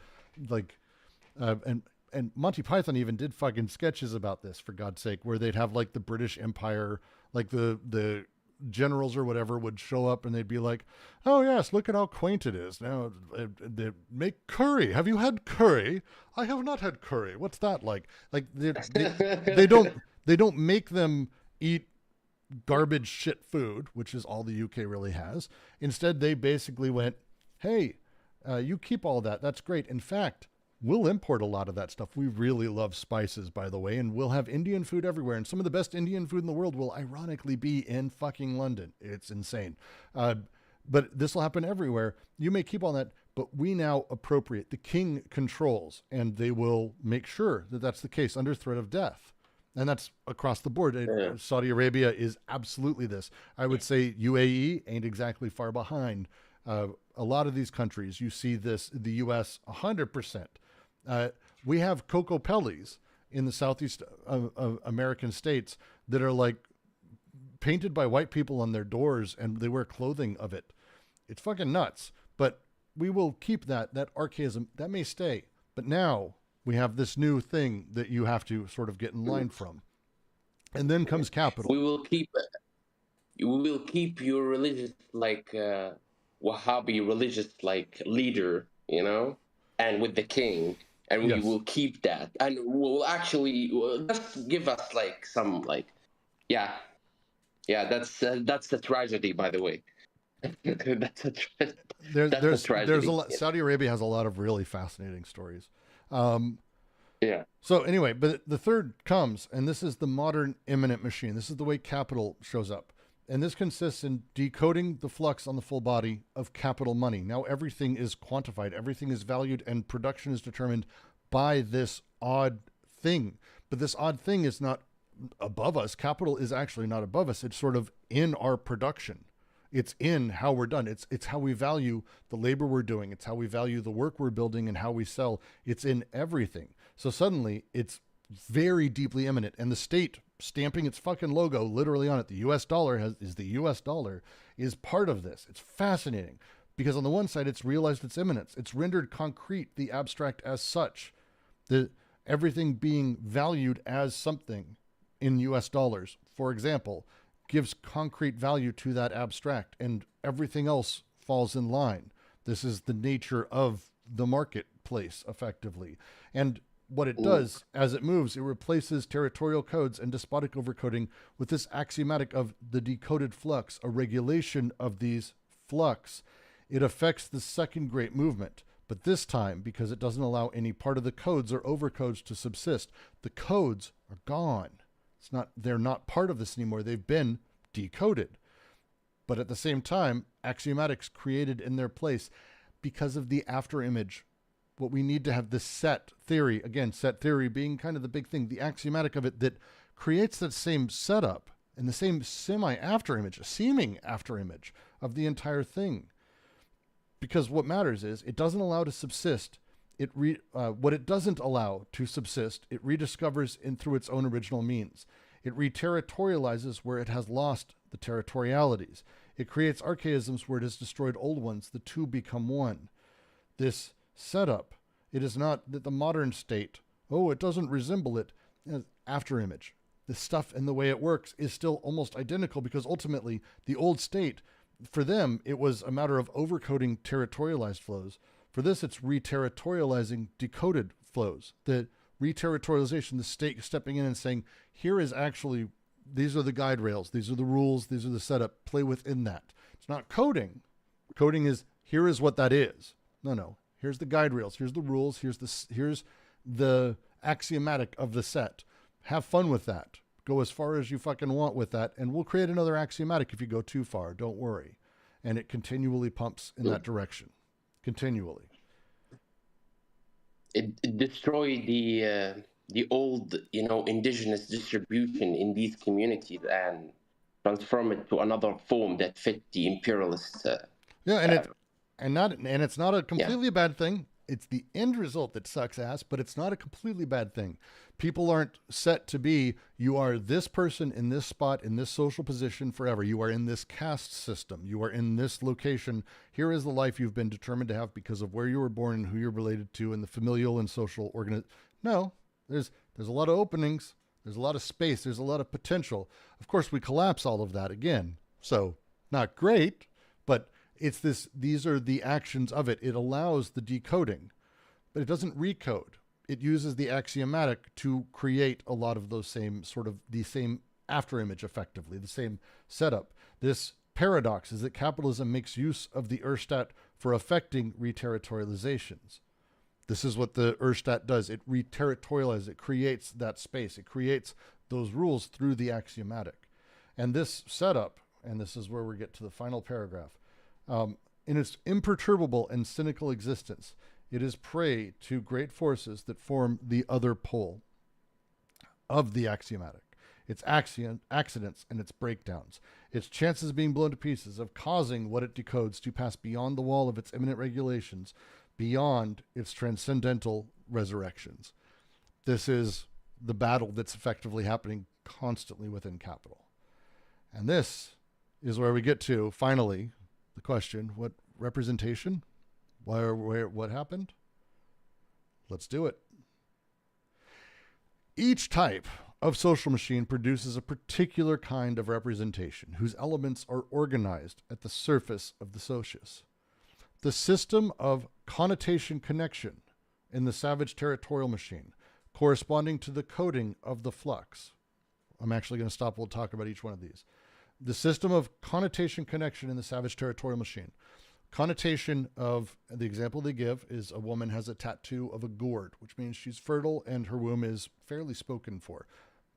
and Monty Python even did fucking sketches about this, for God's sake, where they'd have the British Empire, the generals or whatever would show up and they'd be like, oh yes, look at how quaint it is. Now they make curry. Have you had curry? I have not had curry. What's that like? They don't make them eat garbage shit food, which is all the UK really has. Instead, they basically went, hey, you keep all that. That's great. In fact, we'll import a lot of that stuff. We really love spices, by the way, and we'll have Indian food everywhere. And some of the best Indian food in the world will ironically be in fucking London. It's insane. But this will happen everywhere. You may keep all that, but we now appropriate. The king controls, and they will make sure that that's the case under threat of death. And that's across the board. Saudi Arabia is absolutely this. I would say UAE ain't exactly far behind. A lot of these countries, you see this, the U.S., 100%. We have Coco Pellis in the southeast of American states that are painted by white people on their doors, and they wear clothing of it. It's fucking nuts. But we will keep that archaism. That may stay. But now we have this new thing that you have to sort of get in line from. And then comes capital. We will keep your religious Wahhabi religious like leader, and with the king, and we will keep that, and we'll actually just give us like some like, yeah, that's the tragedy, by the way. That's a tragedy. There's a lot. Saudi Arabia has a lot of really fascinating stories. Yeah. So anyway, but the third comes, and this is the modern immanent machine. This is the way capital shows up. And this consists in decoding the flux on the full body of capital money. Now everything is quantified, everything is valued, and production is determined by this odd thing. But this odd thing is not above us. Capital is actually not above us. It's sort of in our production. It's in how we're done. It's how we value the labor we're doing. It's how we value the work we're building and how we sell. It's in everything. So suddenly it's very deeply immanent, and the state stamping its fucking logo literally on it, the US dollar is the US dollar, is part of this. It's fascinating because on the one side, it's realized its immanence. It's rendered concrete the abstract as such. Everything being valued as something in US dollars, for example, gives concrete value to that abstract, and everything else falls in line. This is the nature of the marketplace, effectively. And what it does as it moves, it replaces territorial codes and despotic overcoding with this axiomatic of the decoded flux, a regulation of these flux. It affects the second great movement, but this time, because it doesn't allow any part of the codes or overcodes to subsist, the codes are gone. They're not part of this anymore. They've been decoded. But at the same time, axiomatics created in their place because of the after image. What we need to have the set theory, again, set theory being kind of the big thing, the axiomatic of it that creates that same setup and the same semi-after image, a seeming after image of the entire thing. Because what matters is it doesn't allow to subsist. What it doesn't allow to subsist, it rediscovers through its own original means. It re-territorializes where it has lost the territorialities. It creates archaisms where it has destroyed old ones. The two become one. This setup, it is not that the modern state, it doesn't resemble it. After image. The stuff and the way it works is still almost identical because ultimately the old state, for them, it was a matter of overcoding territorialized flows. For this, it's re-territorializing decoded flows. The re-territorialization, the state stepping in and saying, here is actually, these are the guide rails, these are the rules, these are the setup, play within that. It's not coding. Coding is, here is what that is. No. Here's the guide rails, here's the rules, here's the axiomatic of the set. Have fun with that. Go as far as you fucking want with that, and we'll create another axiomatic if you go too far. Don't worry. And it continually pumps in that direction. Continually. It destroyed the old, indigenous distribution in these communities and transform it to another form that fit the imperialist. And it's not a completely bad thing. It's the end result that sucks ass, but it's not a completely bad thing. People aren't set to be, you are this person in this spot, in this social position forever. You are in this caste system. You are in this location. Here is the life you've been determined to have because of where you were born and who you're related to and the familial and social No, there's a lot of openings. There's a lot of space. There's a lot of potential. Of course, we collapse all of that again. So not great, but these are the actions of it. It allows the decoding, but it doesn't recode. It uses the axiomatic to create a lot of those same the same after image, effectively, the same setup. This paradox is that capitalism makes use of the Erstat for affecting re-territorializations. This is what the Erstat does. It re-territorializes, it creates that space. It creates those rules through the axiomatic. And this setup, and this is where we get to the final paragraph, in its imperturbable and cynical existence, it is prey to great forces that form the other pole of the axiomatic, its accidents and its breakdowns, its chances of being blown to pieces, of causing what it decodes to pass beyond the wall of its immanent regulations, beyond its transcendental resurrections. This is the battle that's effectively happening constantly within capital. And this is where we get to, finally, the question, what representation? What happened? Let's do it. Each type of social machine produces a particular kind of representation whose elements are organized at the surface of the socius. The system of connotation connection in the savage territorial machine, corresponding to the coding of the flux. I'm actually going to stop. We'll talk about each one of these. The system of connotation connection in the savage territorial machine. Connotation of, the example they give is a woman has a tattoo of a gourd, which means she's fertile and her womb is fairly spoken for.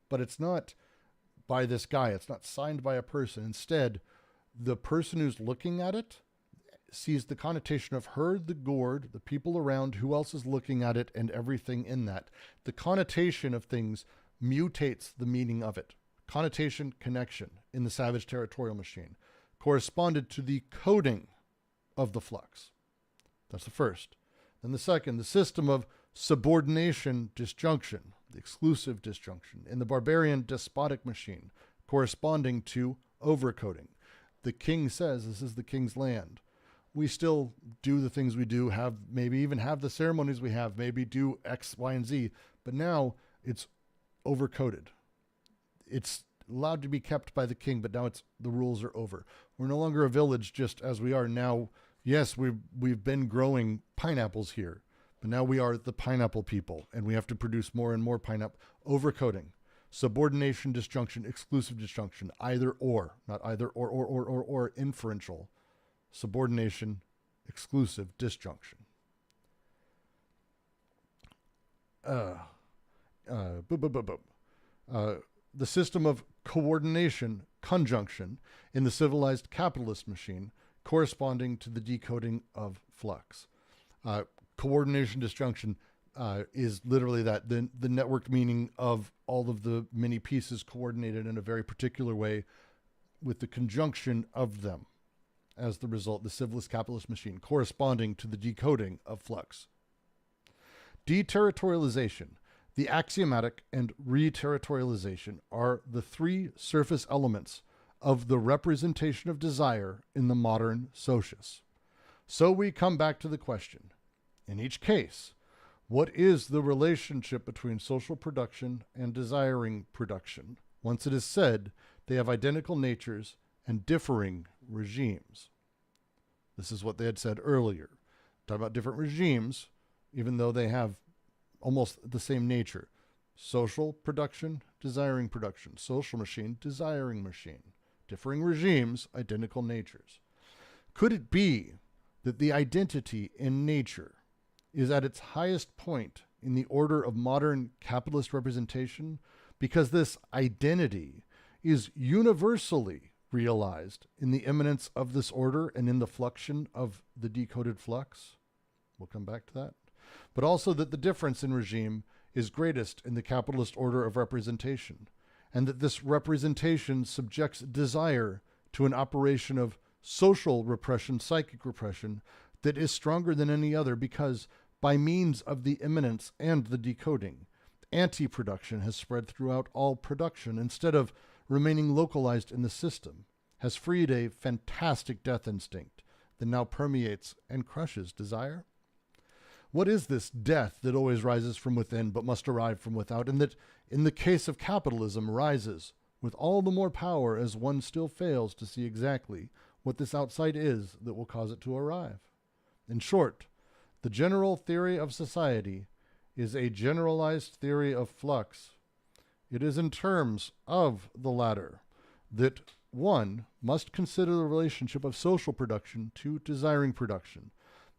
But it's not by this guy. It's not signed by a person. Instead, the person who's looking at it sees the connotation of her, the gourd, the people around, who else is looking at it, and everything in that. The connotation of things mutates the meaning of it. Connotation connection in the savage territorial machine corresponded to the coding of the flux. That's the first. Then the second, the system of subordination disjunction, the exclusive disjunction in the barbarian despotic machine, corresponding to overcoding. The king says this is the king's land. We still do the things we do, maybe even have the ceremonies we have, maybe do X, Y, and Z, but now it's overcoded. It's allowed to be kept by the king, but now the rules are over. We're no longer a village just as we are now. Yes, we've been growing pineapples here, but now we are the pineapple people, and we have to produce more and more pineapple. Overcoding, subordination disjunction, exclusive disjunction, either or, not either or, inferential. Subordination, exclusive disjunction. The system of coordination, conjunction in the civilized capitalist machine, corresponding to the decoding of flux. Coordination disjunction is literally that, the networked meaning of all of the many pieces coordinated in a very particular way with the conjunction of them. As the result, the civilist capitalist machine, corresponding to the decoding of flux. Deterritorialization, the axiomatic and reterritorialization are the three surface elements of the representation of desire in the modern socius. So we come back to the question, in each case, what is the relationship between social production and desiring production? Once it is said, they have identical natures and differing regimes. This is what they had said earlier. Talking about different regimes, even though they have almost the same nature. Social production, desiring production. Social machine, desiring machine. Differing regimes, identical natures. Could it be that the identity in nature is at its highest point in the order of modern capitalist representation because this identity is universally realized in the immanence of this order and in the fluxion of the decoded flux? We'll come back to that. But also that the difference in regime is greatest in the capitalist order of representation, and that this representation subjects desire to an operation of social repression, psychic repression, that is stronger than any other because by means of the immanence and the decoding, anti-production has spread throughout all production instead of remaining localized in the system, has freed a fantastic death instinct that now permeates and crushes desire? What is this death that always rises from within but must arrive from without, and that in the case of capitalism rises with all the more power as one still fails to see exactly what this outside is that will cause it to arrive? In short, the general theory of society is a generalized theory of flux. It is in terms of the latter that one must consider the relationship of social production to desiring production,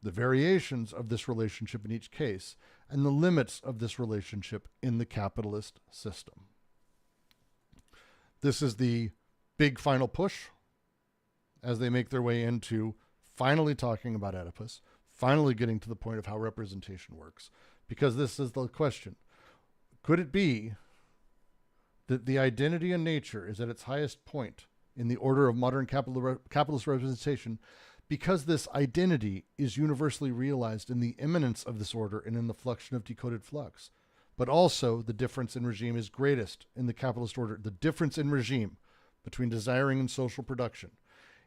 the variations of this relationship in each case, and the limits of this relationship in the capitalist system. This is the big final push as they make their way into finally talking about Oedipus, finally getting to the point of how representation works. Because this is the question. Could it be that the identity in nature is at its highest point in the order of modern capitalist representation because this identity is universally realized in the immanence of this order and in the fluxion of decoded flux? But also the difference in regime is greatest in the capitalist order. The difference in regime between desiring and social production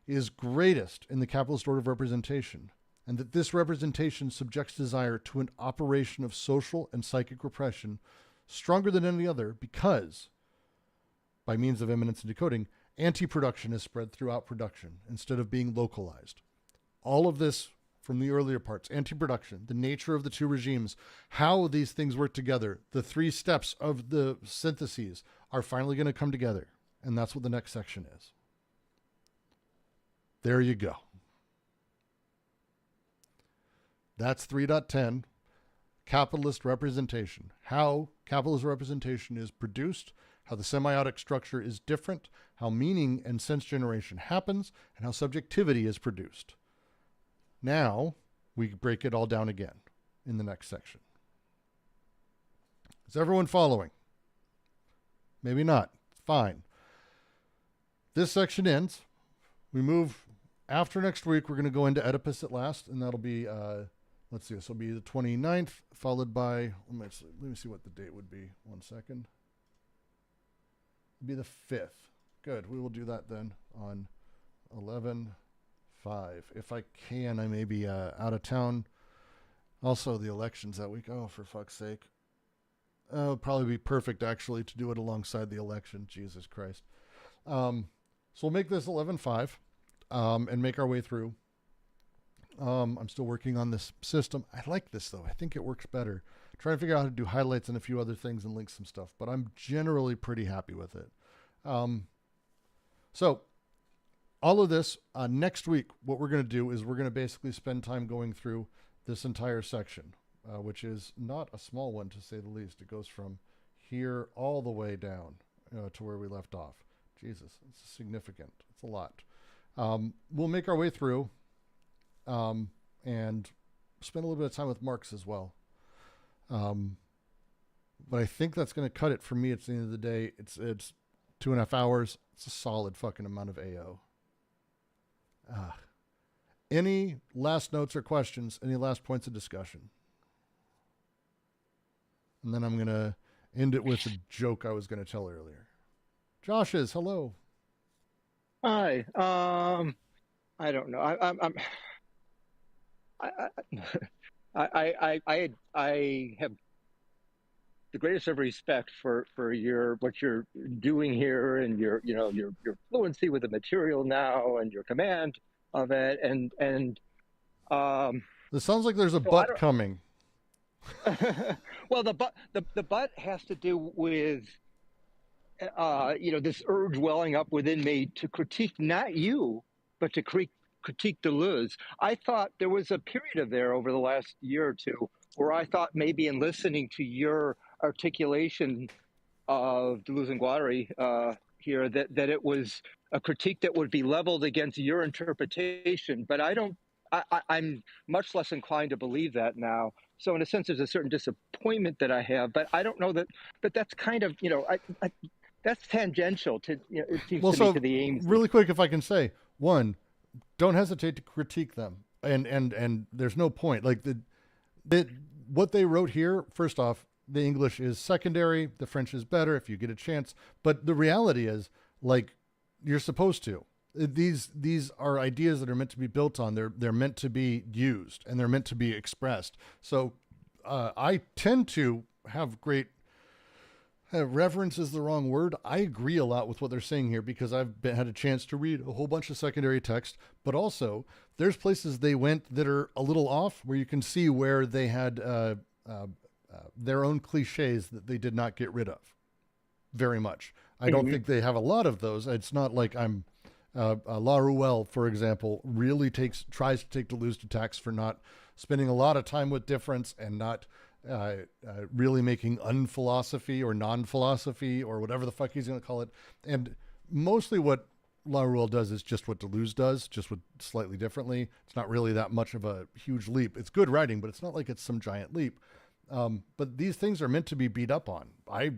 is greatest in the capitalist order of representation, and that this representation subjects desire to an operation of social and psychic repression stronger than any other because, by means of immanence and decoding, anti-production is spread throughout production instead of being localized. All of this from the earlier parts, anti-production, the nature of the two regimes, how these things work together, the three steps of the syntheses are finally going to come together. And that's what the next section is. There you go. That's 3.10, capitalist representation. How capitalist representation is produced, how the semiotic structure is different, how meaning and sense generation happens, and how subjectivity is produced. Now, we break it all down again in the next section. Is everyone following? Maybe not. Fine. This section ends. We move, after next week, we're going to go into Oedipus at last, and that'll be, let's see, this will be the 29th, followed by, let me see what the date would be. 1 second. It'll be the 5th. Good. We will do that then on 11/5. If I can, I may be out of town. Also, the elections that week. Oh, for fuck's sake. Oh, it'd probably be perfect, actually, to do it alongside the election. Jesus Christ. So we'll make this 11/5 and make our way through. I'm still working on this system. I like this, though. I think it works better. Trying to figure out how to do highlights and a few other things and link some stuff, but I'm generally pretty happy with it. So all of this, next week, what we're going to do is we're going to basically spend time going through this entire section, which is not a small one, to say the least. It goes from here all the way down to where we left off. Jesus, it's significant. It's a lot. We'll make our way through and spend a little bit of time with Marx as well. But I think that's going to cut it for me. At the end of the day, it's 2.5 hours. It's a solid fucking amount of AO. Any last notes or questions? Any last points of discussion? And then I'm going to end it with a joke I was going to tell earlier. Josh is, hello. Hi. I don't know. I have the greatest of respect for what you're doing here and your fluency with the material now and your command of it and this sounds like there's a butt coming. Well, the butt has to do with this urge welling up within me to critique not you, but to critique Deleuze. I thought there was a period of there over the last year or two where I thought maybe in listening to your articulation of Deleuze and Guattari here that it was a critique that would be leveled against your interpretation, but I'm much less inclined to believe that now. So in a sense, there's a certain disappointment that I have, but I don't know that. But that's kind of that's tangential to it seems to me to the aims. Really quick, if I can say, one, don't hesitate to critique them, and there's no point. Like what they wrote here. First off, the English is secondary. The French is better if you get a chance. But the reality is, like, you're supposed to. These are ideas that are meant to be built on. They're meant to be used and they're meant to be expressed. So I tend to have great reverence is the wrong word. I agree a lot with what they're saying here because I've had a chance to read a whole bunch of secondary text, but also there's places they went that are a little off where you can see where they had their own cliches that they did not get rid of very much. I don't think they have a lot of those. It's not like I'm Laruelle, for example, really tries to take Deleuze to task for not spending a lot of time with difference and not really making unphilosophy or non-philosophy or whatever the fuck he's going to call it. And mostly what Laruelle does is just what Deleuze does, just with slightly differently. It's not really that much of a huge leap. It's good writing, but it's not like it's some giant leap. But these things are meant to be beat up on. I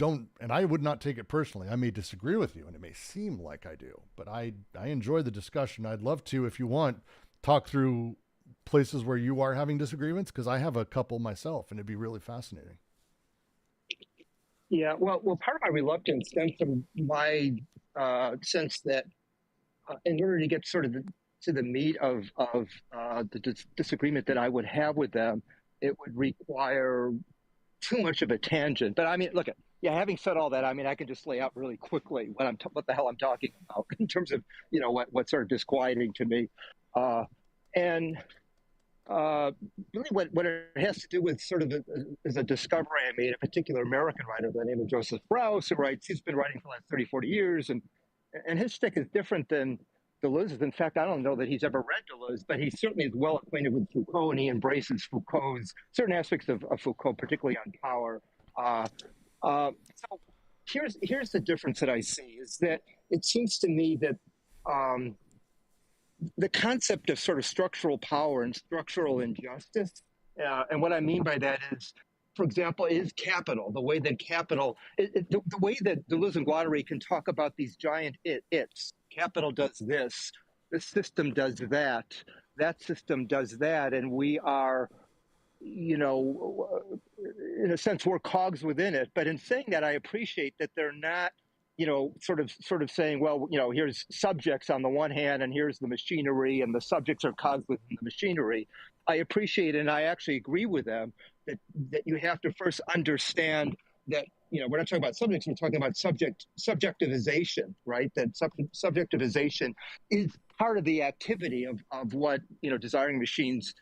would not take it personally. I may disagree with you and it may seem like I do, but I enjoy the discussion. I'd love to, if you want, talk through places where you are having disagreements, because I have a couple myself and it'd be really fascinating. Yeah, well, part of my reluctance stems from my sense that in order to get sort of to the meat of the disagreement that I would have with them, it would require too much of a tangent. But I mean, look, yeah, having said all that, I mean, I can just lay out really quickly what the hell I'm talking about in terms of, you know, what's sort of disquieting to me. And really what it has to do with sort of is a discovery I made, a particular American writer by the name of Joseph Rouse, who writes, he's been writing for the last 30, 40 years, and his stick is different than Deleuze's. In fact, I don't know that he's ever read Deleuze, but he certainly is well acquainted with Foucault, and he embraces Foucault's certain aspects of Foucault, particularly on power. So here's the difference that I see, is that it seems to me that the concept of sort of structural power and structural injustice, and what I mean by that is, for example, is capital, the way that capital, the way that Deleuze and Guattari can talk about these giant it's. Capital does this, this system does that system does that, and we are, you know, in a sense, we're cogs within it. But in saying that, I appreciate that they're not, you know, sort of saying, well, you know, here's subjects on the one hand, and here's the machinery, and the subjects are cogs within the machinery. I appreciate, and I actually agree with them, that you have to first understand that, you know, we're not talking about subjects, we're talking about subjectivization, right? That subjectivization is part of the activity of what, you know, desiring machines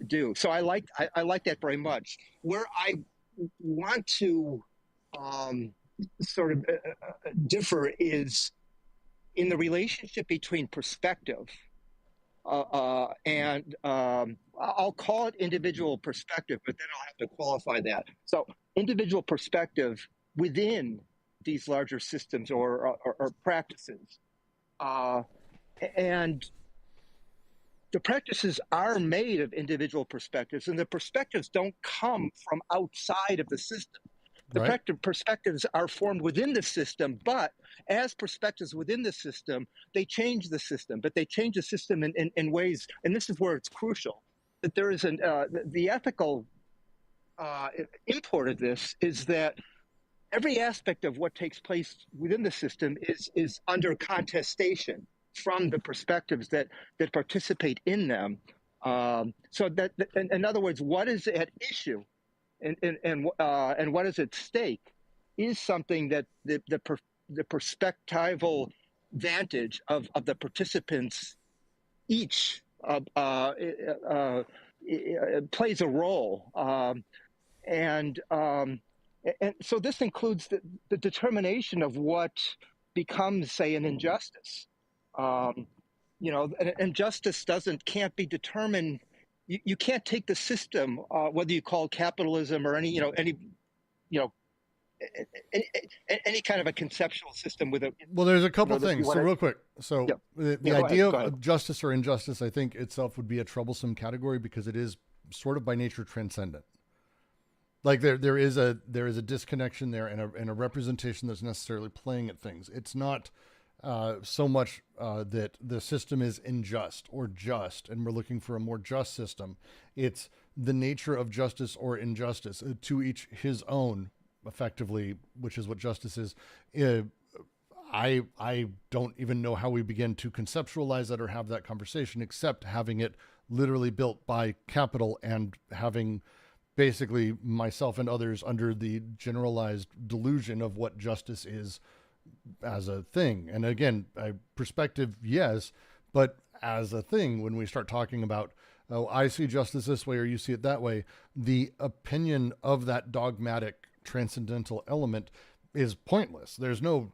do. So I like that very much. Where I want to sort of differ is in the relationship between perspective and I'll call it individual perspective, but then I'll have to qualify that. So individual perspective within these larger systems or practices. And the practices are made of individual perspectives, and the perspectives don't come from outside of the system. The perspectives are formed within the system, but as perspectives within the system, they change the system, but they change the system in ways, and this is where it's crucial, that there is the ethical import of this is that every aspect of what takes place within the system is under contestation from the perspectives that participate in them. So that, in other words, what is at issue and what is at stake is something that the perspectival vantage of the participants each plays a role. And so this includes the determination of what becomes, say, an injustice. You know, an injustice can't be determined. You can't take the system, whether you call it capitalism or any kind of a conceptual system with a. Well, there's a couple things. So real quick. So the idea of justice or injustice, I think itself would be a troublesome category because it is sort of by nature transcendent. Like there is a disconnection there and a representation that's necessarily playing at things. It's not so much that the system is unjust or just, and we're looking for a more just system. It's the nature of justice or injustice, to each his own, effectively, which is what justice is. I don't even know how we begin to conceptualize that or have that conversation, except having it literally built by capital and having basically myself and others under the generalized delusion of what justice is as a thing. And again, perspective, yes, but as a thing, when we start talking about, oh, I see justice this way or you see it that way, the opinion of that dogmatic transcendental element is pointless. There's no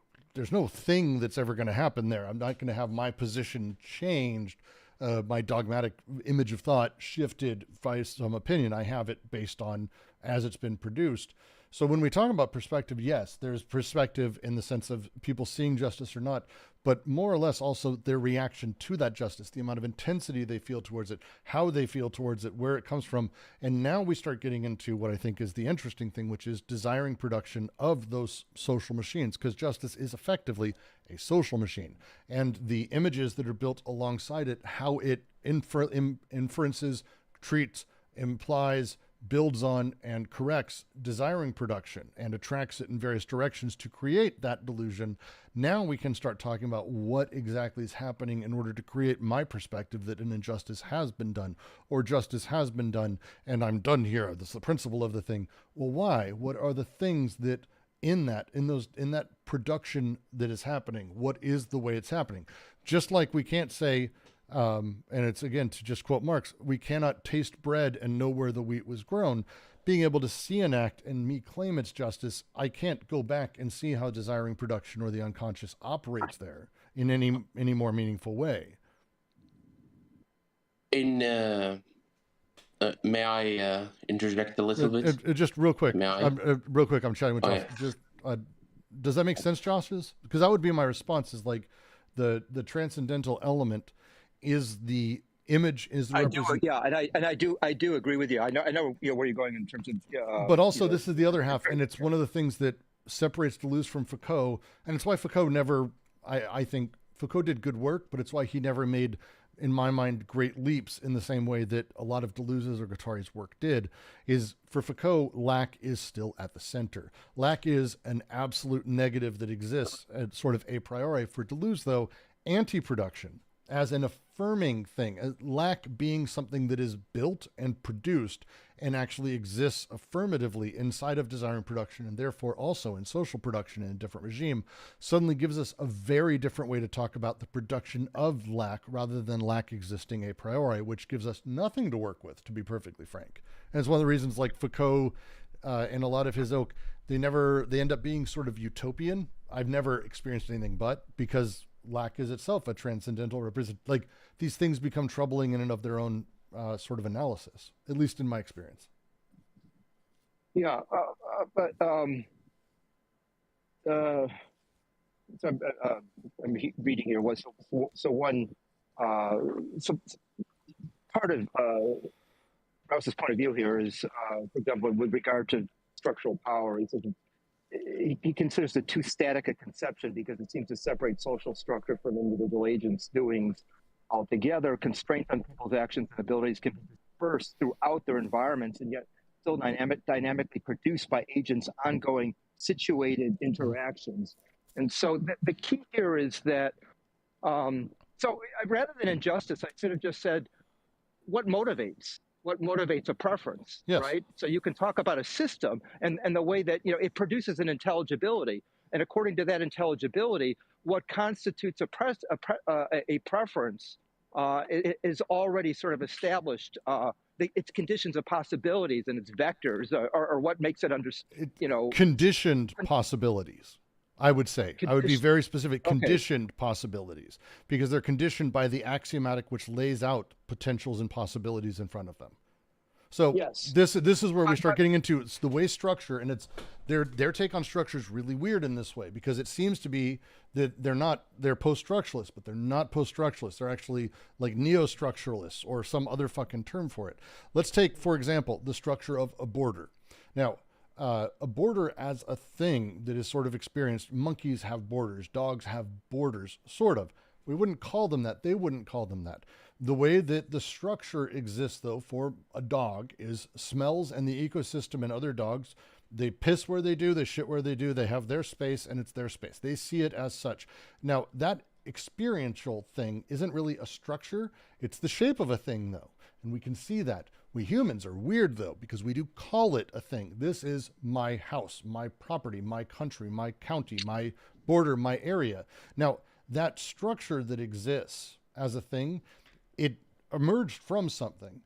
thing that's ever going to happen there. I'm not going to have my position changed, my dogmatic image of thought shifted by some opinion. I have it based on as it's been produced. So when we talk about perspective, yes, there's perspective in the sense of people seeing justice or not, but more or less also their reaction to that justice, the amount of intensity they feel towards it, how they feel towards it, where it comes from. And now we start getting into what I think is the interesting thing, which is desiring production of those social machines, because justice is effectively a social machine. And the images that are built alongside it, how it inferences, treats, implies, builds on and corrects desiring production and attracts it in various directions to create that delusion, now we can start talking about what exactly is happening in order to create my perspective that an injustice has been done or justice has been done and I'm done here. This is the principle of the thing. Well, why? What are the things that in that production that is happening? What is the way it's happening? Just like we can't say, and it's again, to just quote Marx, we cannot taste bread and know where the wheat was grown. Being able to see an act and me claim it's justice, I can't go back and see how desiring production or the unconscious operates there in any more meaningful way. May I interject a little bit? Just real quick. May I? Real quick, I'm chatting with Josh. Yeah. Just, does that make sense, Josh's? Because that would be my response, is like the transcendental element is the image, is the I do agree with you. I know where you're going in terms of but also this is the other half, and it's one of the things that separates Deleuze from Foucault, and it's why Foucault never, I think Foucault did good work, but it's why he never made, in my mind, great leaps in the same way that a lot of Deleuze's or Guattari's work did. Is for Foucault, lack is still at the center. Lack is an absolute negative that exists sort of a priori. For Deleuze, though, anti-production as an affirming thing, lack being something that is built and produced and actually exists affirmatively inside of desiring production, and therefore also in social production in a different regime, suddenly gives us a very different way to talk about the production of lack rather than lack existing a priori, which gives us nothing to work with, to be perfectly frank. And it's one of the reasons, like Foucault and a lot of his ilk, they end up being sort of utopian. I've never experienced anything but, because lack is itself a transcendental represent. Like, these things become troubling in and of their own sort of analysis, at least in my experience. Yeah, but so I'm reading here was so one so part of Rouse's point of view here is, for example, with regard to structural power, he considers the two static a conception because it seems to separate social structure from individual agents' doings altogether. Constraints on people's actions and abilities can be dispersed throughout their environments and yet still dynamically produced by agents' ongoing situated interactions. And so the key here is that, so rather than injustice, I should have just said, what motivates a preference, yes. Right? So you can talk about a system and the way that, it produces an intelligibility. And according to that intelligibility, what constitutes a preference is already sort of established. Its conditions of possibilities and its vectors are what makes it conditioned possibilities. I would say. I would be very specific. Conditioned Okay. possibilities, because they're conditioned by the axiomatic which lays out potentials and possibilities in front of them. So yes. This is where we start getting into it's the way structure, and it's their take on structure is really weird in this way, because it seems to be that they're post-structuralists, but they're not post-structuralists. They're actually like neo-structuralists or some other fucking term for it. Let's take, for example, the structure of a border. Now, a border as a thing that is sort of experienced. Monkeys have borders, dogs have borders, sort of. We wouldn't call them that. They wouldn't call them that. The way that the structure exists, though, for a dog is smells and the ecosystem and other dogs. They piss where they do, they shit where they do, they have their space and it's their space. They see it as such. Now, that experiential thing isn't really a structure. It's the shape of a thing, though. And we can see that. We humans are weird, though, because we do call it a thing. This is my house, my property, my country, my county, my border, my area. Now, that structure that exists as a thing, it emerged from something,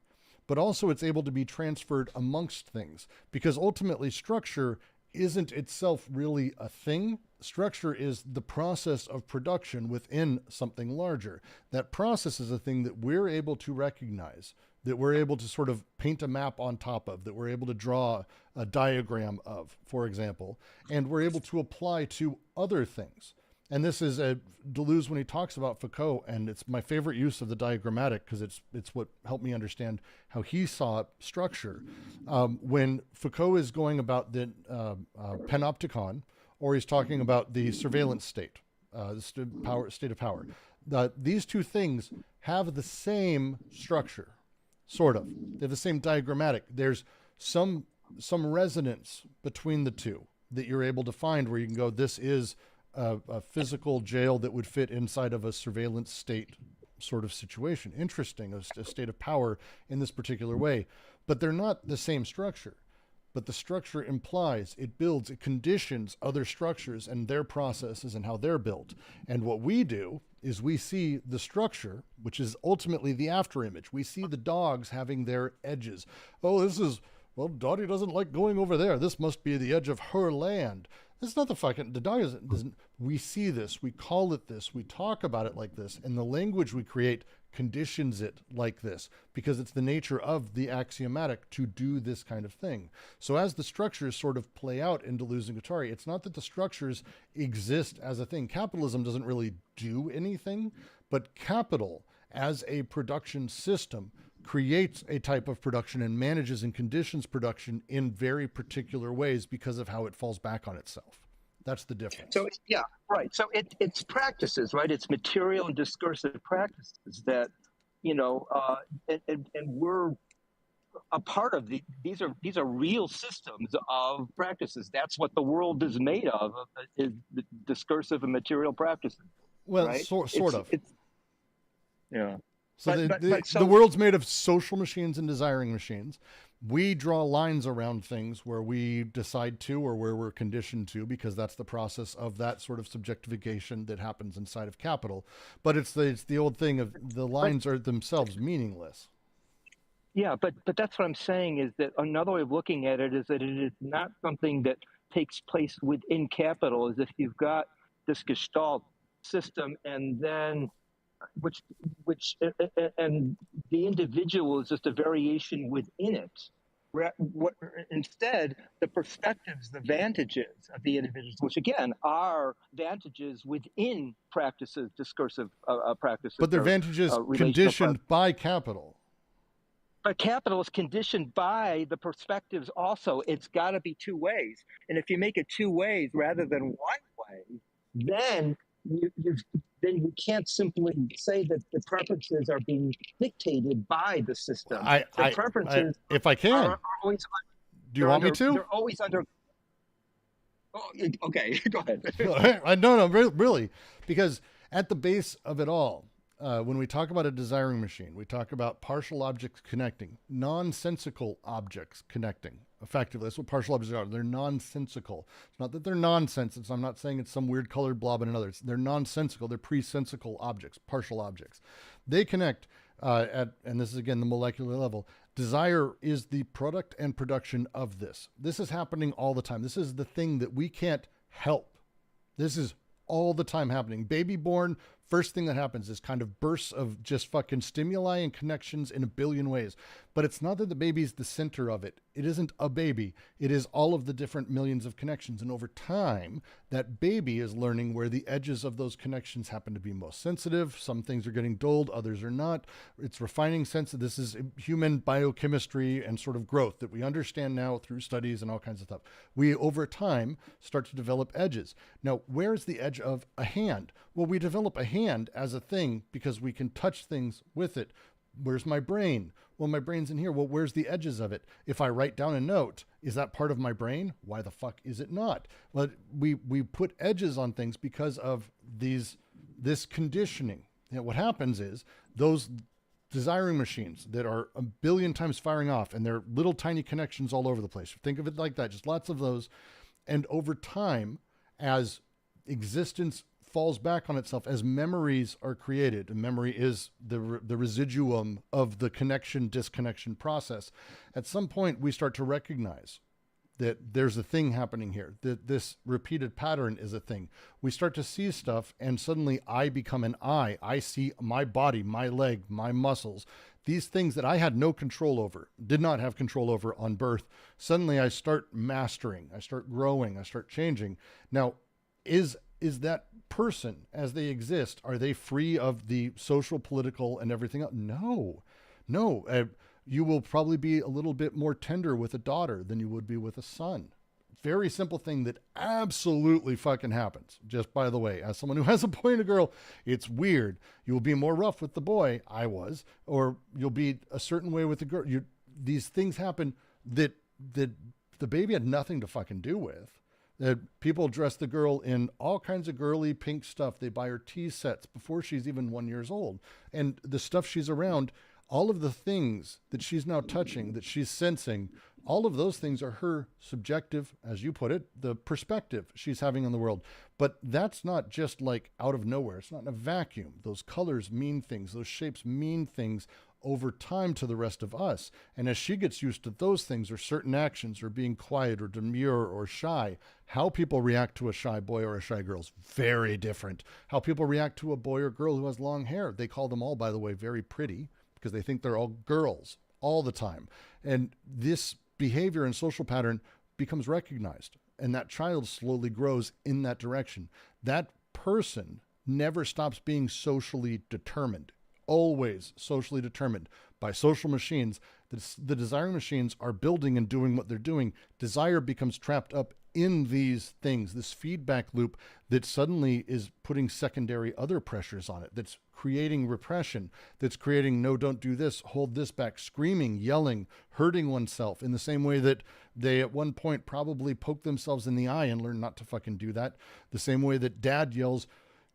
but also it's able to be transferred amongst things, because ultimately structure isn't itself really a thing. Structure is the process of production within something larger. That process is a thing that we're able to recognize, that we're able to sort of paint a map on top of, that we're able to draw a diagram of, for example, and we're able to apply to other things. And this is Deleuze when he talks about Foucault, and it's my favorite use of the diagrammatic because it's what helped me understand how he saw structure. When Foucault is going about the panopticon, or he's talking about the surveillance state, the state of power, these two things have the same structure, sort of. They have the same diagrammatic. There's some resonance between the two that you're able to find, where you can go, this is a physical jail that would fit inside of a surveillance state sort of situation. Interesting, a state of power in this particular way. But they're not the same structure. But the structure implies, it builds, it conditions other structures and their processes and how they're built. And what we do is we see the structure, which is ultimately the after image. We see the dogs having their edges. Oh, this is, well, Dottie doesn't like going over there. This must be the edge of her land. This is not the dog doesn't, we see this, we call it this, we talk about it like this, and the language we create conditions it like this, because it's the nature of the axiomatic to do this kind of thing. So as the structures sort of play out in Deleuze and Guattari, it's not that the structures exist as a thing. Capitalism doesn't really do anything, but capital as a production system creates a type of production and manages and conditions production in very particular ways because of how it falls back on itself. That's the difference. So, yeah, right. So it's practices, right? It's material and discursive practices that, you know, and we're a part of. These are real systems of practices. That's what the world is made of, is the discursive and material practices. Well, right? sort of. Yeah. So the world's made of social machines and desiring machines. We draw lines around things where we decide to, or where we're conditioned to, because that's the process of that sort of subjectification that happens inside of capital. But it's the old thing of the lines are themselves meaningless. Yeah, but that's what I'm saying, is that another way of looking at it is that it is not something that takes place within capital, as if you've got this Gestalt system and then which and the individual is just a variation within it. Instead, the perspectives, the vantages of the individuals, which again are vantages within practices, discursive practices. But they're vantages conditioned by capital. But capital is conditioned by the perspectives also. It's got to be two ways. And if you make it two ways rather than one way, then you can't simply say that the preferences are being dictated by the system. If I can, are always, do you want me to? They're always under. Oh, okay, go ahead. No, really, because at the base of it all, when we talk about a desiring machine, we talk about partial objects connecting, nonsensical objects connecting. Effectively, that's what partial objects are. They're nonsensical. It's not that they're nonsense. I'm not saying it's some weird colored blob in another. They're nonsensical. They're presensical objects, partial objects. They connect and this is again the molecular level. Desire is the product and production of this. This is happening all the time. This is the thing that we can't help. This is all the time happening. Baby born, first thing that happens is kind of bursts of just fucking stimuli and connections in a billion ways. But it's not that the baby's the center of it. It isn't a baby. It is all of the different millions of connections. And over time, that baby is learning where the edges of those connections happen to be most sensitive. Some things are getting dulled, others are not. It's refining sense that this is human biochemistry and sort of growth that we understand now through studies and all kinds of stuff. We, over time, start to develop edges. Now, where's the edge of a hand? Well, we develop a hand as a thing because we can touch things with it. Where's my brain? Well, my brain's in here. Well, where's the edges of it? If I write down a note, is that part of my brain? Why the fuck is it not? Well, we put edges on things because of this conditioning. You know, what happens is those desiring machines that are a billion times firing off, and they're little tiny connections all over the place. Think of it like that, just lots of those. And over time, as existence falls back on itself, as memories are created, and memory is the residuum of the connection-disconnection process, at some point we start to recognize that there's a thing happening here, that this repeated pattern is a thing. We start to see stuff, and suddenly I become an I. I see my body, my leg, my muscles, these things that I had no control over, did not have control over on birth. Suddenly I start mastering, I start growing, I start changing. Now, is that person as they exist, are they free of the social, political, and everything else? No. You will probably be a little bit more tender with a daughter than you would be with a son. Very simple thing that absolutely fucking happens. Just by the way, as someone who has a boy and a girl, it's weird. You will be more rough with the boy, I was, or you'll be a certain way with the girl. These things happen that that the baby had nothing to fucking do with. That people dress the girl in all kinds of girly pink stuff. They buy her tea sets before she's even 1 year old. And the stuff she's around, all of the things that she's now touching, that she's sensing, all of those things are her subjective, as you put it, the perspective she's having on the world. But that's not just like out of nowhere. It's not in a vacuum. Those colors mean things. Those shapes mean things over time to the rest of us. And as she gets used to those things, or certain actions, or being quiet or demure or shy, how people react to a shy boy or a shy girl is very different. How people react to a boy or girl who has long hair. They call them all, by the way, very pretty, because they think they're all girls all the time. And this behavior and social pattern becomes recognized, and that child slowly grows in that direction. That person never stops being socially determined, always socially determined by social machines. The desiring machines are building and doing what they're doing. Desire becomes trapped up in these things, this feedback loop that suddenly is putting secondary other pressures on it, that's creating repression, that's creating no, don't do this, hold this back, screaming, yelling, hurting oneself, in the same way that they at one point probably poked themselves in the eye and learned not to fucking do that. The same way that dad yells,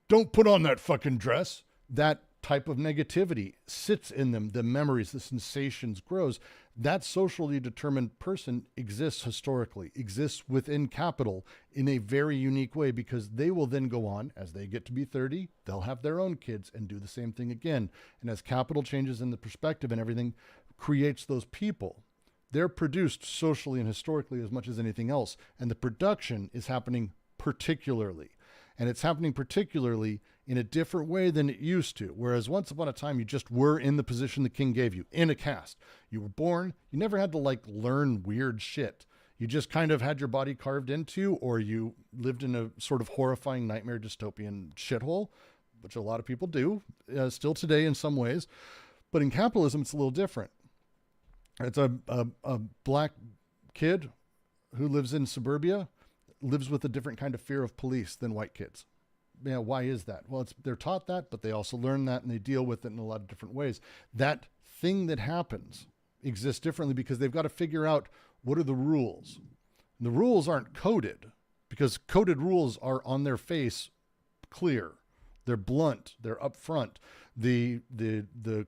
don't put on that fucking dress. That type of negativity sits in them, the memories, the sensations grows. That socially determined person exists historically, exists within capital in a very unique way, because they will then go on, as they get to be 30, they'll have their own kids and do the same thing again. And as capital changes in the perspective and everything creates those people, they're produced socially and historically as much as anything else. And the production is happening particularly. And it's happening particularly in a different way than it used to. Whereas once upon a time, you just were in the position the king gave you, in a caste. You were born, you never had to like learn weird shit. You just kind of had your body carved into, or you lived in a sort of horrifying nightmare dystopian shithole, which a lot of people do, still today in some ways. But in capitalism, it's a little different. It's a black kid who lives in suburbia, lives with a different kind of fear of police than white kids. Yeah, why is that? Well, they're taught that, but they also learn that, and they deal with it in a lot of different ways. That thing that happens exists differently because they've got to figure out what are the rules. And the rules aren't coded, because coded rules are on their face clear. They're blunt. They're upfront. The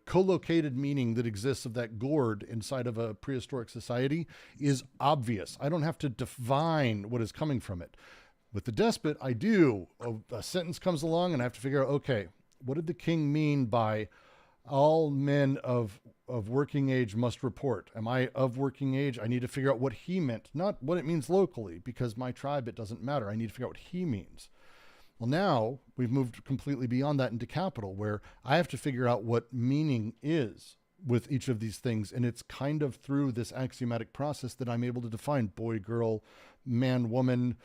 co-located meaning that exists of that gourd inside of a prehistoric society is obvious. I don't have to define what is coming from it. With the despot, I do. A sentence comes along and I have to figure out, okay, what did the king mean by all men of working age must report? Am I of working age? I need to figure out what he meant, not what it means locally, because my tribe, it doesn't matter. I need to figure out what he means. Well, now we've moved completely beyond that into capital, where I have to figure out what meaning is with each of these things. And it's kind of through this axiomatic process that I'm able to define boy, girl, man, woman,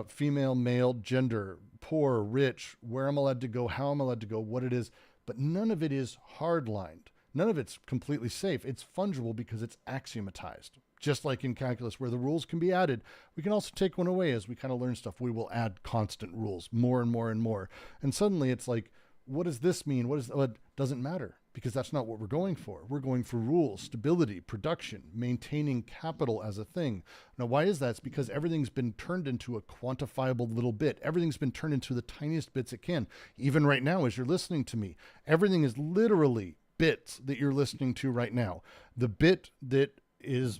female, male, gender, poor, rich, where I'm allowed to go, how I'm allowed to go, what it is. But none of it is hard-lined. None of it's completely safe. It's fungible because it's axiomatized. Just like in calculus, where the rules can be added, we can also take one away. As we kind of learn stuff, we will add constant rules, more and more and more. And suddenly it's like, what does this mean? It doesn't matter, because that's not what we're going for. We're going for rules, stability, production, maintaining capital as a thing. Now, why is that? It's because everything's been turned into a quantifiable little bit. Everything's been turned into the tiniest bits it can. Even right now, as you're listening to me, everything is literally bits that you're listening to right now. The bit that is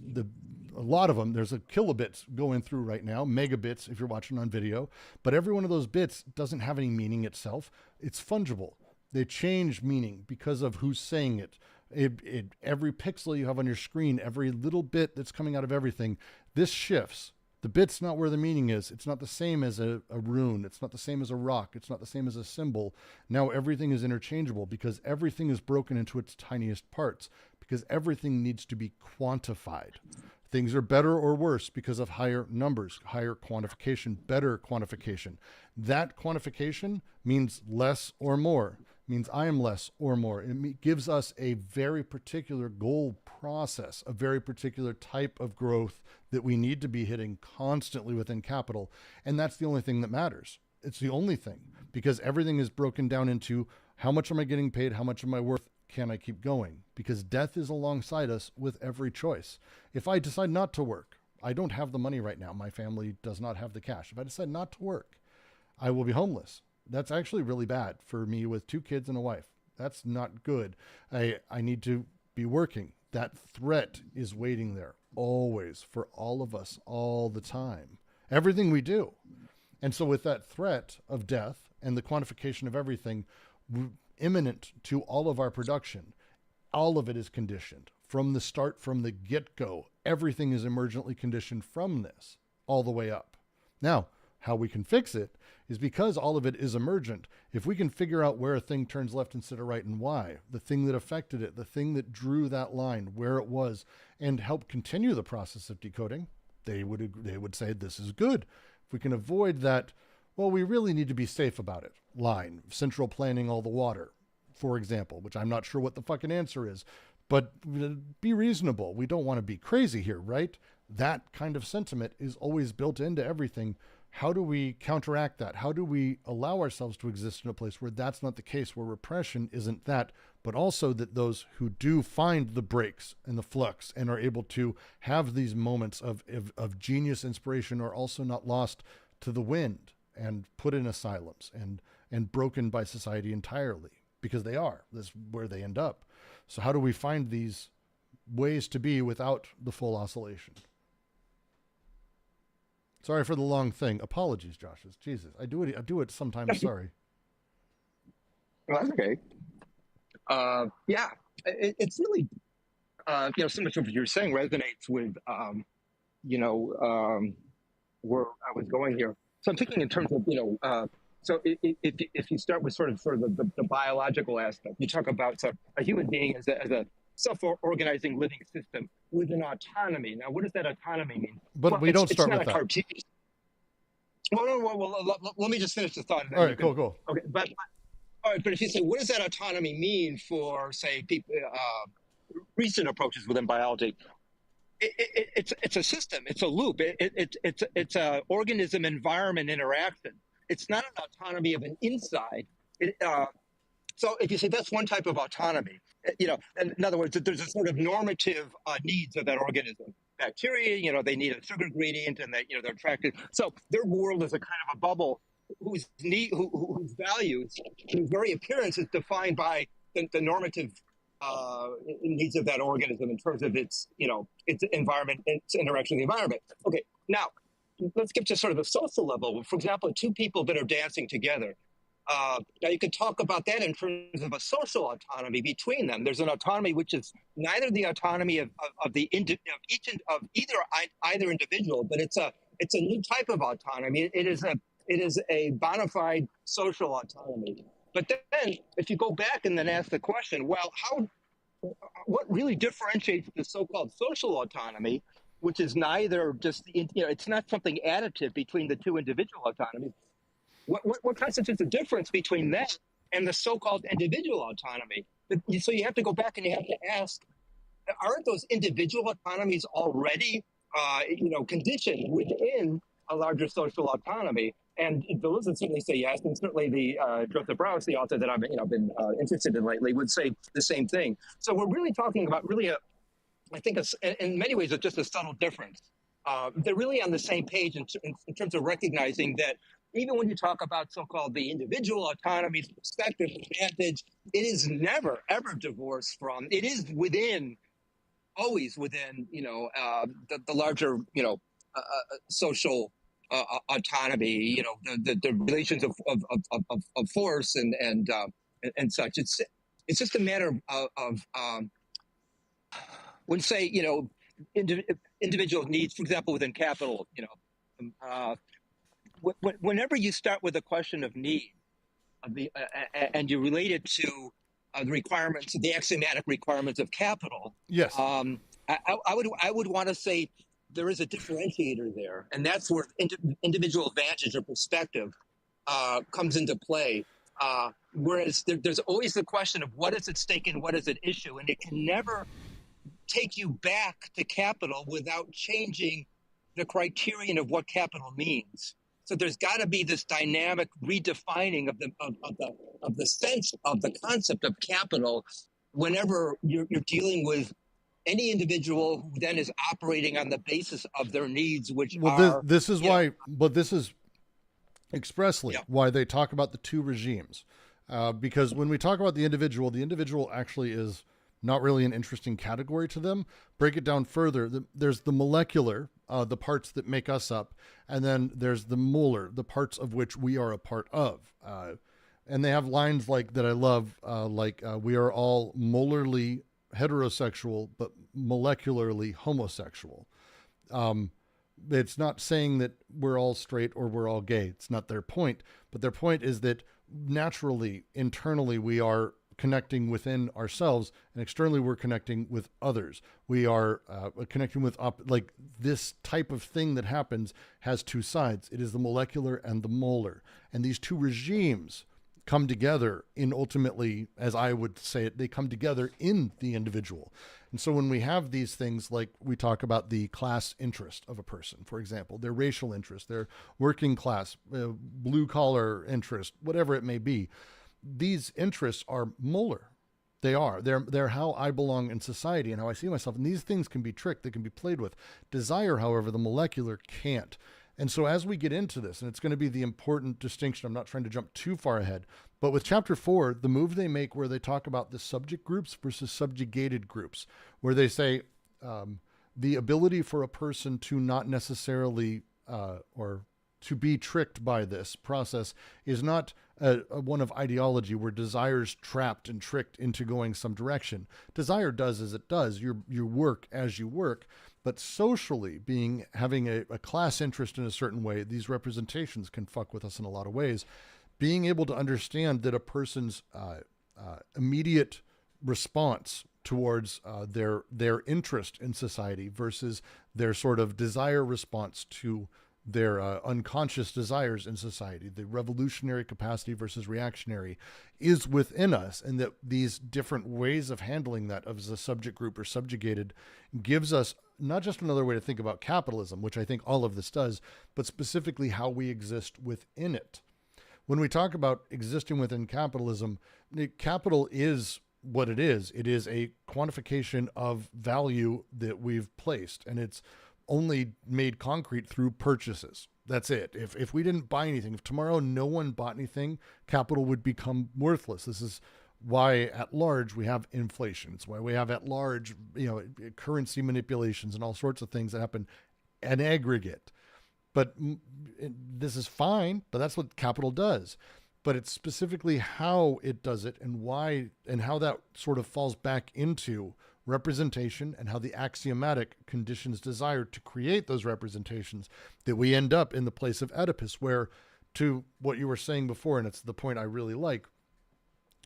a lot of them, there's a kilobits going through right now, megabits if you're watching on video, but every one of those bits doesn't have any meaning itself. It's fungible. They change meaning because of who's saying it. Every pixel you have on your screen, every little bit that's coming out of everything, this shifts. The bit's not where the meaning is. It's not the same as a rune. It's not the same as a rock. It's not the same as a symbol. Now everything is interchangeable because everything is broken into its tiniest parts, because everything needs to be quantified. Things are better or worse because of higher numbers, higher quantification, better quantification. That quantification means less or more, means I am less or more. It gives us a very particular goal process, a very particular type of growth that we need to be hitting constantly within capital. And that's the only thing that matters. It's the only thing, because everything is broken down into how much am I getting paid? How much am I worth? Can I keep going? Because death is alongside us with every choice. If I decide not to work, I don't have the money right now. My family does not have the cash. If I decide not to work, I will be homeless. That's actually really bad for me with 2 kids and a wife. That's not good. I need to be working. That threat is waiting there always for all of us all the time. Everything we do. And so with that threat of death and the quantification of everything imminent to all of our production, all of it is conditioned from the start, from the get-go. Everything is emergently conditioned from this all the way up. Now, how we can fix it is because all of it is emergent. If we can figure out where a thing turns left instead of right and why, the thing that affected it, the thing that drew that line, where it was, and help continue the process of decoding, they would say this is good. If we can avoid that, well, we really need to be safe about it line, central planning all the water, for example, which I'm not sure what the fucking answer is, but be reasonable. We don't want to be crazy here, right? That kind of sentiment is always built into everything. How do we counteract that? How do we allow ourselves to exist in a place where that's not the case, where repression isn't that, but also that those who do find the breaks and the flux and are able to have these moments of genius inspiration are also not lost to the wind and put in asylums and broken by society entirely, because they are. That's where they end up. So how do we find these ways to be without the full oscillation? Sorry for the long thing. Apologies, Josh. Jesus, I do it sometimes. Sorry. Well, that's okay. Yeah, it's really, so much of what you're saying resonates with, where I was going here. So I'm thinking in terms of, so if you start with sort of the biological aspect, you talk about a human being as a self-organizing living system with an autonomy. Now, what does that autonomy mean? But we don't start with that. Cartesian. Well, let me just finish the thought. All right, cool. Okay, but all right, but if you say, what does that autonomy mean for, say, people, recent approaches within biology? It's a system. It's a loop. It's a organism-environment interaction. It's not an autonomy of an inside. So if you say that's one type of autonomy, and in other words, there's a sort of normative needs of that organism. Bacteria, they need a sugar gradient, and they're attracted. So their world is a kind of a bubble whose values, whose very appearance is defined by the normative needs of that organism in terms of its environment, its interaction with the environment. Okay, now let's get to sort of the social level. For example, 2 people that are dancing together. Now you could talk about that in terms of a social autonomy between them. There's an autonomy which is neither the autonomy of either individual, but it's a new type of autonomy. It is a bona fide social autonomy. But then, if you go back and then ask the question, well, what really differentiates the so-called social autonomy, which is neither just it's not something additive between the 2 individual autonomies. What constitutes the difference between that and the so-called individual autonomy? So you have to go back and you have to ask, aren't those individual autonomies already, conditioned within a larger social autonomy? And Deleuze would certainly say yes, and certainly the Joseph Browse, the author that I've been interested in lately, would say the same thing. So we're really talking about I think in many ways it's just a subtle difference. They're really on the same page in terms of recognizing that even when you talk about so-called the individual autonomy's perspective, advantage, it is never, ever divorced from, it is always within, the larger, social autonomy, the relations of force and such. It's just a matter of when, say, individual needs, for example, within capital, whenever you start with a question of need, and you relate it to the requirements, the axiomatic requirements of capital, yes, I would want to say there is a differentiator there, and that's where individual advantage or perspective comes into play. Whereas there's always the question of what is at stake and what is at issue, and it can never take you back to capital without changing the criterion of what capital means. So there's got to be this dynamic redefining of the sense of the concept of capital whenever you're dealing with any individual who then is operating on the basis of their needs, which well, this is why, know, but this is expressly yeah. why they talk about the two regimes. Because when we talk about the individual actually is not really an interesting category to them. Break it down further. There's the molecular, the parts that make us up, and then there's the molar, the parts of which we are a part of. And they have lines like that I love, we are all molarly heterosexual, but molecularly homosexual. It's not saying that we're all straight or we're all gay. It's not their point. But their point is that naturally, internally, we are connecting within ourselves, and externally, we're connecting with others. We are connecting with, like this type of thing that happens has two sides. It is the molecular and the molar. And these two regimes come together in ultimately, as I would say it, they come together in the individual. And so when we have these things, like we talk about the class interest of a person, for example, their racial interest, their working class, blue collar interest, whatever it may be, these interests are molar. They are. They're how I belong in society and how I see myself. And these things can be tricked. They can be played with. Desire, however, the molecular can't. And so as we get into this, and it's going to be the important distinction, I'm not trying to jump too far ahead, but with chapter 4, the move they make where they talk about the subject groups versus subjugated groups, where they say the ability for a person to not necessarily or to be tricked by this process is not one of ideology where desire's trapped and tricked into going some direction. Desire does as it does. You work as you work. But socially, having a class interest in a certain way, these representations can fuck with us in a lot of ways. Being able to understand that a person's immediate response towards their interest in society versus their sort of desire response to their unconscious desires in society, the revolutionary capacity versus reactionary, is within us, and that these different ways of handling that as a subject group or subjugated gives us not just another way to think about capitalism, which I think all of this does, but specifically how we exist within it. When we talk about existing within capitalism, capital is what it is. It is a quantification of value that we've placed, and it's only made concrete through purchases. That's it. If we didn't buy anything, if tomorrow no one bought anything, capital would become worthless. This is why at large we have inflation. It's why we have at large, currency manipulations and all sorts of things that happen in aggregate. But this is fine, but that's what capital does. But it's specifically how it does it and why, and how that sort of falls back into representation and how the axiomatic conditions desire to create those representations that we end up in the place of Oedipus, where, to what you were saying before, and it's the point I really like,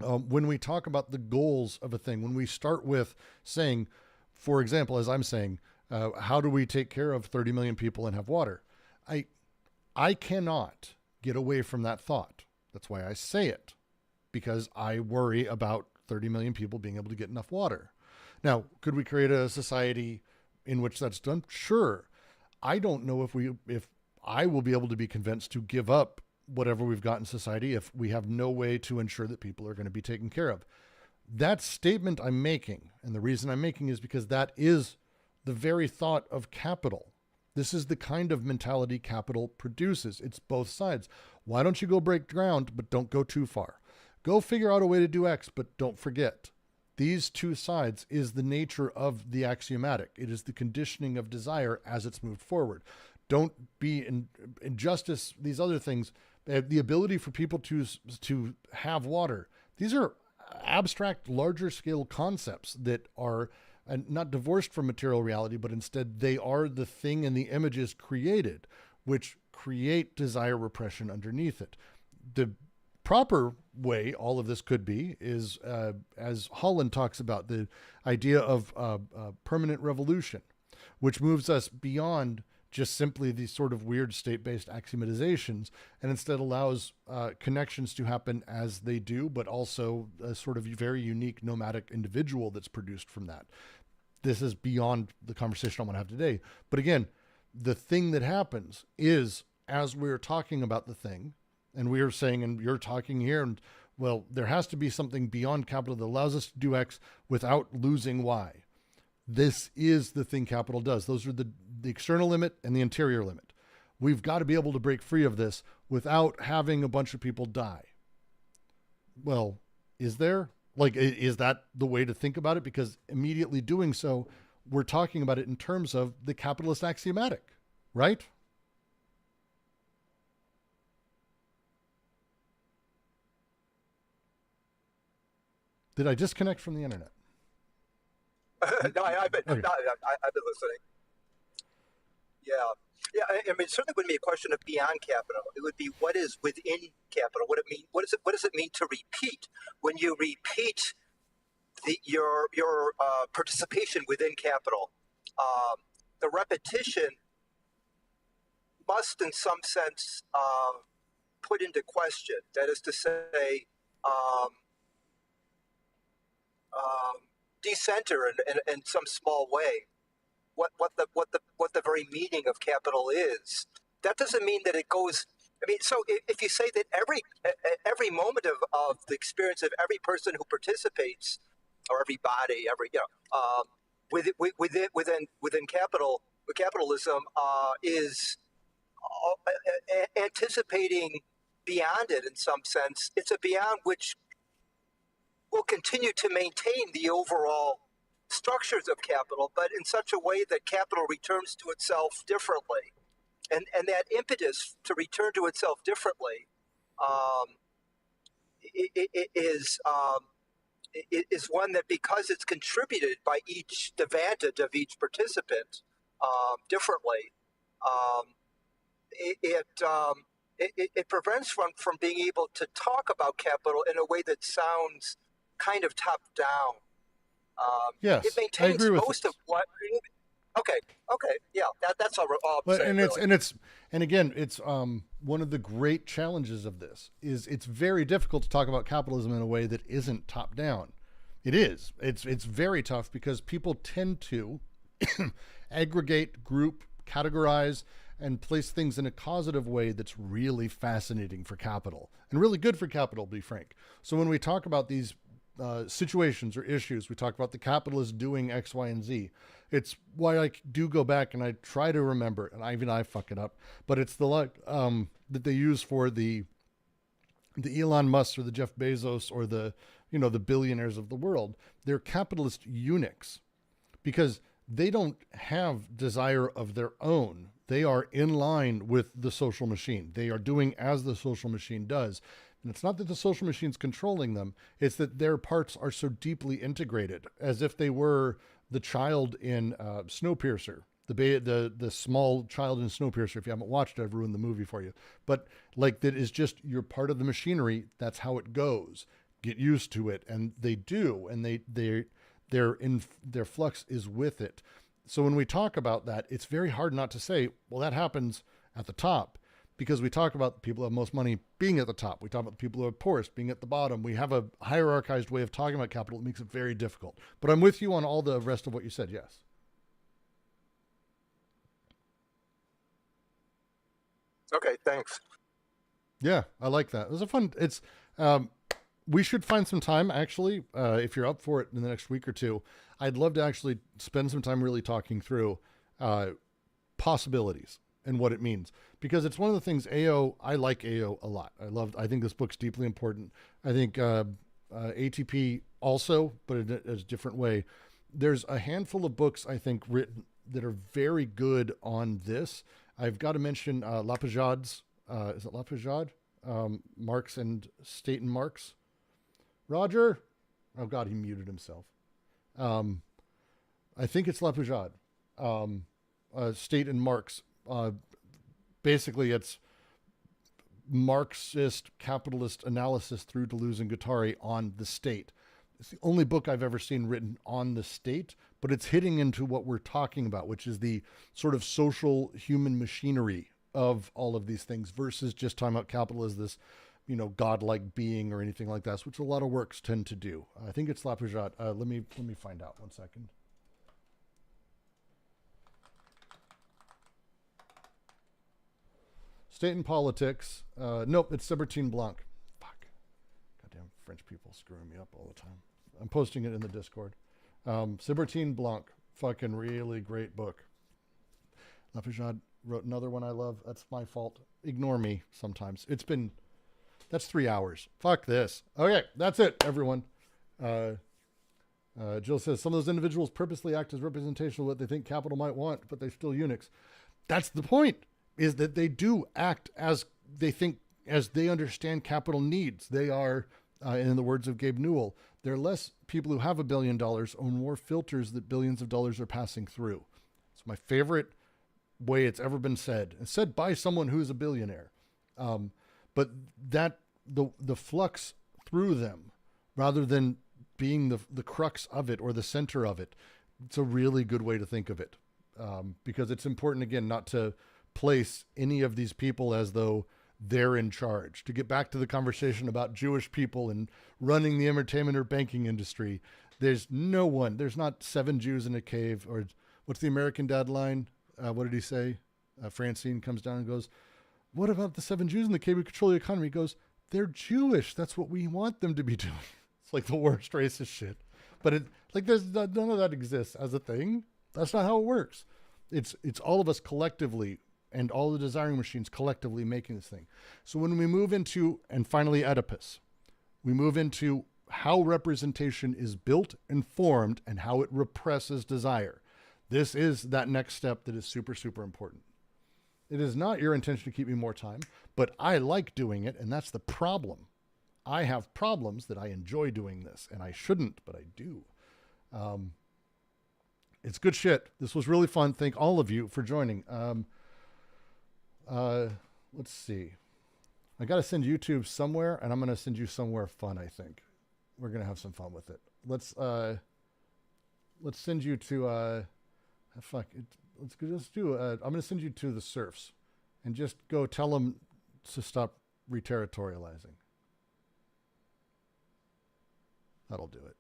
when we talk about the goals of a thing, when we start with saying, for example, as I'm saying, how do we take care of 30 million people and have water? I cannot get away from that thought. That's why I say it, because I worry about 30 million people being able to get enough water. Now, could we create a society in which that's done? Sure. I don't know if I will be able to be convinced to give up whatever we've got in society if we have no way to ensure that people are going to be taken care of. That statement I'm making, and the reason I'm making is because that is the very thought of capital. This is the kind of mentality capital produces. It's both sides. Why don't you go break ground, but don't go too far? Go figure out a way to do X, but don't forget. These two sides is the nature of the axiomatic. It is the conditioning of desire as it's moved forward. Don't be in injustice, these other things, the ability for people to have water. These are abstract, larger scale concepts that are not divorced from material reality, but instead they are the thing and the images created, which create desire repression underneath it. The proper way all of this could be is, as Holland talks about, the idea of permanent revolution, which moves us beyond just simply these sort of weird state-based axiomatizations, and instead allows connections to happen as they do, but also a sort of very unique nomadic individual that's produced from that. This is beyond the conversation I want to have today. But again, the thing that happens is, as we're talking about the thing, and we are saying, and you're talking here, and well, there has to be something beyond capital that allows us to do X without losing Y. This is the thing capital does. Those are the external limit and the interior limit. We've got to be able to break free of this without having a bunch of people die. Well, is there? Like, is that the way to think about it? Because immediately doing so, we're talking about it in terms of the capitalist axiomatic, right? Did I disconnect from the internet? No, I've been listening. Yeah. I mean, it certainly wouldn't be a question of beyond capital. It would be what is within capital. What does it mean to repeat? When you repeat your participation within capital, the repetition must, in some sense, put into question. That is to say, decenter in some small way what the very meaning of capital is. That doesn't mean that it goes. I mean, so if you say that every moment of the experience of every person who participates, or every body, within capitalism is anticipating beyond it in some sense, it's a beyond which will continue to maintain the overall structures of capital, but in such a way that capital returns to itself differently. And that impetus to return to itself differently is one that, because it's contributed by the vantage of each participant differently, it prevents from being able to talk about capital in a way that sounds kind of top down. Yes, it maintains I agree with most of what. Okay, yeah, that's all. But saying, and again, it's one of the great challenges of this is it's very difficult to talk about capitalism in a way that isn't top down. It is. It's very tough because people tend to aggregate, group, categorize, and place things in a causative way that's really fascinating for capital and really good for capital, to be frank. So when we talk about these situations or issues, we talk about the capitalist doing X, Y, and Z. It's why I do go back and I try to remember, and even I fuck it up, but it's the that they use for the Elon Musk or the Jeff Bezos or the billionaires of the world. They're capitalist eunuchs because they don't have desire of their own. They are in line with the social machine. They are doing as the social machine does. And it's not that the social machine's controlling them. It's that their parts are so deeply integrated, as if they were the child in Snowpiercer, the small child in Snowpiercer. If you haven't watched it, I've ruined the movie for you. But like, that is just, you're part of the machinery. That's how it goes. Get used to it. And they do. And their flux is with it. So when we talk about that, it's very hard not to say, well, that happens at the top, because we talk about the people who have most money being at the top. We talk about the people who are poorest being at the bottom. We have a hierarchized way of talking about capital. It makes it very difficult. But I'm with you on all the rest of what you said. Yes. Okay, thanks. Yeah, I like that. It was a fun, we should find some time, actually, if you're up for it in the next week or two. I'd love to actually spend some time really talking through possibilities and what it means, because it's one of the things I like AO a lot. I think this book's deeply important. I think ATP also, but in a different way. There's a handful of books, I think, written that are very good on this. I've got to mention Lapajade's, is it Lapajade? Marx and State and Marx. Roger? Oh God, he muted himself. I think it's Lapajade. State and Marx. Basically, it's Marxist capitalist analysis through Deleuze and Guattari on the state. It's the only book I've ever seen written on the state, but it's hitting into what we're talking about, which is the sort of social human machinery of all of these things versus just talking about capital as this, godlike being or anything like that, which a lot of works tend to do. I think it's Lapajade. Let me find out 1 second. State and Politics. Nope, it's Sébertin Blanc. Fuck. Goddamn French people screwing me up all the time. I'm posting it in the Discord. Sébertin Blanc. fucking really great book. Lafayette wrote another one I love. That's my fault. Ignore me sometimes. That's 3 hours. Fuck this. Okay, that's it, everyone. Jill says, some of those individuals purposely act as representation of what they think capital might want, but they're still eunuchs. That's the point, is that they do act as they think, as they understand capital needs. They are, in the words of Gabe Newell, they're less people who have $1 billion own more filters that billions of dollars are passing through. It's my favorite way it's ever been said. It's said by someone who's a billionaire. But that the flux through them, rather than being the crux of it or the center of it, it's a really good way to think of it. Because it's important, again, not to place any of these people as though they're in charge. To get back to the conversation about Jewish people and running the entertainment or banking industry, there's not 7 Jews in a cave, or what's the American Dad line? What did he say? Francine comes down and goes, what about the 7 Jews in the cave who control the economy? He goes, they're Jewish. That's what we want them to be doing. It's like the worst racist shit. But there's none of that exists as a thing. That's not how it works. It's all of us collectively, and all the desiring machines collectively making this thing. So when we move into, and finally Oedipus, we move into how representation is built and formed and how it represses desire. This is that next step that is super, super important. It is not your intention to keep me more time, but I like doing it, and that's the problem. I have problems that I enjoy doing this, and I shouldn't, but I do. It's good shit. This was really fun. Thank all of you for joining. Let's see. I got to send YouTube somewhere, and I'm going to send you somewhere fun, I think. We're going to have some fun with it. Let's send you to, let's just do, I'm going to send you to the serfs and just go tell them to stop reterritorializing. That'll do it.